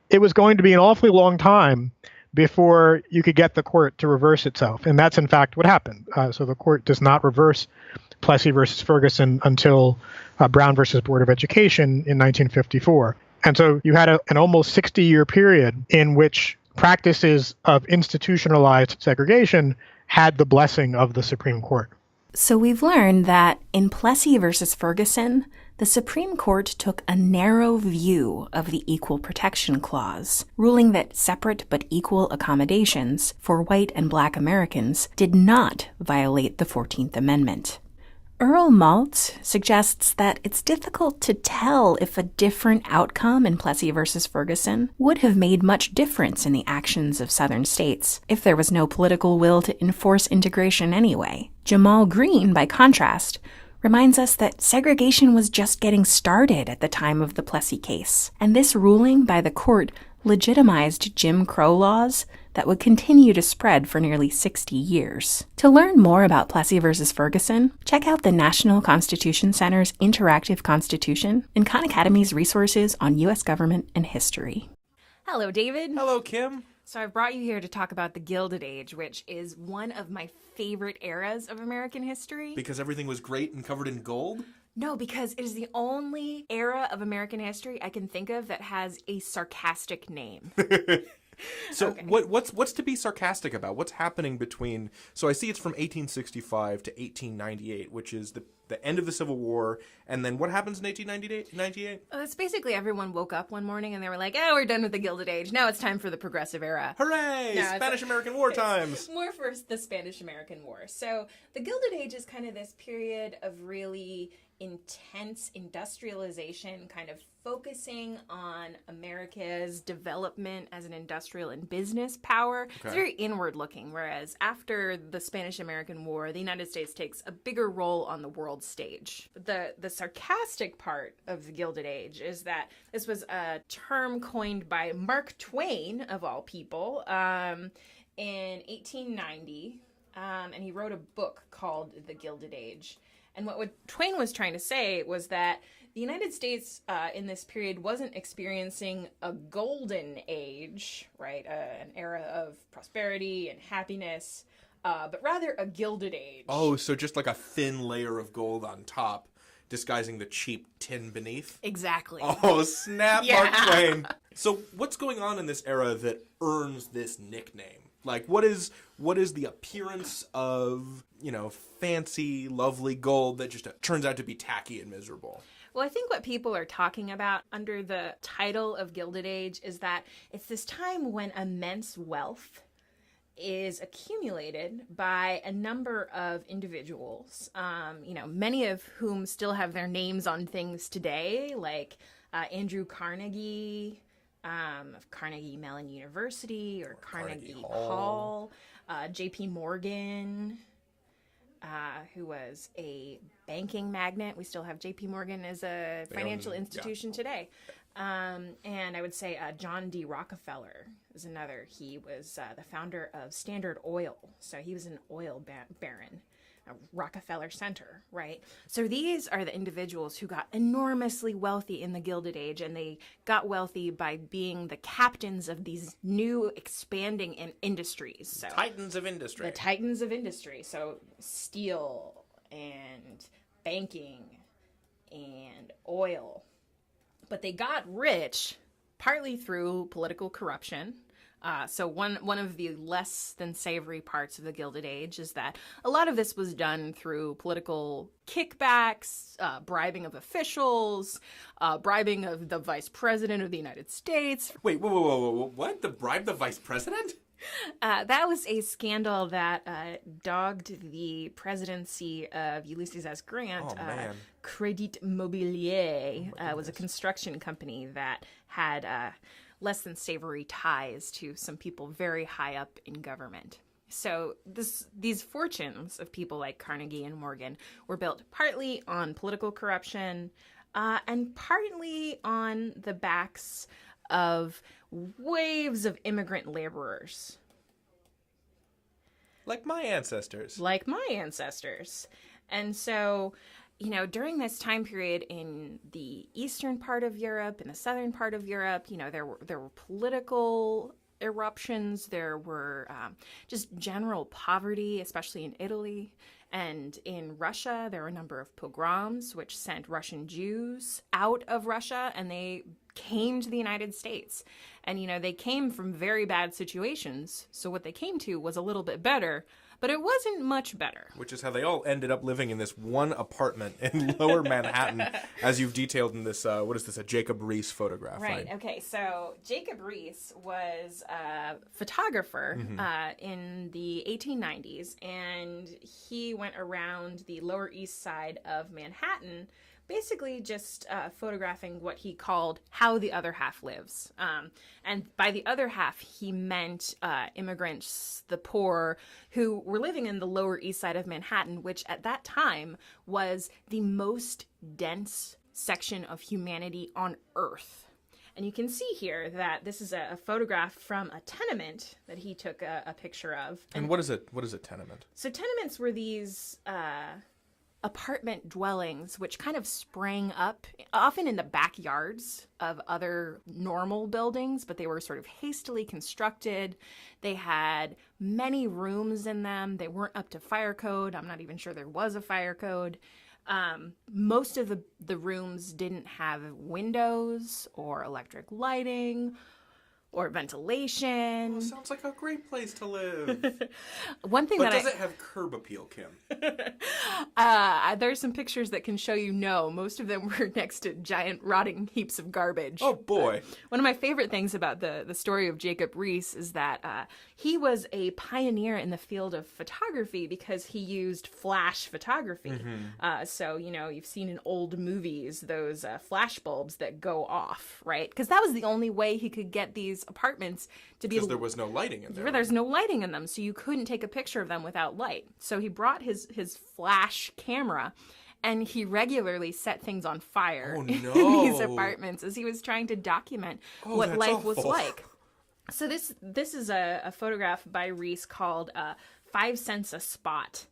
it was going to be an awfully long time before you could get the court to reverse itself. And that's, in fact, what happened. So the court does not reverse Plessy versus Ferguson until Brown versus Board of Education in 1954. And so you had an almost 60-year period in which practices of institutionalized segregation had the blessing of the Supreme Court. So we've learned that in Plessy versus Ferguson, the Supreme Court took a narrow view of the Equal Protection Clause, ruling that separate but equal accommodations for white and Black Americans did not violate the 14th Amendment. Earl Maltz suggests that it's difficult to tell if a different outcome in Plessy versus Ferguson would have made much difference in the actions of Southern states if there was no political will to enforce integration anyway. Jamal Green, by contrast, reminds us that segregation was just getting started at the time of the Plessy case, and this ruling by the court legitimized Jim Crow laws that would continue to spread for nearly 60 years. To learn more about Plessy versus Ferguson, check out the National Constitution Center's Interactive Constitution and Khan Academy's resources on U.S. government and history. Hello, David. Hello, Kim. So I've brought you here to talk about the Gilded Age, which is one of my favorite eras of American history. Because everything was great and covered in gold? No, because it is the only era of American history I can think of that has a sarcastic name. So Okay. what's to be sarcastic about? What's happening between... So I see it's from 1865 to 1898, which is the end of the Civil War. And then what happens in 1898? It's basically everyone woke up one morning and they were like, oh, we're done with the Gilded Age. Now it's time for the Progressive Era. Hooray! No, Spanish-American War times! More for the Spanish-American War. So the Gilded Age is kind of this period of really intense industrialization, kind of focusing on America's development as an industrial and business power. Okay. It's very inward looking, whereas after the Spanish-American War, the United States takes a bigger role on the world stage. The sarcastic part of the Gilded Age is that this was a term coined by Mark Twain, of all people, in 1890, and he wrote a book called The Gilded Age. And what Twain was trying to say was that the United States in this period wasn't experiencing a golden age, right, an era of prosperity and happiness, but rather a gilded age. Oh, so just like a thin layer of gold on top. disguising the cheap tin beneath. Exactly. Oh, snap, Yeah. Mark Twain. So what's going on in this era that earns this nickname? Like, what is the appearance of, fancy, lovely gold that just turns out to be tacky and miserable? Well, I think what people are talking about under the title of Gilded Age is that it's this time when immense wealth is accumulated by a number of individuals, many of whom still have their names on things today, like Andrew Carnegie, of Carnegie Mellon University or Carnegie Hall, J.P. Morgan, who was a banking magnate. We still have J.P. Morgan as a financial institution today. And I would say John D. Rockefeller is another. He was the founder of Standard Oil. So he was an oil baron. Rockefeller Center, right? So these are the individuals who got enormously wealthy in the Gilded Age, and they got wealthy by being the captains of these new expanding industries. So Titans of industry. the titans of industry. So steel and banking and oil. But they got rich partly through political corruption. So one of the less than savory parts of the Gilded Age is that a lot of this was done through political kickbacks, bribing of officials, bribing of the vice president of the United States. Wait, whoa, what? The bribe the vice president? That was a scandal that dogged the presidency of Ulysses S. Grant. Oh, man. Crédit Mobilier was a construction company that had less than savory ties to some people very high up in government. So these fortunes of people like Carnegie and Morgan were built partly on political corruption and partly on the backs of waves of immigrant laborers. Like my ancestors. And so, during this time period in the eastern part of Europe, in the southern part of Europe, there were political eruptions. There were just general poverty, especially in Italy. And in Russia, there were a number of pogroms, which sent Russian Jews out of Russia, and they came to the United States. And, they came from very bad situations. So what they came to was a little bit better, but it wasn't much better. Which is how they all ended up living in this one apartment in Lower Manhattan, as you've detailed in this, a Jacob Riis photograph, right? Okay, so Jacob Riis was a photographer in the 1890s, and he went around the Lower East Side of Manhattan, basically just photographing what he called how the other half lives. And by the other half, he meant immigrants, the poor, who were living in the Lower East Side of Manhattan, which at that time was the most dense section of humanity on Earth. And you can see here that this is a photograph from a tenement that he took a picture of. And what is a tenement? So tenements were these apartment dwellings which kind of sprang up often in the backyards of other normal buildings, but they were sort of hastily constructed. They had many rooms in them. They weren't up to fire code. I'm not even sure there was a fire code. Most of the rooms didn't have windows or electric lighting or ventilation. Sounds like a great place to live. One thing But that does it have curb appeal, Kim? there's some pictures that can show you no. Most of them were next to giant rotting heaps of garbage. Oh, boy. One of my favorite things about the story of Jacob Riis is that he was a pioneer in the field of photography because he used flash photography. So, you've seen in old movies those flash bulbs that go off, right? Because that was the only way he could get these apartments to be... Because there was no lighting in there. There's no lighting in them, so you couldn't take a picture of them without light. So he brought his flash camera, and he regularly set things on fire in these apartments as he was trying to document what that's life was awful. like. So this is a photograph by Riis called 5 cents a spot.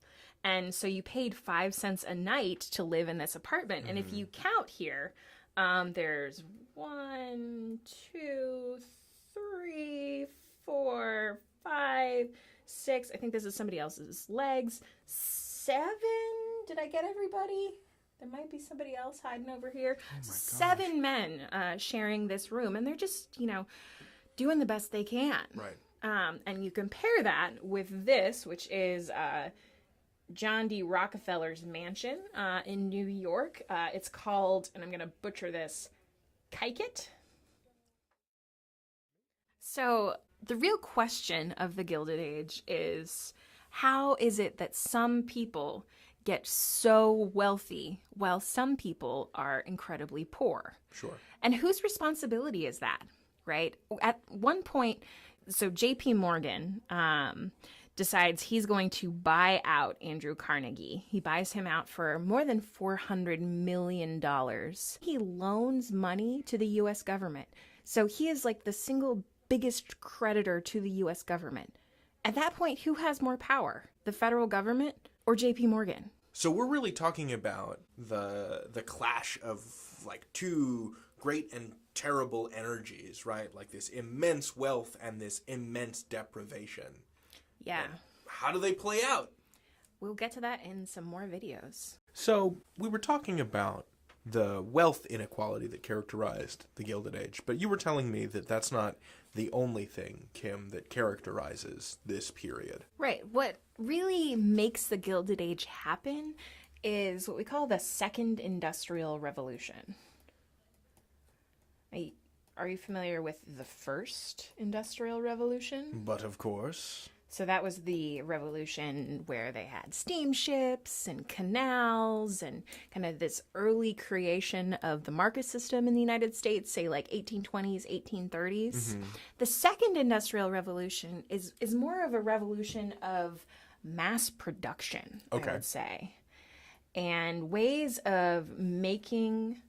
And so you paid 5 cents a night to live in this apartment. And if you count here, there's 1, 2, 3, 4, 5, 6. I think this is somebody else's legs. 7. Did I get everybody? There might be somebody else hiding over here. 7 men sharing this room, and they're just, doing the best they can. Right. And you compare that with this, which is John D. Rockefeller's mansion in New York. It's called, and I'm going to butcher this, Kaiket. So the real question of the Gilded Age is, how is it that some people get so wealthy while some people are incredibly poor? Sure. And whose responsibility is that, right? At one point, so J.P. Morgan decides he's going to buy out Andrew Carnegie. He buys him out for more than $400 million. He loans money to the U.S. government. So he is like the single biggest creditor to the U.S. government. At that point, who has more power? The federal government or J.P. Morgan? So we're really talking about the clash of like two great and terrible energies, right? Like this immense wealth and this immense deprivation. Yeah. And how do they play out? We'll get to that in some more videos. So we were talking about the wealth inequality that characterized the Gilded Age, but you were telling me that that's not the only thing, Kim, that characterizes this period. Right. What really makes the Gilded Age happen is what we call the Second Industrial Revolution. Are you familiar with the First Industrial Revolution? But of course. So that was the revolution where they had steamships and canals and kind of this early creation of the market system in the United States, say like 1820s, 1830s. The Second Industrial Revolution is more of a revolution of mass production, I would say, and ways of making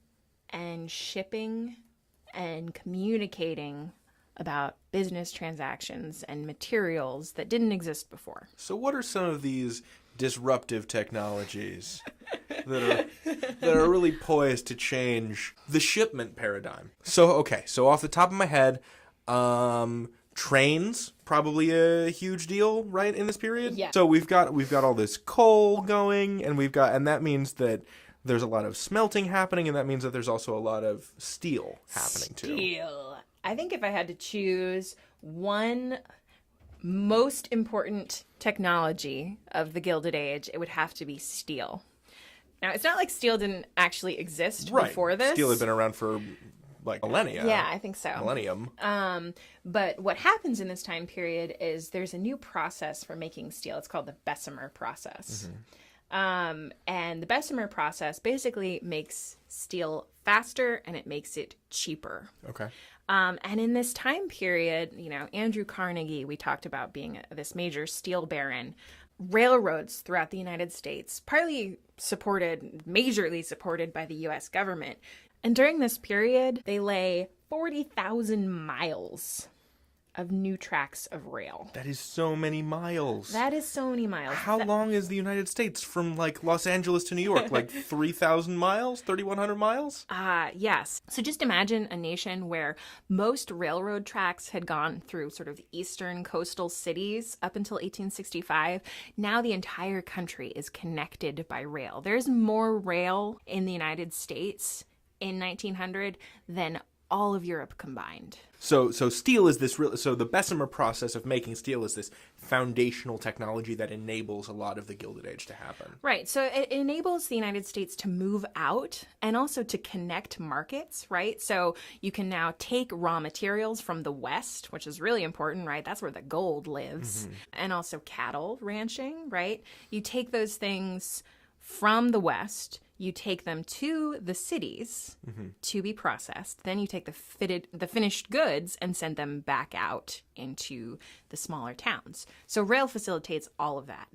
and shipping and communicating about business transactions and materials that didn't exist before. So what are some of these disruptive technologies that are really poised to change the shipment paradigm? So off the top of my head, trains, probably a huge deal, right, in this period? Yeah. So we've got all this coal going, and that means that there's a lot of smelting happening, and that means that there's also a lot of steel happening too. Steel. I think if I had to choose one most important technology of the Gilded Age, it would have to be steel. Now, it's not like steel didn't actually exist before this. Steel had been around for like millennia. Yeah, I think so. Millennium. But what happens in this time period is there's a new process for making steel. It's called the Bessemer process. And the Bessemer process basically makes steel faster and it makes it cheaper. Okay. And in this time period, Andrew Carnegie, we talked about being this major steel baron. Railroads throughout the United States, majorly supported by the U.S. government. And during this period, they lay 40,000 miles of new tracks of rail. That is so many miles. That is so many miles. How long is the United States from like Los Angeles to New York? Like 3,000 miles? 3,100 miles? Yes. So just imagine a nation where most railroad tracks had gone through sort of the eastern coastal cities up until 1865. Now the entire country is connected by rail. There's more rail in the United States in 1900 than all of Europe combined. So steel is this so the Bessemer process of making steel is this foundational technology that enables a lot of the Gilded Age to happen. Right. So it enables the United States to move out and also to connect markets, right? So you can now take raw materials from the West, which is really important, right? That's where the gold lives. And also cattle ranching, right? You take those things from the West, you take them to the cities to be processed. Then you take the finished goods and send them back out into the smaller towns. So rail facilitates all of that.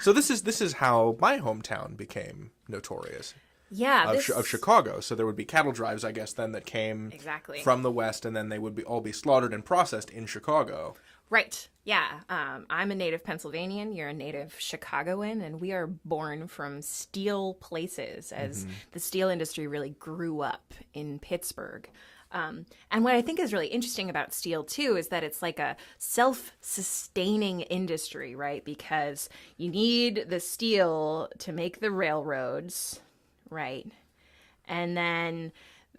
So this is how my hometown became notorious. Yeah, of Chicago. So there would be cattle drives, I guess, then that came Exactly. from the West, and then they would all be slaughtered and processed in Chicago. Right. Yeah. I'm a native Pennsylvanian. You're a native Chicagoan, and we are born from steel places as the steel industry really grew up in Pittsburgh. And what I think is really interesting about steel, too, is that it's like a self-sustaining industry, right? Because you need the steel to make the railroads, right? And then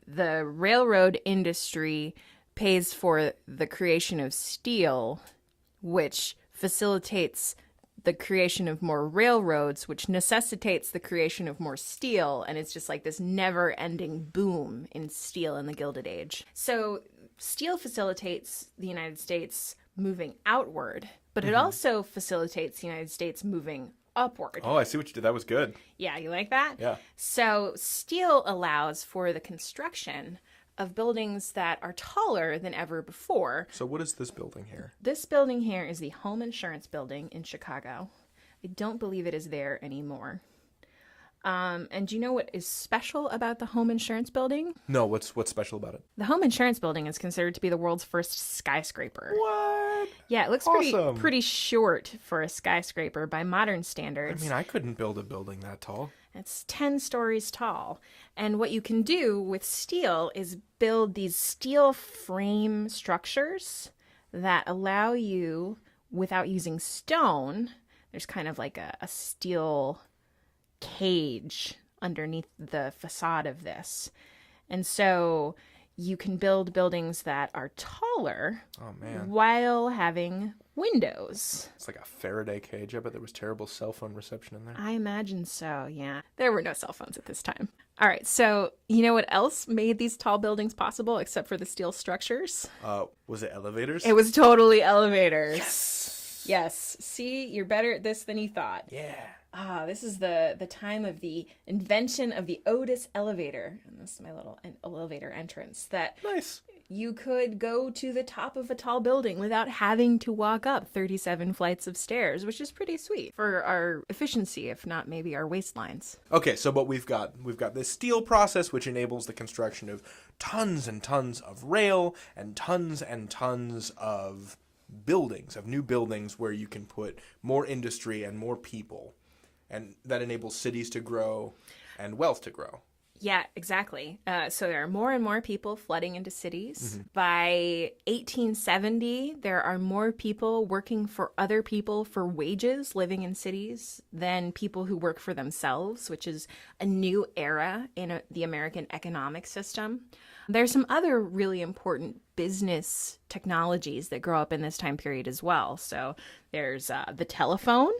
the railroad industry pays for the creation of steel, which facilitates the creation of more railroads, which necessitates the creation of more steel. And it's just like this never-ending boom in steel in the Gilded Age. So steel facilitates the United States moving outward, but it also facilitates the United States moving upward. Oh, I see what you did. That was good. Yeah, you like that? Yeah. So steel allows for the construction of buildings that are taller than ever before. So what is this building here? This building here is the Home Insurance Building in Chicago. I don't believe it is there anymore. And do you know what is special about the Home Insurance Building? No, what's special about it? The Home Insurance Building is considered to be the world's first skyscraper. What? Yeah, it looks Awesome. pretty short for a skyscraper by modern I standards. mean, I couldn't build a building that tall. It's 10 stories tall. And what you can do with steel is build these steel frame structures that allow you, without using stone, there's kind of like a steel cage underneath the facade of this. And so you can build buildings that are taller Oh, man. while having windows. It's like a Faraday cage. I bet there was terrible cell phone reception in there. I imagine so, yeah. There were no cell phones at this time. All right, so you know what else made these tall buildings possible except for the steel structures? Was it elevators? It was totally elevators. Yes. See, you're better at this than you thought. Yeah. This is the time of the invention of the Otis elevator. And this is my little elevator entrance that Nice. you could go to the top of a tall building without having to walk up 37 flights of stairs, which is pretty sweet for our efficiency, if not maybe our waistlines. Okay, so but we've got this steel process which enables the construction of tons and tons of rail and tons of buildings, of new buildings where you can put more industry and more people. And that enables cities to grow and wealth to grow. Yeah, exactly. So there are more and more people flooding into cities. By 1870, there are more people working for other people for wages living in cities than people who work for themselves, which is a new era in the American economic system. There's some other really important business technologies that grow up in this time period as well. So there's the telephone,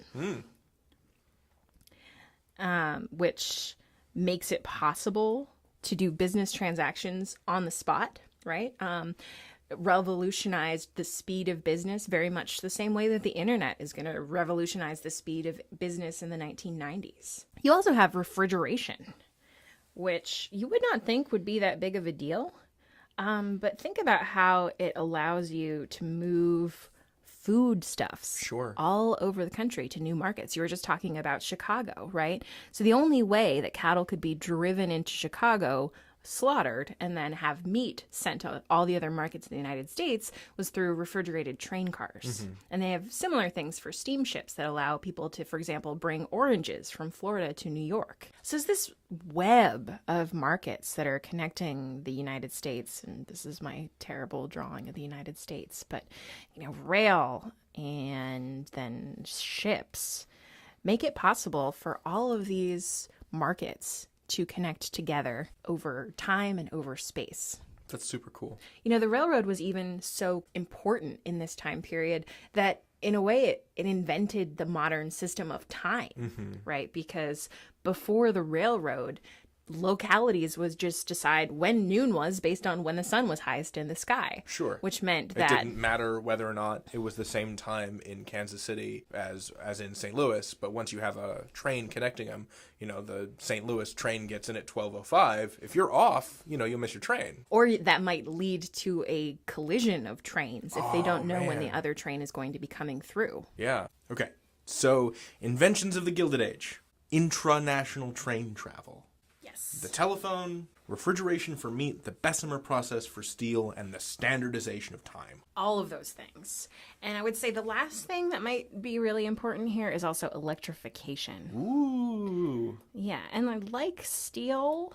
which makes it possible to do business transactions on the spot, right? Revolutionized the speed of business very much the same way that the internet is going to revolutionize the speed of business in the 1990s. You also have refrigeration, which you would not think would be that big of a deal. But think about how it allows you to move foodstuffs Sure. all over the country to new markets. You were just talking about Chicago, right? So the only way that cattle could be driven into Chicago, slaughtered, and then have meat sent to all the other markets in the United States was through refrigerated train cars. And they have similar things for steamships that allow people to, for example, bring oranges from Florida to New York. So it's this web of markets that are connecting the United States, and this is my terrible drawing of the United States, but rail and then ships make it possible for all of these markets to connect together over time and over space. That's super cool. The railroad was even so important in this time period that in a way it invented the modern system of time, right? Because before the railroad, localities was just decide when noon was based on when the sun was highest in the sky. Sure. Which meant It that didn't matter whether or not it was the same time in Kansas City as in St. Louis, but once you have a train connecting them, the St. Louis train gets in at 12:05. If you're off, you'll miss your train. or that might lead to a collision of trains if they don't know when the man. other train is going to be coming through. Yeah. Okay. So, inventions of the Gilded Age. Intranational train travel. Yes. The telephone, refrigeration for meat, the Bessemer process for steel, and the standardization of time. All of those things. And I would say the last thing that might be really important here is also electrification. Ooh. Yeah, and like steel,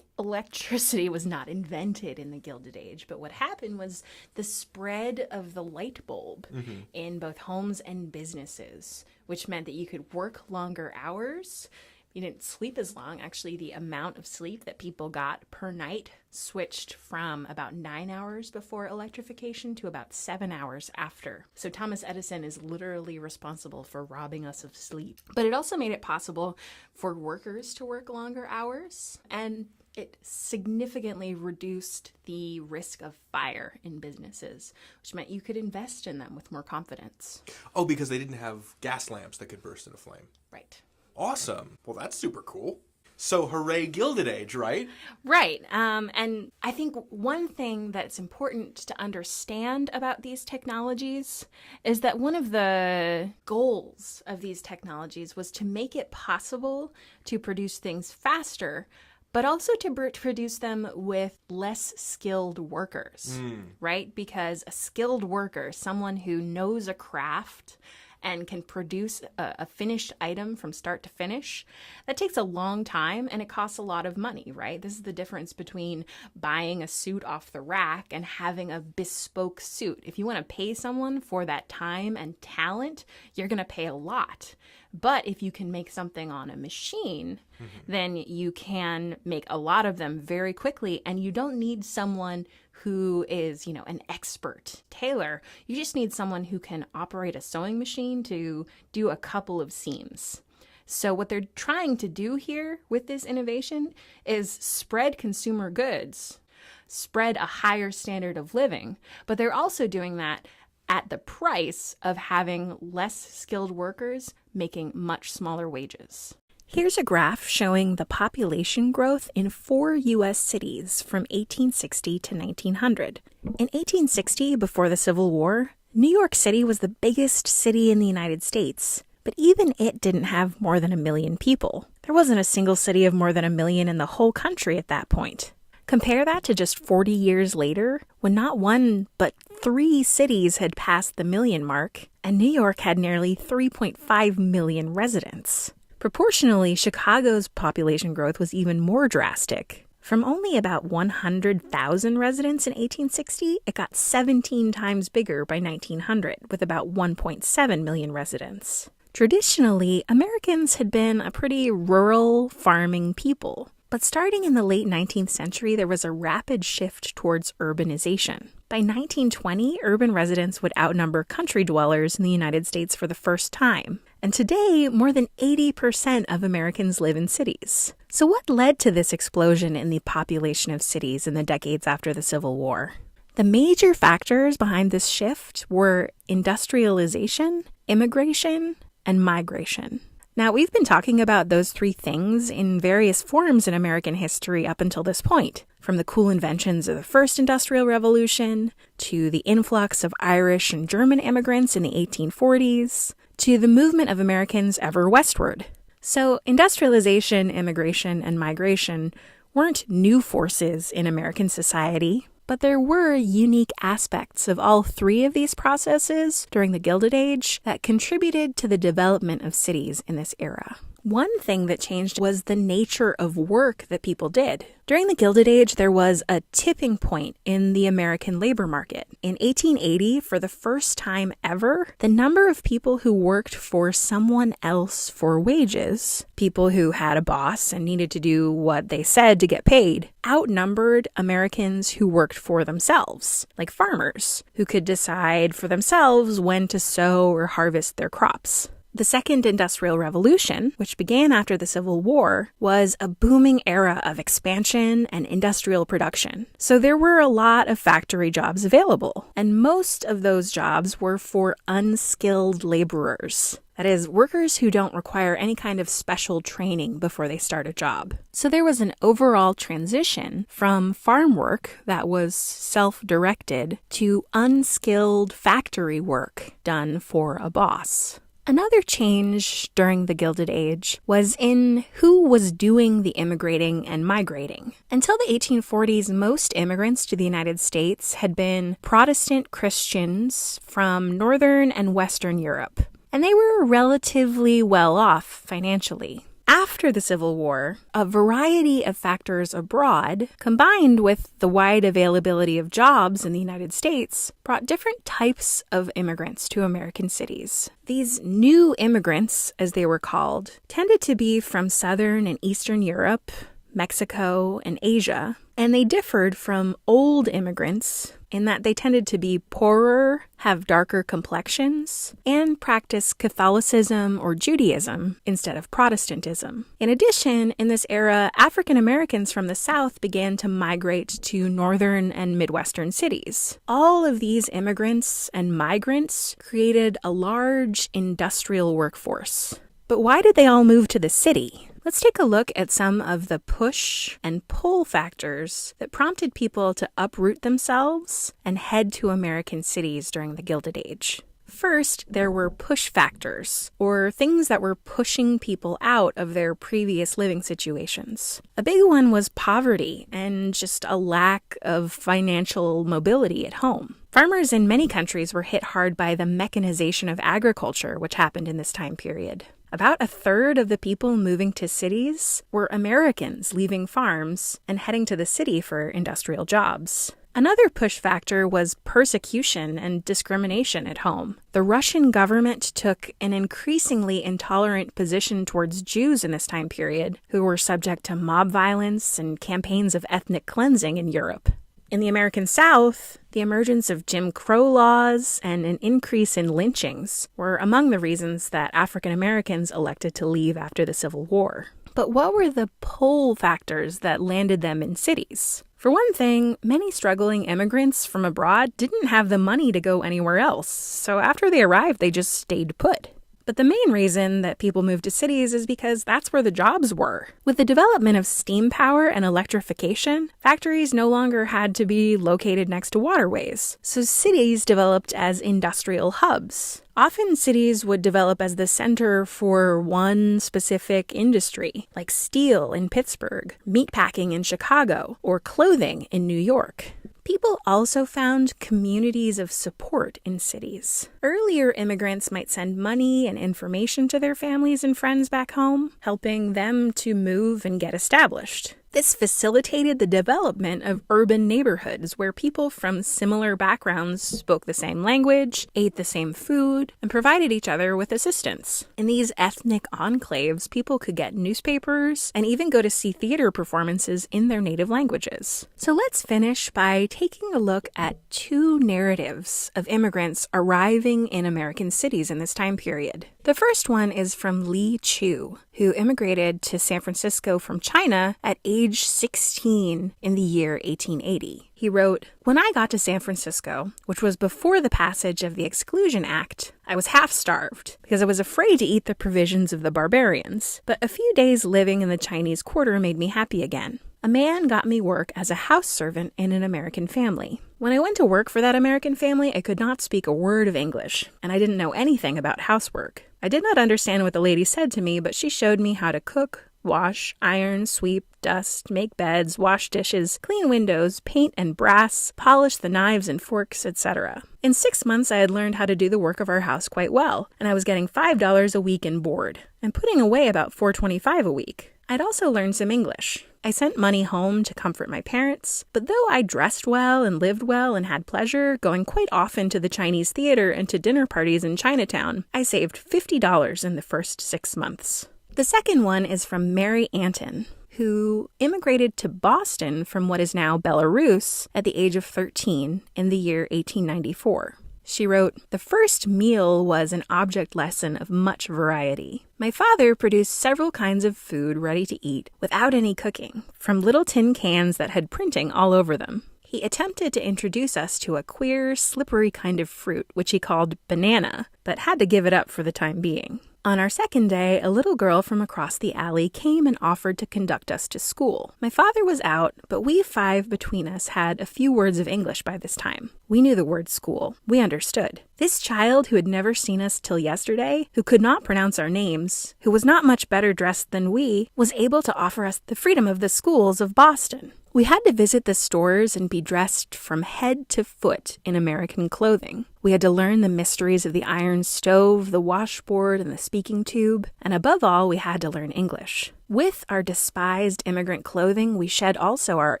electricity was not invented in the Gilded Age, but what happened was the spread of the light bulb in both homes and businesses, which meant that you could work longer hours, You didn't sleep as long. Actually, the amount of sleep that people got per night switched from about 9 hours before electrification to about 7 hours after. So Thomas Edison is literally responsible for robbing us of sleep. But it also made it possible for workers to work longer hours, and it significantly reduced the risk of fire in businesses, which meant you could invest in them with more confidence. Oh, because they didn't have gas lamps that could burst into flame. Right. Awesome. Well, that's super cool. So hooray Gilded Age, right? Right. And I think one thing that's important to understand about these technologies is that one of the goals of these technologies was to make it possible to produce things faster, but also to produce them with less skilled workers, right? Because a skilled worker, someone who knows a craft and can produce a finished item from start to finish, that takes a long time and it costs a lot of money, right? This is the difference between buying a suit off the rack and having a bespoke suit. If you want to pay someone for that time and talent, you're going to pay a lot. But if you can make something on a machine, then you can make a lot of them very quickly, and you don't need someone who is, an expert tailor. You just need someone who can operate a sewing machine to do a couple of seams. So what they're trying to do here with this innovation is spread consumer goods, spread a higher standard of living, but they're also doing that at the price of having less skilled workers making much smaller wages. Here's a graph showing the population growth in 4 U.S. cities from 1860 to 1900. In 1860, before the Civil War, New York City was the biggest city in the United States, but even it didn't have more than 1 million people. There wasn't a single city of more than 1 million in the whole country at that point. Compare that to just 40 years later, when not one, but 3 cities had passed the million mark, and New York had nearly 3.5 million residents. Proportionally, Chicago's population growth was even more drastic. From only about 100,000 residents in 1860, it got 17 times bigger by 1900, with about 1.7 million residents. Traditionally, Americans had been a pretty rural, farming people. But starting in the late 19th century, there was a rapid shift towards urbanization. By 1920, urban residents would outnumber country dwellers in the United States for the first time. And today, more than 80% of Americans live in cities. So what led to this explosion in the population of cities in the decades after the Civil War? The major factors behind this shift were industrialization, immigration, and migration. Now, we've been talking about those 3 things in various forms in American history up until this point, from the cool inventions of the First Industrial Revolution, to the influx of Irish and German immigrants in the 1840s, to the movement of Americans ever westward. So, industrialization, immigration, and migration weren't new forces in American society, but there were unique aspects of all 3 of these processes during the Gilded Age that contributed to the development of cities in this era. One thing that changed was the nature of work that people did. During the Gilded Age, there was a tipping point in the American labor market. In 1880, for the first time ever, the number of people who worked for someone else for wages, people who had a boss and needed to do what they said to get paid, outnumbered Americans who worked for themselves, like farmers, who could decide for themselves when to sow or harvest their crops. The Second Industrial Revolution, which began after the Civil War, was a booming era of expansion and industrial production. So there were a lot of factory jobs available, and most of those jobs were for unskilled laborers. That is, workers who don't require any kind of special training before they start a job. So there was an overall transition from farm work that was self-directed to unskilled factory work done for a boss. Another change during the Gilded Age was in who was doing the immigrating and migrating. Until the 1840s, most immigrants to the United States had been Protestant Christians from Northern and Western Europe, and they were relatively well off financially. After After the Civil War, a variety of factors abroad, combined with the wide availability of jobs in the United States, brought different types of immigrants to American cities. These new immigrants, as they were called, tended to be from Southern and Eastern Europe, Mexico, and Asia, and they differed from old immigrants in that they tended to be poorer, have darker complexions, and practice Catholicism or Judaism instead of Protestantism. In addition, in this era, African Americans from the South began to migrate to northern and Midwestern cities. All of these immigrants and migrants created a large industrial workforce. But why did they all move to the city? Let's take a look at some of the push and pull factors that prompted people to uproot themselves and head to American cities during the Gilded Age. First, there were push factors, or things that were pushing people out of their previous living situations. A big one was poverty and just a lack of financial mobility at home. Farmers in many countries were hit hard by the mechanization of agriculture, which happened in this time period. About a third of the people moving to cities were Americans leaving farms and heading to the city for industrial jobs. Another push factor was persecution and discrimination at home. The Russian government took an increasingly intolerant position towards Jews in this time period, who were subject to mob violence and campaigns of ethnic cleansing in Europe. In the American South, the emergence of Jim Crow laws and an increase in lynchings were among the reasons that African Americans elected to leave after the Civil War. But what were the pull factors that landed them in cities? For one thing, many struggling immigrants from abroad didn't have the money to go anywhere else, so after they arrived, they just stayed put. But the main reason that people moved to cities is because that's where the jobs were. With the development of steam power and electrification, factories no longer had to be located next to waterways, so cities developed as industrial hubs. Often cities would develop as the center for one specific industry, like steel in Pittsburgh, meatpacking in Chicago, or clothing in New York. People also found communities of support in cities. Earlier immigrants might send money and information to their families and friends back home, helping them to move and get established. This facilitated the development of urban neighborhoods where people from similar backgrounds spoke the same language, ate the same food, and provided each other with assistance. In these ethnic enclaves, people could get newspapers and even go to see theater performances in their native languages. So let's finish by taking a look at two narratives of immigrants arriving in American cities in this time period. The first one is from Li Chu, who immigrated to San Francisco from China at age 16 in the year 1880. He wrote, "When I got to San Francisco, which was before the passage of the Exclusion Act, I was half-starved because I was afraid to eat the provisions of the barbarians. But a few days living in the Chinese Quarter made me happy again. A man got me work as a house servant in an American family. When I went to work for that American family, I could not speak a word of English, and I didn't know anything about housework. I did not understand what the lady said to me, but she showed me how to cook, wash, iron, sweep, dust, make beds, wash dishes, clean windows, paint and brass, polish the knives and forks, etc. In 6 months, I had learned how to do the work of our house quite well, and I was getting $5 a week in board, and putting away about $4.25 a week. I'd also learned some English. I sent money home to comfort my parents, but though I dressed well and lived well and had pleasure, going quite often to the Chinese theater and to dinner parties in Chinatown, I saved $50 in the first 6 months." The second one is from Mary Anton, who immigrated to Boston from what is now Belarus at the age of 13 in the year 1894. She wrote, "The first meal was an object lesson of much variety. My father produced several kinds of food ready to eat without any cooking, from little tin cans that had printing all over them. He attempted to introduce us to a queer, slippery kind of fruit, which he called banana, but had to give it up for the time being. On our second day, a little girl from across the alley came and offered to conduct us to school. My father was out, but we 5 between us had a few words of English by this time. We knew the word school. We understood. This child who had never seen us till yesterday, who could not pronounce our names, who was not much better dressed than we, was able to offer us the freedom of the schools of Boston. We had to visit the stores and be dressed from head to foot in American clothing. We had to learn the mysteries of the iron stove, the washboard, and the speaking tube. And above all, we had to learn English. With our despised immigrant clothing, we shed also our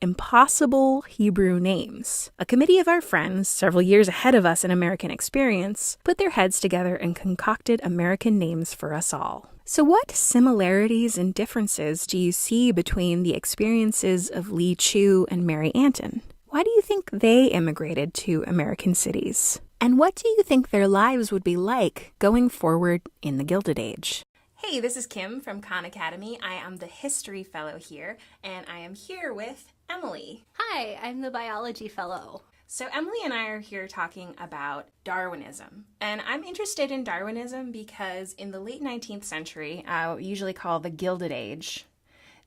impossible Hebrew names. A committee of our friends, several years ahead of us in American experience, put their heads together and concocted American names for us all. So what similarities and differences do you see between the experiences of Lee Chu and Mary Anton? Why do you think they immigrated to American cities? And what do you think their lives would be like going forward in the Gilded Age? Hey, this is Kim from Khan Academy. I am the History Fellow here, and I am here with Emily. Hi, I'm the Biology Fellow. So Emily and I are here talking about Darwinism. And I'm interested in Darwinism because in the late 19th century, usually called the Gilded Age,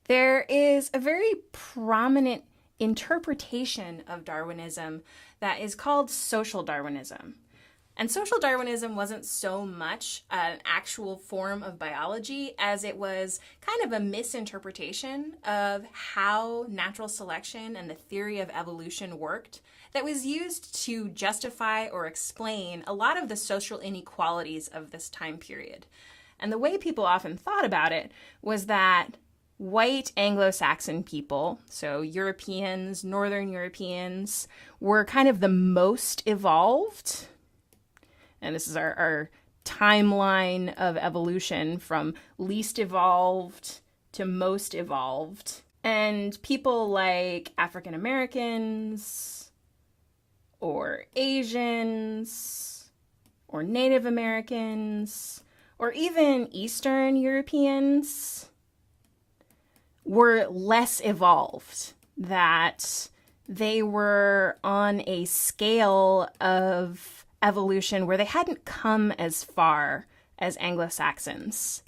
there is a very prominent interpretation of Darwinism that is called social Darwinism. And social Darwinism wasn't so much an actual form of biology as it was kind of a misinterpretation of how natural selection and the theory of evolution worked that was used to justify or explain a lot of the social inequalities of this time period. And the way people often thought about it was that white Anglo-Saxon people, so Europeans, Northern Europeans, were kind of the most evolved. And this is our timeline of evolution from least evolved to most evolved. And people like African Americans or Asians or Native Americans or even Eastern Europeans were less evolved, that they were on a scale of evolution where they hadn't come as far as Anglo-Saxons.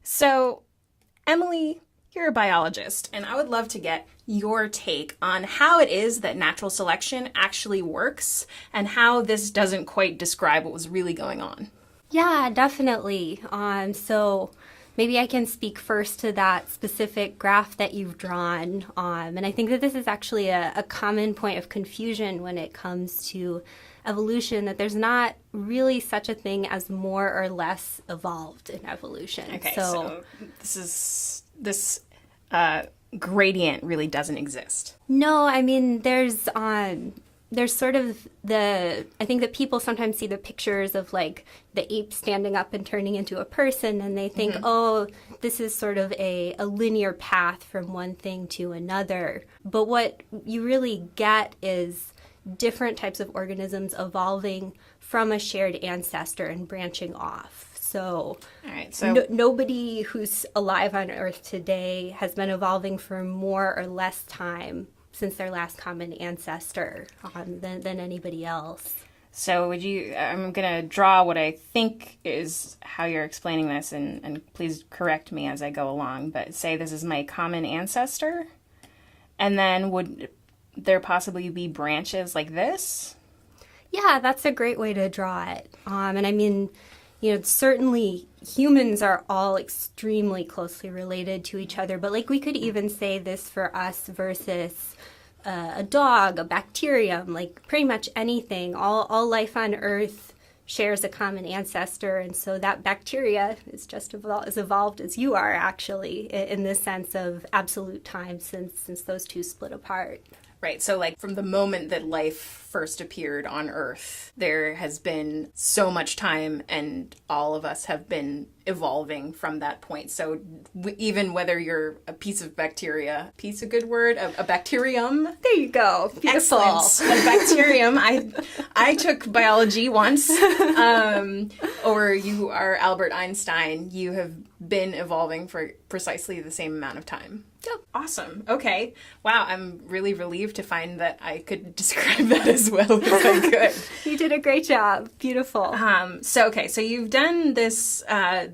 So, Emily, you're a biologist, and I would love to get your take on how it is that natural selection actually works and how this doesn't quite describe what was really going on. Yeah, definitely. So maybe I can speak first to that specific graph that you've drawn. And I think that this is actually a common point of confusion when it comes to evolution, that there's not really such a thing as more or less evolved in evolution. Okay, so this gradient really doesn't exist. No, I mean, there's sort of I think that people sometimes see the pictures of like the ape standing up and turning into a person, and they think, oh, this is sort of a linear path from one thing to another. But what you really get is different types of organisms evolving from a shared ancestor and branching off. So, all right, so nobody who's alive on Earth today has been evolving for more or less time since their last common ancestor than anybody else. So I'm going to draw what I think is how you're explaining this, and please correct me as I go along, but say this is my common ancestor, and then would there possibly be branches like this? Yeah, that's a great way to draw it. And I mean, certainly humans are all extremely closely related to each other, but like we could even say this for us versus a dog, a bacterium, like pretty much anything. All life on Earth shares a common ancestor, and so that bacteria is just as evolved as you are, actually, in this sense of absolute time since those two split apart. Right, so like from the moment that life first appeared on Earth, there has been so much time, and all of us have been evolving from that point. So even whether you're a piece of bacteria, piece a good word, a bacterium. There you go. Beautiful. Excellent. A bacterium. I took biology once. Or you are Albert Einstein. You have been evolving for precisely the same amount of time. Yep. Awesome. Okay. Wow. I'm really relieved to find that I could describe that as well as I could. You did a great job. Beautiful. So you've done this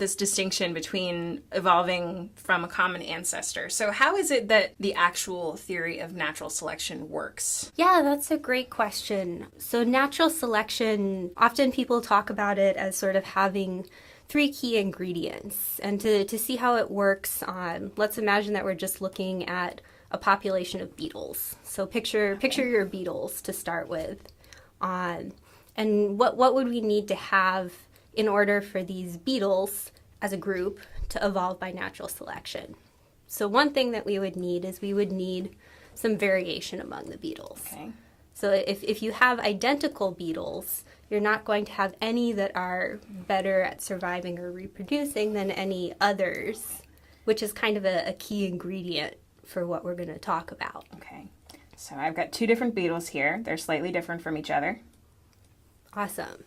this distinction between evolving from a common ancestor. So how is it that the actual theory of natural selection works? Yeah, that's a great question. So natural selection, often people talk about it as sort of having three key ingredients. And to see how it works, let's imagine that we're just looking at a population of beetles. So picture your beetles to start with. And what would we need to have in order for these beetles as a group to evolve by natural selection? So one thing that we would need is we would need some variation among the beetles. Okay. So if you have identical beetles, you're not going to have any that are better at surviving or reproducing than any others, which is kind of a key ingredient for what we're going to talk about. Okay. So I've got two different beetles here. They're slightly different from each other. Awesome.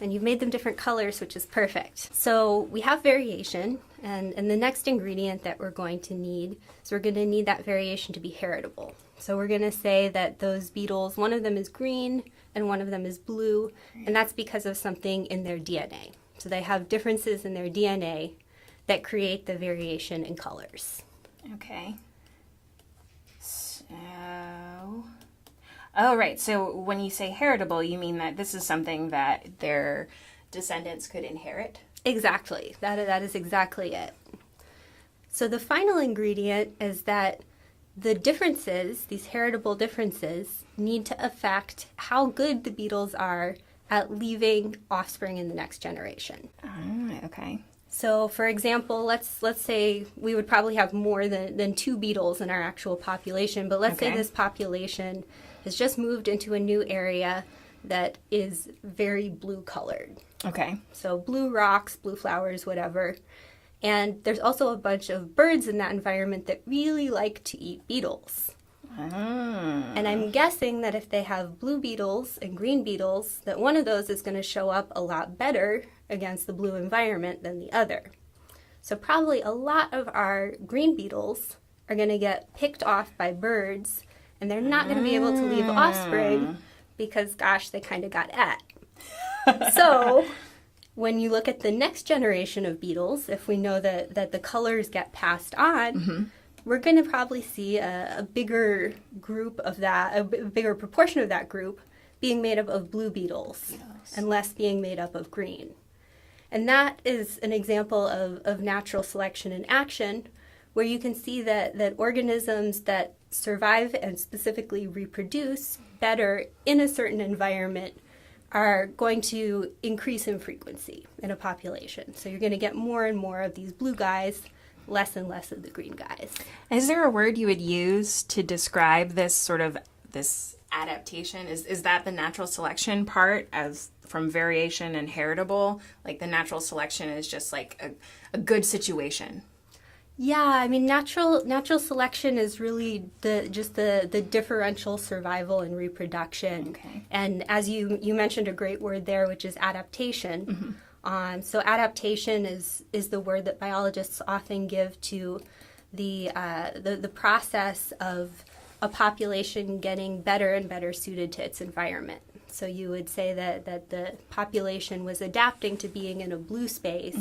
And you've made them different colors, which is perfect. So we have variation, and the next ingredient that we're going to need is we're going to need that variation to be heritable. So we're going to say that those beetles, one of them is green and one of them is blue, and that's because of something in their DNA. So they have differences in their DNA that create the variation in colors. Okay. So... Oh, right. So when you say heritable, you mean that this is something that their descendants could inherit? Exactly. That is exactly it. So the final ingredient is that the differences, these heritable differences, need to affect how good the beetles are at leaving offspring in the next generation. Okay. So, for example, let's say we would probably have more than 2 beetles in our actual population, but let's say this population has just moved into a new area that is very blue colored. Okay. So blue rocks, blue flowers, whatever. And there's also a bunch of birds in that environment that really like to eat beetles. And I'm guessing that if they have blue beetles and green beetles, that one of those is going to show up a lot better against the blue environment than the other. So probably a lot of our green beetles are going to get picked off by birds, and they're not going to be able to leave offspring because, gosh, they kind of got at. So when you look at the next generation of beetles, if we know that the colors get passed on, we're going to probably see a bigger group of that, a bigger proportion of that group being made up of blue beetles and less being made up of green. And that is an example of natural selection in action, where you can see that organisms that survive and specifically reproduce better in a certain environment are going to increase in frequency in a population. So you're going to get more and more of these blue guys, less and less of the green guys. Is there a word you would use to describe this adaptation? Is that the natural selection part, as from variation and heritable? Like the natural selection is just like a good situation. Yeah, I mean, natural selection is really the differential survival and reproduction. Okay. And as you mentioned a great word there, which is adaptation. So adaptation is the word that biologists often give to the process of a population getting better and better suited to its environment. So you would say that the population was adapting to being in a blue space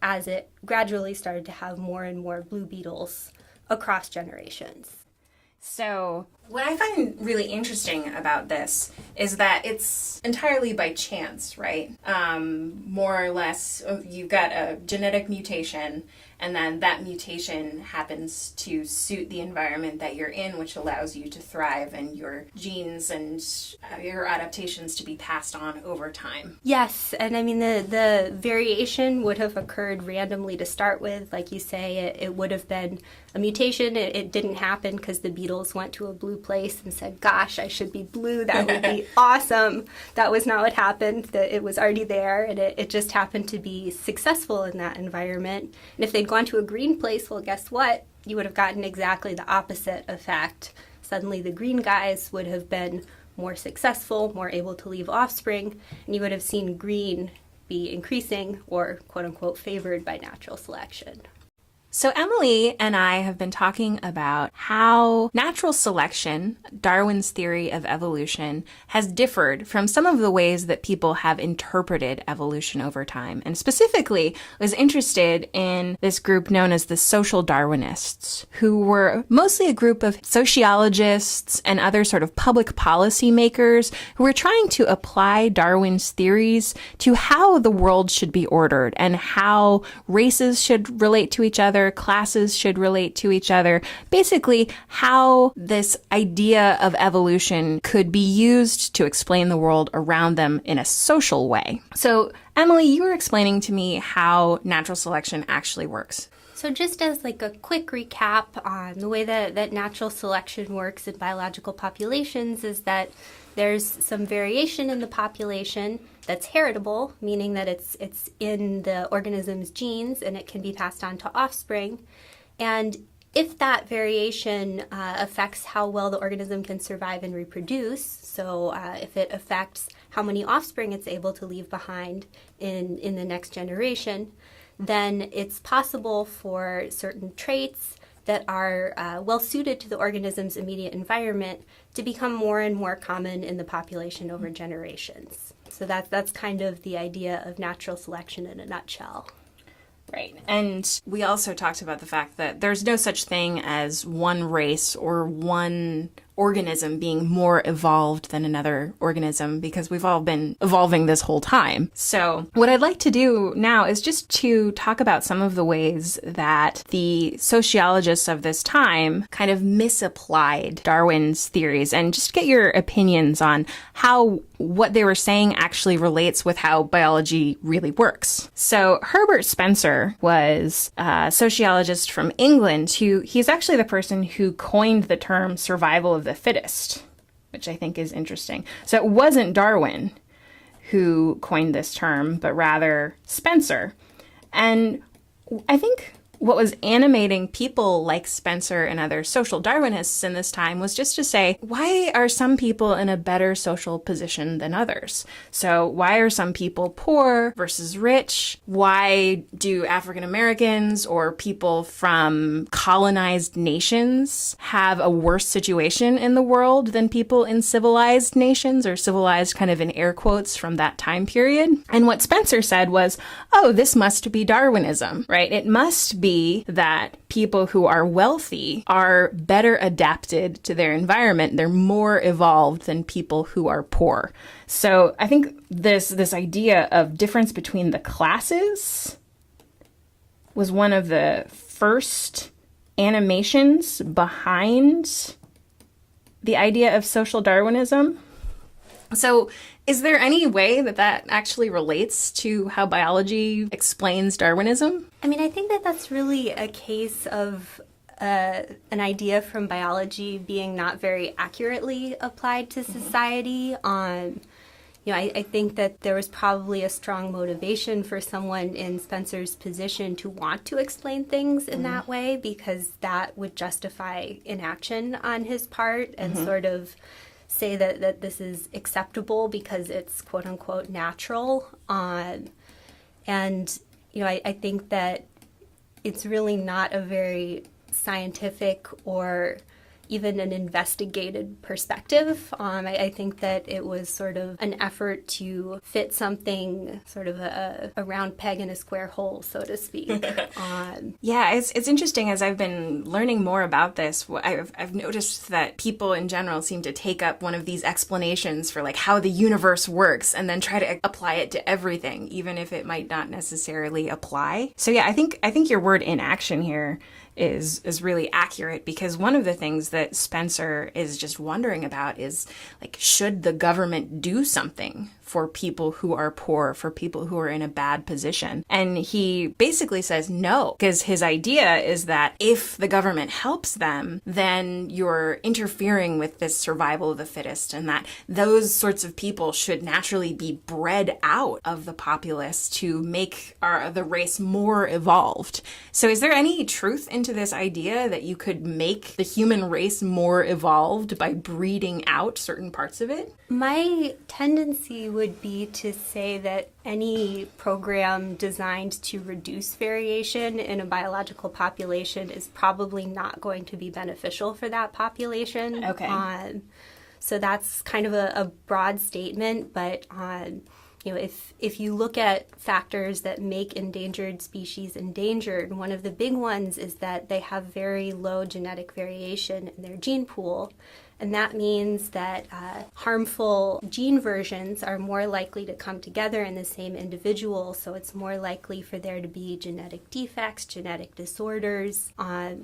as it gradually started to have more and more blue beetles across generations. So what I find really interesting about this is that it's entirely by chance, right? More or less, you've got a genetic mutation, and then that mutation happens to suit the environment that you're in, which allows you to thrive and your genes and your adaptations to be passed on over time. Yes, and I mean the variation would have occurred randomly to start with. Like you say, it would have been a mutation. It didn't happen because the beetles went to a blue place and said, gosh, I should be blue. That would be awesome. That was not what happened. It was already there, and it just happened to be successful in that environment. And if they'd gone to a green place, well, guess what? You would have gotten exactly the opposite effect. Suddenly the green guys would have been more successful, more able to leave offspring, and you would have seen green be increasing or, quote unquote, favored by natural selection. So Emily and I have been talking about how natural selection, Darwin's theory of evolution, has differed from some of the ways that people have interpreted evolution over time. And specifically was interested in this group known as the social Darwinists, who were mostly a group of sociologists and other sort of public policy makers who were trying to apply Darwin's theories to how the world should be ordered and how races should relate to each other other, classes should relate to each other. Basically, how this idea of evolution could be used to explain the world around them in a social way. So, Emily, you were explaining to me how natural selection actually works. So just as like a quick recap on the way that natural selection works in biological populations is that there's some variation in the population that's heritable, meaning that it's in the organism's genes and it can be passed on to offspring. And if that variation affects how well the organism can survive and reproduce, so if it affects how many offspring it's able to leave behind in the next generation, then it's possible for certain traits that are well suited to the organism's immediate environment to become more and more common in the population over generations. So that's kind of the idea of natural selection in a nutshell. Right. And we also talked about the fact that there's no such thing as one race or one organism being more evolved than another organism, because we've all been evolving this whole time. So what I'd like to do now is just to talk about some of the ways that the sociologists of this time kind of misapplied Darwin's theories, and just get your opinions on how what they were saying actually relates with how biology really works. So Herbert Spencer was a sociologist from England he's actually the person who coined the term survival of the fittest, which I think is interesting. So it wasn't Darwin who coined this term, but rather Spencer. And I think what was animating people like Spencer and other social Darwinists in this time was just to say, why are some people in a better social position than others? So why are some people poor versus rich? Why do African Americans or people from colonized nations have a worse situation in the world than people in civilized nations, or civilized kind of in air quotes from that time period? And what Spencer said was, oh, this must be Darwinism, right? It must be that people who are wealthy are better adapted to their environment. They're more evolved than people who are poor. So I think this idea of difference between the classes was one of the first animations behind the idea of social Darwinism. So is there any way that actually relates to how biology explains Darwinism? I mean, I think that's really a case of an idea from biology being not very accurately applied to society. I think that there was probably a strong motivation for someone in Spencer's position to want to explain things in that way, because that would justify inaction on his part and sort of say that this is acceptable because it's quote unquote natural. I think that it's really not a very scientific or even an investigated perspective. I think that it was sort of an effort to fit something, sort of a round peg in a square hole, so to speak. Yeah, it's interesting. As I've been learning more about this, I've noticed that people in general seem to take up one of these explanations for like how the universe works and then try to apply it to everything, even if it might not necessarily apply. So yeah, I think your word inaction here is really accurate, because one of the things that Spencer is just wondering about is, like, should the government do something for people who are poor, for people who are in a bad position? And he basically says no, because his idea is that if the government helps them, then you're interfering with this survival of the fittest, and that those sorts of people should naturally be bred out of the populace to make the race more evolved. So is there any truth into this idea that you could make the human race more evolved by breeding out certain parts of it? My tendency would be to say that any program designed to reduce variation in a biological population is probably not going to be beneficial for that population. Okay. So that's kind of a broad statement, but if you look at factors that make endangered species endangered, one of the big ones is that they have very low genetic variation in their gene pool. And that means that harmful gene versions are more likely to come together in the same individual, so it's more likely for there to be genetic defects, genetic disorders.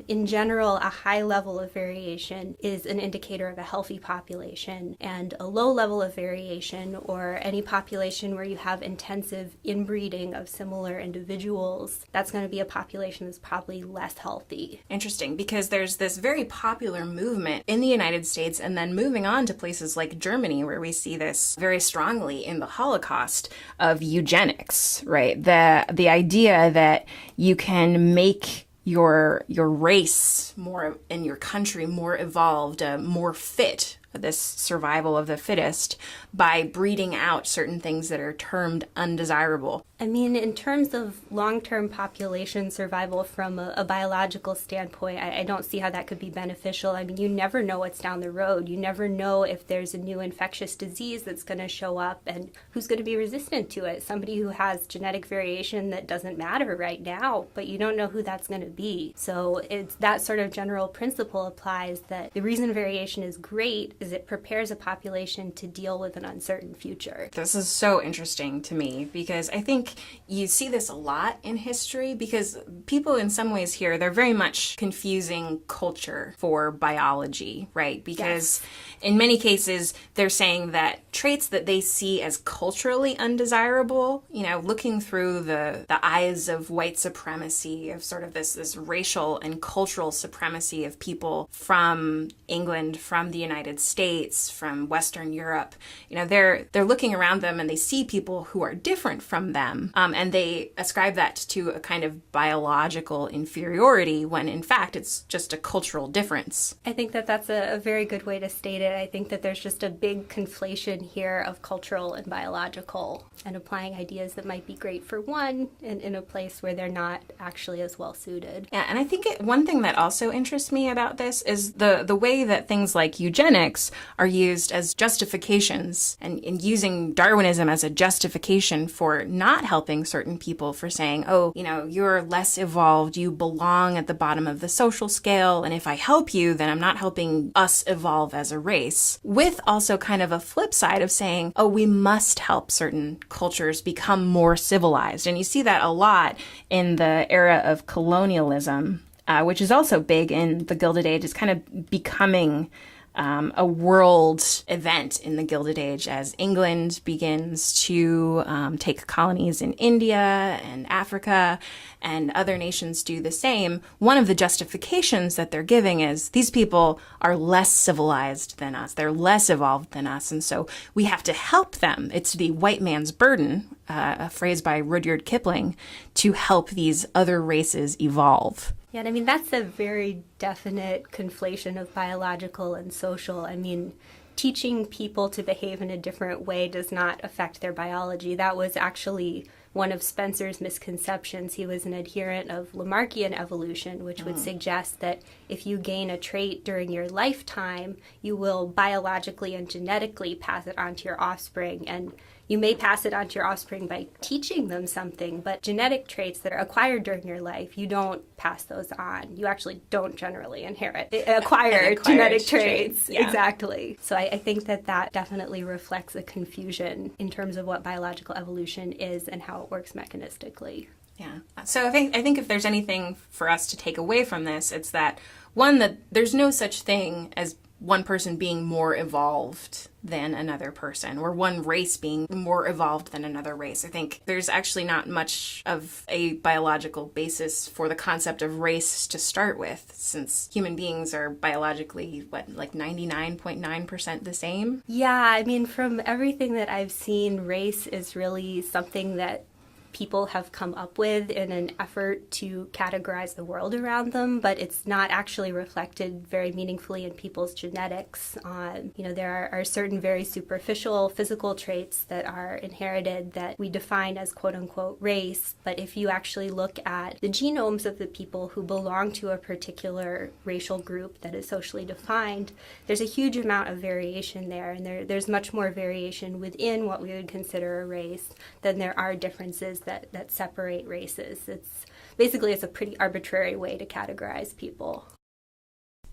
In general, a high level of variation is an indicator of a healthy population, and a low level of variation, or any population where you have intensive inbreeding of similar individuals, that's going to be a population that's probably less healthy. Interesting, because there's this very popular movement in the United States and then moving on to places like Germany, where we see this very strongly in the Holocaust, of eugenics, right? The idea that you can make your race more in your country more evolved, more fit, this survival of the fittest, by breeding out certain things that are termed undesirable. I mean, in terms of long-term population survival from a biological standpoint, I don't see how that could be beneficial. I mean, you never know what's down the road. You never know if there's a new infectious disease that's going to show up and who's going to be resistant to it. Somebody who has genetic variation that doesn't matter right now, but you don't know who that's going to be. So it's that sort of general principle applies, that the reason variation is great is it prepares a population to deal with an uncertain future. This is so interesting to me, because I think you see this a lot in history, because people in some ways here, they're very much confusing culture for biology, right? Because in many cases, they're saying that traits that they see as culturally undesirable, you know, looking through the eyes of white supremacy, of sort of this racial and cultural supremacy of people from England, from the United States, from Western Europe, you know, they're looking around them and they see people who are different from them, and they ascribe that to a kind of biological inferiority, when in fact it's just a cultural difference. I think that that's a very good way to state it. I think that there's just a big conflation here of cultural and biological, and applying ideas that might be great for one in a place where they're not actually as well suited. Yeah, and I think one thing that also interests me about this is the way that things like eugenics are used as justifications, and using Darwinism as a justification for not helping certain people, for saying, oh, you know, you're less evolved, you belong at the bottom of the social scale, and if I help you, then I'm not helping us evolve as a race. With also kind of a flip side of saying, oh, we must help certain cultures become more civilized. And you see that a lot in the era of colonialism, which is also big in the Gilded Age. It's kind of becoming a world event in the Gilded Age as England begins to take colonies in India and Africa, and other nations do the same. One of the justifications that they're giving is these people are less civilized than us. They're less evolved than us. And so we have to help them. It's the white man's burden, a phrase by Rudyard Kipling, to help these other races evolve. Yeah, and I mean, that's a very definite conflation of biological and social. I mean, teaching people to behave in a different way does not affect their biology. That was actually one of Spencer's misconceptions. He was an adherent of Lamarckian evolution, which would suggest that if you gain a trait during your lifetime, you will biologically and genetically pass it on to your offspring. And you may pass it on to your offspring by teaching them something, but genetic traits that are acquired during your life, you don't pass those on. You actually don't generally acquire genetic traits. Yeah. Exactly. So I think that definitely reflects a confusion in terms of what biological evolution is and how it works mechanistically. Yeah. So I think if there's anything for us to take away from this, it's that, one, that there's no such thing as one person being more evolved than another person, or one race being more evolved than another race. I think there's actually not much of a biological basis for the concept of race to start with, since human beings are biologically, like 99.9% the same? Yeah, I mean, from everything that I've seen, race is really something that people have come up with in an effort to categorize the world around them, but it's not actually reflected very meaningfully in people's genetics. There are certain very superficial physical traits that are inherited that we define as quote-unquote race, but if you actually look at the genomes of the people who belong to a particular racial group that is socially defined, there's a huge amount of variation there, and there's much more variation within what we would consider a race than there are differences that separate races. It's a pretty arbitrary way to categorize people.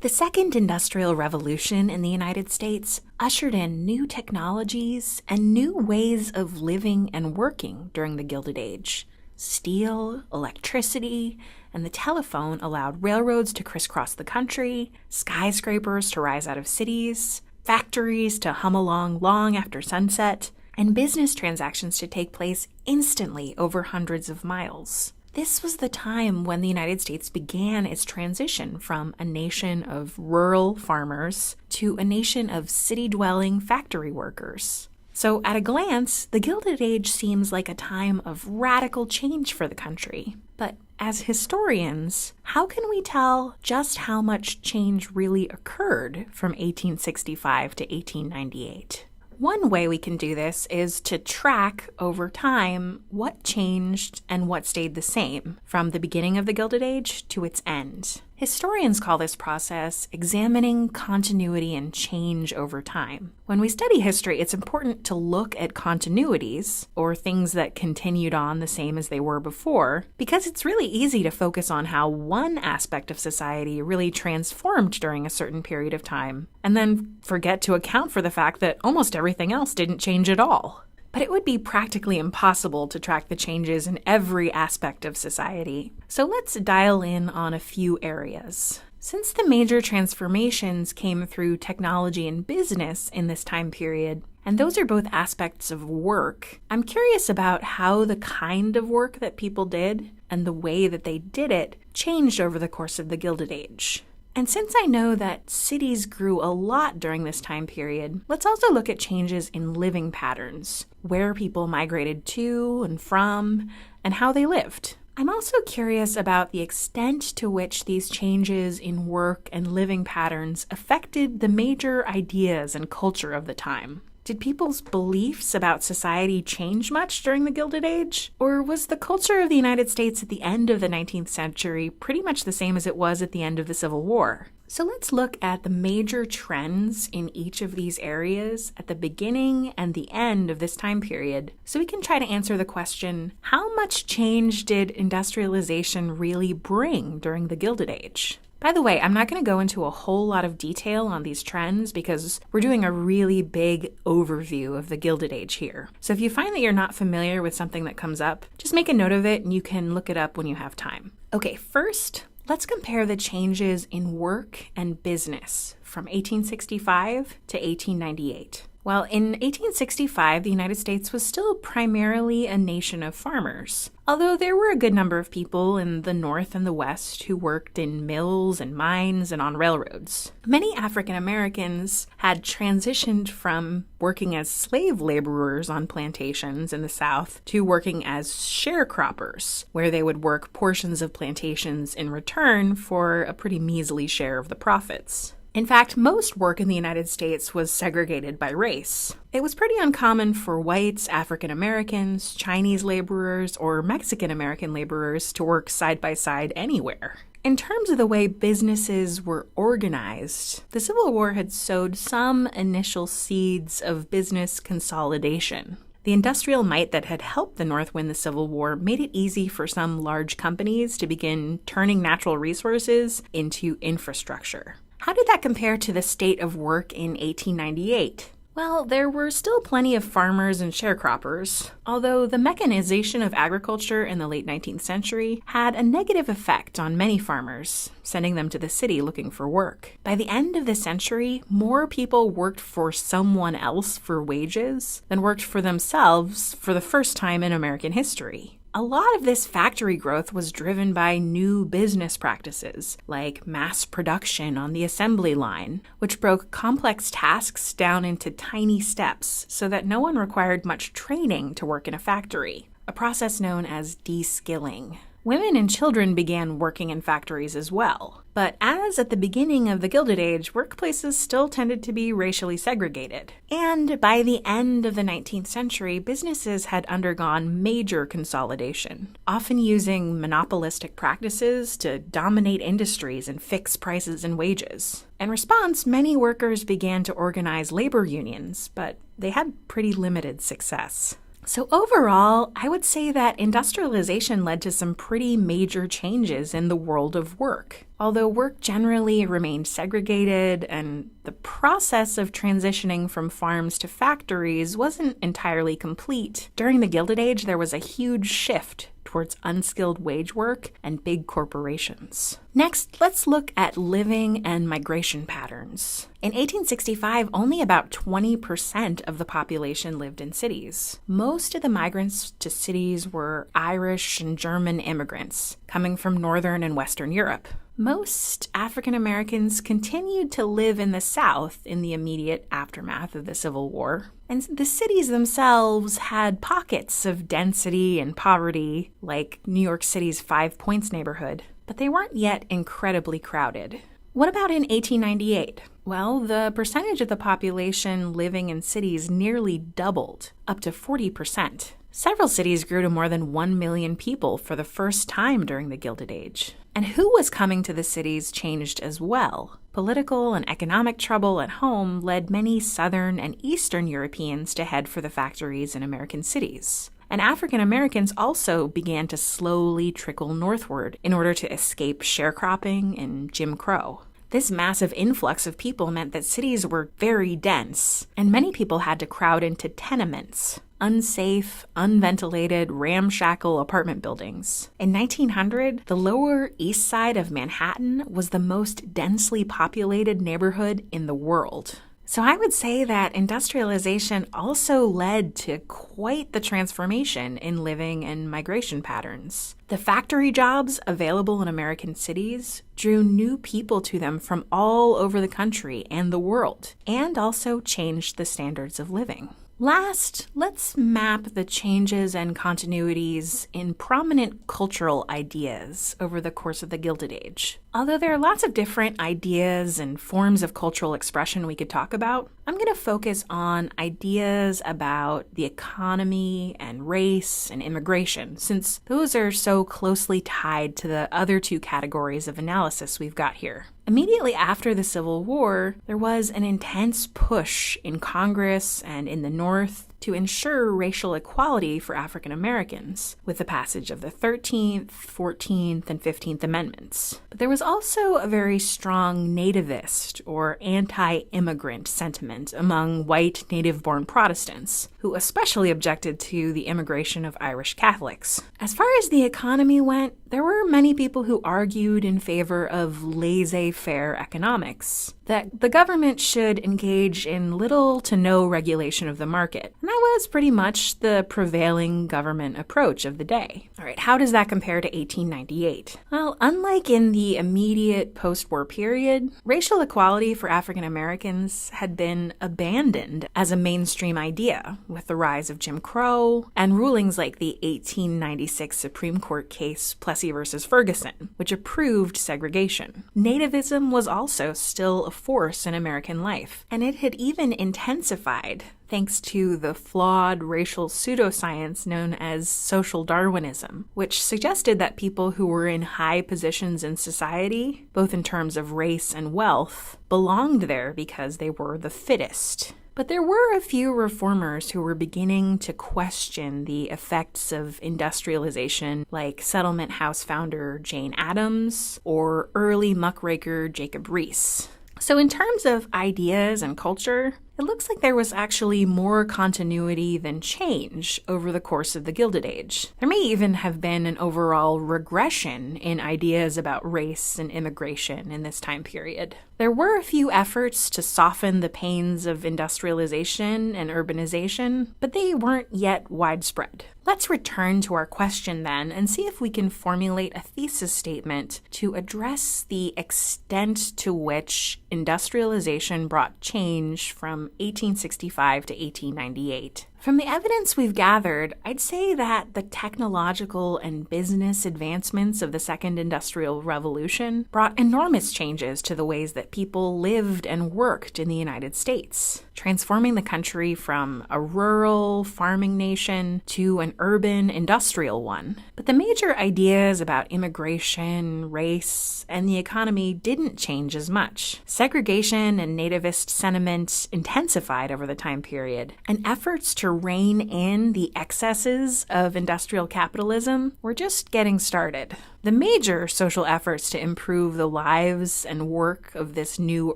The second industrial revolution in the United States ushered in new technologies and new ways of living and working during the Gilded Age. Steel, electricity, and the telephone allowed railroads to crisscross the country, skyscrapers to rise out of cities, factories to hum along long after sunset, and business transactions to take place instantly over hundreds of miles. This was the time when the United States began its transition from a nation of rural farmers to a nation of city-dwelling factory workers. So at a glance, the Gilded Age seems like a time of radical change for the country. But as historians, how can we tell just how much change really occurred from 1865 to 1898? One way we can do this is to track over time what changed and what stayed the same from the beginning of the Gilded Age to its end. Historians call this process examining continuity and change over time. When we study history, it's important to look at continuities, or things that continued on the same as they were before, because it's really easy to focus on how one aspect of society really transformed during a certain period of time, and then forget to account for the fact that almost everything else didn't change at all. But it would be practically impossible to track the changes in every aspect of society. So let's dial in on a few areas. Since the major transformations came through technology and business in this time period, and those are both aspects of work, I'm curious about how the kind of work that people did and the way that they did it changed over the course of the Gilded Age. And since I know that cities grew a lot during this time period, let's also look at changes in living patterns, where people migrated to and from, and how they lived. I'm also curious about the extent to which these changes in work and living patterns affected the major ideas and culture of the time. Did people's beliefs about society change much during the Gilded Age? Or was the culture of the United States at the end of the 19th century pretty much the same as it was at the end of the Civil War? So let's look at the major trends in each of these areas at the beginning and the end of this time period, so we can try to answer the question, how much change did industrialization really bring during the Gilded Age? By the way, I'm not going to go into a whole lot of detail on these trends because we're doing a really big overview of the Gilded Age here. So if you find that you're not familiar with something that comes up, just make a note of it and you can look it up when you have time. Okay, first, let's compare the changes in work and business from 1865 to 1898. Well, in 1865, the United States was still primarily a nation of farmers, although there were a good number of people in the North and the West who worked in mills and mines and on railroads. Many African Americans had transitioned from working as slave laborers on plantations in the South to working as sharecroppers, where they would work portions of plantations in return for a pretty measly share of the profits. In fact, most work in the United States was segregated by race. It was pretty uncommon for whites, African Americans, Chinese laborers, or Mexican American laborers to work side by side anywhere. In terms of the way businesses were organized, the Civil War had sowed some initial seeds of business consolidation. The industrial might that had helped the North win the Civil War made it easy for some large companies to begin turning natural resources into infrastructure. How did that compare to the state of work in 1898? Well, there were still plenty of farmers and sharecroppers, although the mechanization of agriculture in the late 19th century had a negative effect on many farmers, sending them to the city looking for work. By the end of the century, more people worked for someone else for wages than worked for themselves for the first time in American history. A lot of this factory growth was driven by new business practices, like mass production on the assembly line, which broke complex tasks down into tiny steps so that no one required much training to work in a factory, a process known as de-skilling. Women and children began working in factories as well. But as at the beginning of the Gilded Age, workplaces still tended to be racially segregated. And by the end of the 19th century, businesses had undergone major consolidation, often using monopolistic practices to dominate industries and fix prices and wages. In response, many workers began to organize labor unions, but they had pretty limited success. So overall, I would say that industrialization led to some pretty major changes in the world of work. Although work generally remained segregated and the process of transitioning from farms to factories wasn't entirely complete, during the Gilded Age there was a huge shift towards unskilled wage work and big corporations. Next, let's look at living and migration patterns. In 1865, only about 20% of the population lived in cities. Most of the migrants to cities were Irish and German immigrants coming from Northern and Western Europe. Most African Americans continued to live in the South in the immediate aftermath of the Civil War. And the cities themselves had pockets of density and poverty, like New York City's Five Points neighborhood, but they weren't yet incredibly crowded. What about in 1898? Well, the percentage of the population living in cities nearly doubled, up to 40%. Several cities grew to more than 1 million people for the first time during the Gilded Age. And who was coming to the cities changed as well. Political and economic trouble at home led many Southern and Eastern Europeans to head for the factories in American cities. And African Americans also began to slowly trickle northward in order to escape sharecropping and Jim Crow. This massive influx of people meant that cities were very dense, and many people had to crowd into tenements, unsafe, unventilated, ramshackle apartment buildings. In 1900, the Lower East Side of Manhattan was the most densely populated neighborhood in the world. So I would say that industrialization also led to quite the transformation in living and migration patterns. The factory jobs available in American cities drew new people to them from all over the country and the world, and also changed the standards of living. Last, let's map the changes and continuities in prominent cultural ideas over the course of the Gilded Age. Although there are lots of different ideas and forms of cultural expression we could talk about, I'm going to focus on ideas about the economy and race and immigration, since those are so closely tied to the other two categories of analysis we've got here. Immediately after the Civil War, there was an intense push in Congress and in the North to ensure racial equality for African Americans, with the passage of the 13th, 14th, and 15th Amendments. But there was also a very strong nativist or anti-immigrant sentiment among white native-born Protestants, who especially objected to the immigration of Irish Catholics. As far as the economy went, there were many people who argued in favor of laissez-faire economics, that the government should engage in little to no regulation of the market. And that was pretty much the prevailing government approach of the day. All right, how does that compare to 1898? Well, unlike in the immediate post-war period, racial equality for African Americans had been abandoned as a mainstream idea with the rise of Jim Crow and rulings like the 1896 Supreme Court case Plessy versus Ferguson, which approved segregation. Nativism was also still a force in American life, and it had even intensified thanks to the flawed racial pseudoscience known as social Darwinism, which suggested that people who were in high positions in society, both in terms of race and wealth, belonged there because they were the fittest. But there were a few reformers who were beginning to question the effects of industrialization, like Settlement House founder Jane Addams or early muckraker Jacob Riis. So in terms of ideas and culture, it looks like there was actually more continuity than change over the course of the Gilded Age. There may even have been an overall regression in ideas about race and immigration in this time period. There were a few efforts to soften the pains of industrialization and urbanization, but they weren't yet widespread. Let's return to our question then and see if we can formulate a thesis statement to address the extent to which industrialization brought change from 1865 to 1898. From the evidence we've gathered, I'd say that the technological and business advancements of the Second Industrial Revolution brought enormous changes to the ways that people lived and worked in the United States, transforming the country from a rural farming nation to an urban industrial one. But the major ideas about immigration, race, and the economy didn't change as much. Segregation and nativist sentiment intensified over the time period, and efforts to rein in the excesses of industrial capitalism were just getting started. The major social efforts to improve the lives and work of this new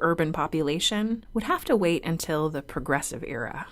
urban population would have to wait until the Progressive Era.